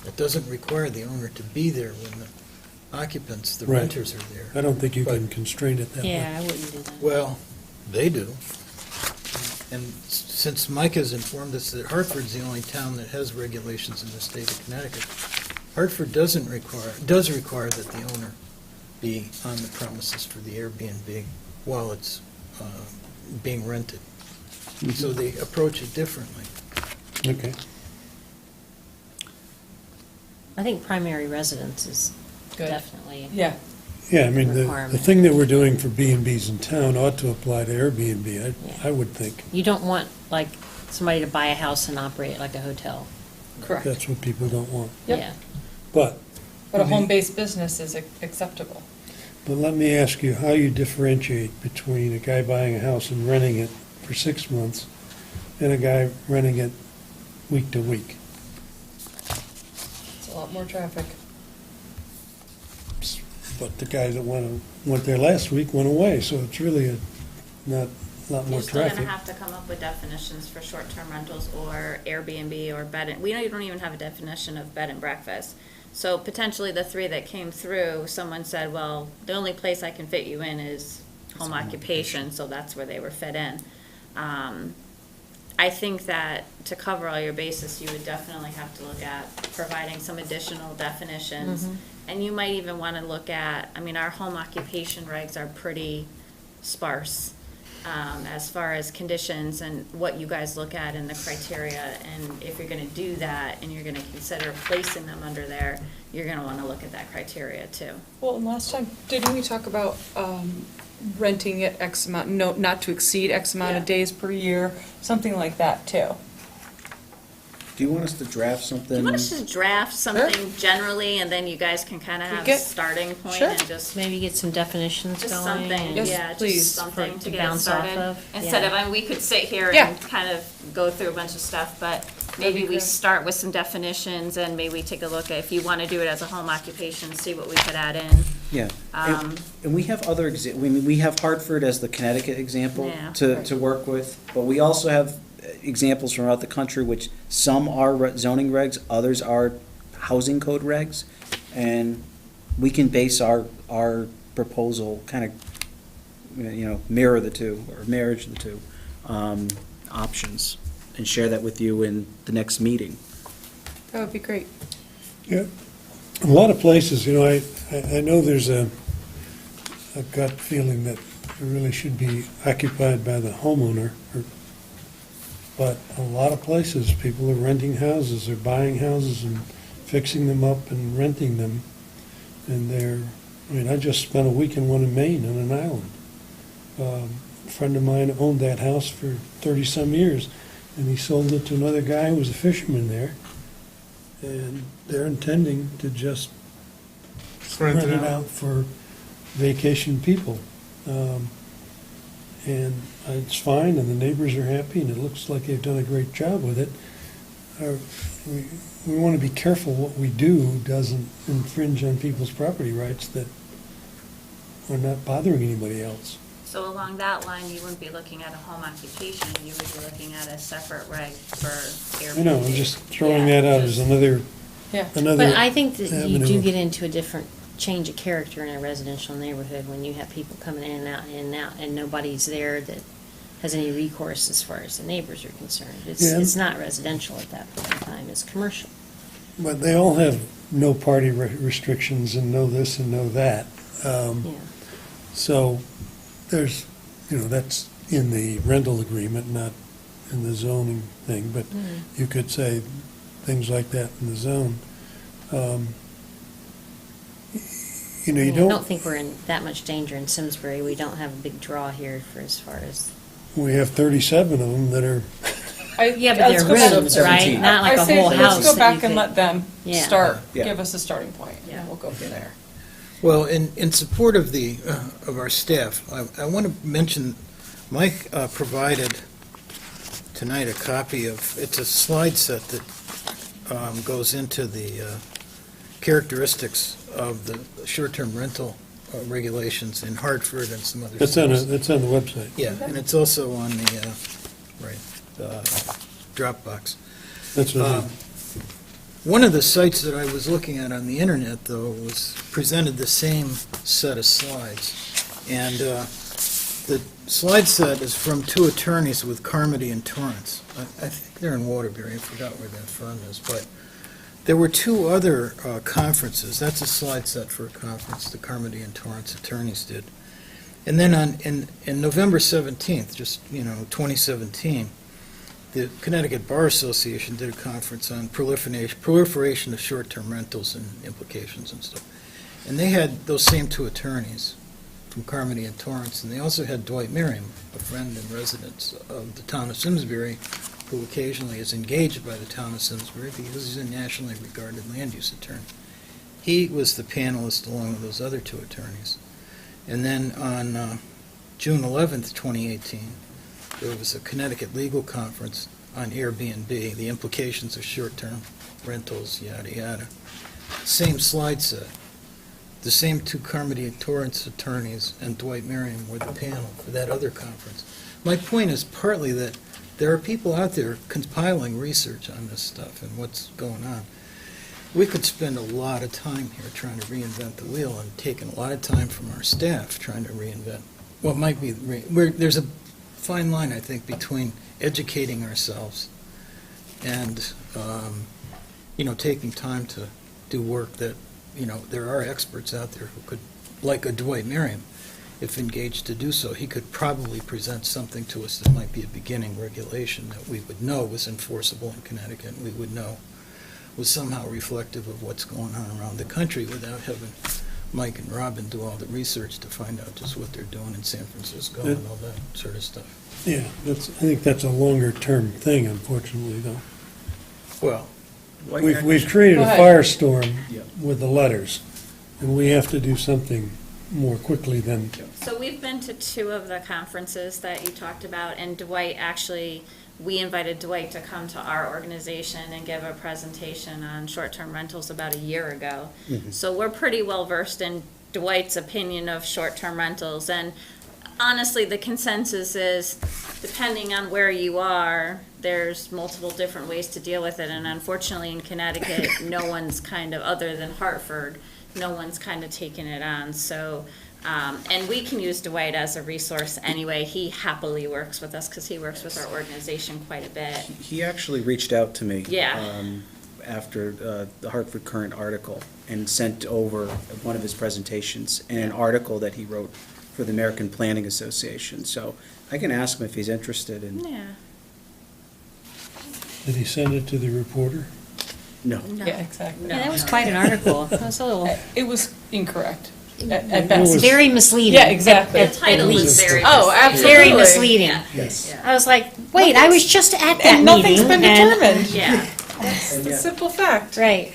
It doesn't require the owner to be there when the occupants, the Right. renters are there. I don't think you can But- constrain it that way. Yeah, I wouldn't do that. Well, they do. And since Mike has informed us that Hartford's the only town that has regulations in the state of Connecticut, Hartford does require that the owner be on the premises for the Airbnb while it's being rented. So they approach it differently. Okay. I think primary residence is Good. definitely, Yeah, Yeah, I mean, the Requirement. thing that we're doing for B and Bs in town ought to apply to Airbnb, I would think. you don't want, like, somebody to buy a house and operate it like a hotel. correct. That's what people don't want. Yep. Yeah. But But a home-based business is acceptable. let me ask you how you differentiate between a guy buying a house and renting it for 6 months and a guy renting it week to week. It's a lot more traffic. But the guy that went there last week went away, so it's really a lot more You're still traffic. gonna have to come up with definitions for short-term rentals or Airbnb or bed and, we don't even have a definition of bed and breakfast. So potentially the three that came through, someone said, well, the only place I can fit you in is home occupation, so that's where they were fit in. I think that to cover all your bases, you would definitely have to look at providing some additional definitions. And you might even want to look at, I mean, our home occupation regs are pretty sparse as far as conditions and what you guys look at in the criteria. And if you're going to do that and you're going to consider placing them under there, you're going to want to look at that criteria too. Well, and last time, didn't we talk about renting it X amount, no, not to exceed X amount of Yeah. days per year, something like that too? Do you want us to draft Do something? you want us to draft something generally and then you guys can kind of have a Tweak it? starting point Sure. and just Maybe get some definitions Just going. something, and- Yes, yeah, please. just something To to get bounce off started. of, Instead yeah. of, I mean, we could sit here Yeah. and kind of go through a bunch of stuff, but That'd maybe be we great. start with some definitions and maybe take a look at, if you want to do it as a home occupation, see what we could add in. Yeah. Um, And we have other, we have Hartford as the Connecticut example Yeah. to work with, but we also have examples from throughout the country, which some are zoning regs, others are housing code regs, and we can base our proposal kind of, mirror the two, or marriage the two options, and share that with you in the next meeting. That would be great. Yeah, a lot of places, I know there's a gut feeling that it really should be occupied by the homeowner, but a lot of places, people are renting houses, they're buying houses and fixing them up and renting them, and I just spent a week in one in Maine on an island. A friend of mine owned that house for 30-some years, and he sold it to another guy who was a fisherman there, and they're intending to just rent it out for vacation people. And it's fine, and the neighbors are happy, and it looks like they've done a great job with it. We want to be careful what we do doesn't infringe on people's property rights that are not bothering anybody else. So along that line, you wouldn't be looking at a home occupation, you would be looking at a separate reg for Airbnb. I know, I'm just throwing Yeah, that out as just- another Yeah. But I think that you do avenue. get into a different change of character in a residential neighborhood when you have people coming in and out, and nobody's there that has any recourse as far as the neighbors are concerned. Yeah. It's not residential at that point in time, it's commercial. But they all have no party restrictions and no this and no that. Yeah. So there's, that's in the rental agreement, not in the zoning thing, but you could say things like that in the zone. You I don't, don't think we're in that much danger in Simsbury. We don't have a big draw here for as far as, we have 37 of them that are, Yeah, but let's they're go back- rooms, right? 17. Not like I a say, whole house. let's go that back you and could- let them Yeah. start, Yeah. give us a starting point, Yeah. and we'll go from there. Well, in support of of our staff, I want to mention, Mike provided tonight a copy of, it's a slide set that goes into the characteristics of the short-term rental regulations in Hartford and some other cities. That's on the website. Yeah, and it's also on the, Dropbox. That's what I mean. One of the sites that I was looking at on the internet, though, was presented the same set of slides. And the slide set is from two attorneys with Carmody and Torrance. I think they're in Waterbury, I forgot where that firm is, but there were two other conferences. That's a slide set for a conference the Carmody and Torrance attorneys did. And then in November 17th, 2017, the Connecticut Bar Association did a conference on proliferation of short-term rentals and implications and stuff. And they had those same two attorneys from Carmody and Torrance, and they also had Dwight Merriam, a friend and resident of the town of Simsbury, who occasionally is engaged by the town of Simsbury because he's a nationally regarded land use attorney. He was the panelist along with those other two attorneys. And then on June 11th, 2018, there was a Connecticut legal conference on Airbnb, the implications of short-term rentals, yada, yada. Same slide set. The same two Carmody and Torrance attorneys and Dwight Merriam were the panel for that other conference. My point is partly that there are people out there compiling research on this stuff and what's going on. We could spend a lot of time here trying to reinvent the wheel and taking a lot of time from our staff trying to reinvent what might be, there's a fine line, I think, between educating ourselves and, taking time to do work that, there are experts out there who could, like a Dwight Merriam, if engaged to do so, he could probably present something to us that might be a beginning regulation that we would know was enforceable in Connecticut, and we would know was somehow reflective of what's going on around the country without having Mike and Robin do all the research to find out just what they're doing in San Francisco and all that sort of stuff. Yeah, I think that's a longer-term thing, unfortunately, though. Well, We've created Go a ahead. firestorm Yeah. with the letters, and we have to do something more quickly than, So we've been to two of the conferences that you talked about, and Dwight actually, we invited Dwight to come to our organization and give a presentation on short-term rentals about a year ago. So we're pretty well versed in Dwight's opinion of short-term rentals, and honestly, the consensus is, depending on where you are, there's multiple different ways to deal with it, and unfortunately in Connecticut, no one's kind of, other than Hartford, no one's kind of taken it on, so, and we can use Dwight as a resource anyway. He happily works with us because he works with our organization quite a bit. He actually reached out to me. Yeah. After the Hartford Current article and sent over one of his presentations and an article that he wrote for the American Planning Association. So I can ask him if he's interested in. Yeah. did he send it to the reporter? No. No. Yeah, exactly. Yeah, that was quite an article. That was a little, It was incorrect, at It best. was- very misleading. Yeah, exactly. At- The title at was least. very. Oh, misleading. absolutely. Very misleading. Yes. I was like, wait, I was just at that And nothing's meeting. been and- determined. Yeah. It's a simple fact. Right.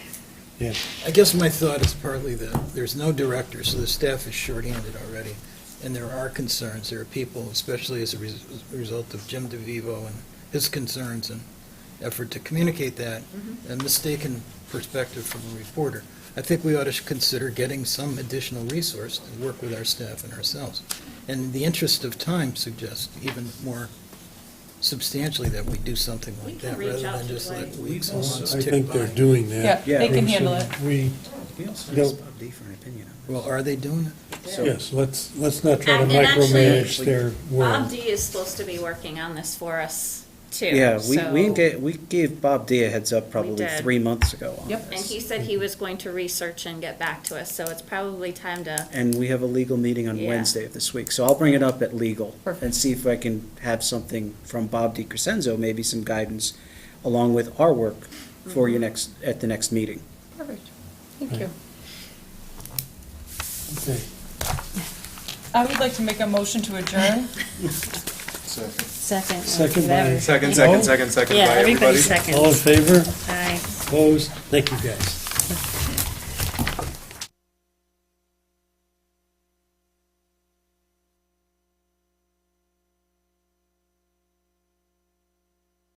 I guess my thought is partly that there's no director, so the staff is shorthanded already. And there are concerns. There are people, especially as a result of Jim DeVivo and his concerns and effort to communicate that, a mistaken perspective from a reporter. I think we ought to consider getting some additional resource to work with our staff and ourselves. And in the interest of time, suggest even more substantially that we do something We like can that, reach rather out than to just let Dwight. weeks and months I tick think they're by. doing that. Yeah, Yeah. they can Pretty handle soon. it. We, We also Don't- asked Bob D for an opinion on Well, are they doing it? So- yes, let's not try to And actually, micromanage their Bob world. D is supposed to be working on this for us too. Yeah, so- we gave Bob D a heads up probably did. 3 months ago on Yep. And this. he said he was going to research and get back to us, so it's probably time to, And we have a legal meeting on Yeah. Wednesday of this week, so I'll bring it up at legal Perfect. and see if I can have something from Bob DiCrescenzo, maybe some guidance along with our work for you at the next meeting. Perfect. Thank you. Okay. I would like to make a motion to adjourn. Second. Second by- whatever. Second, No? second, second, second Yeah, by everybody. everybody's second. All in favor? Aye. Opposed? Thank you, guys.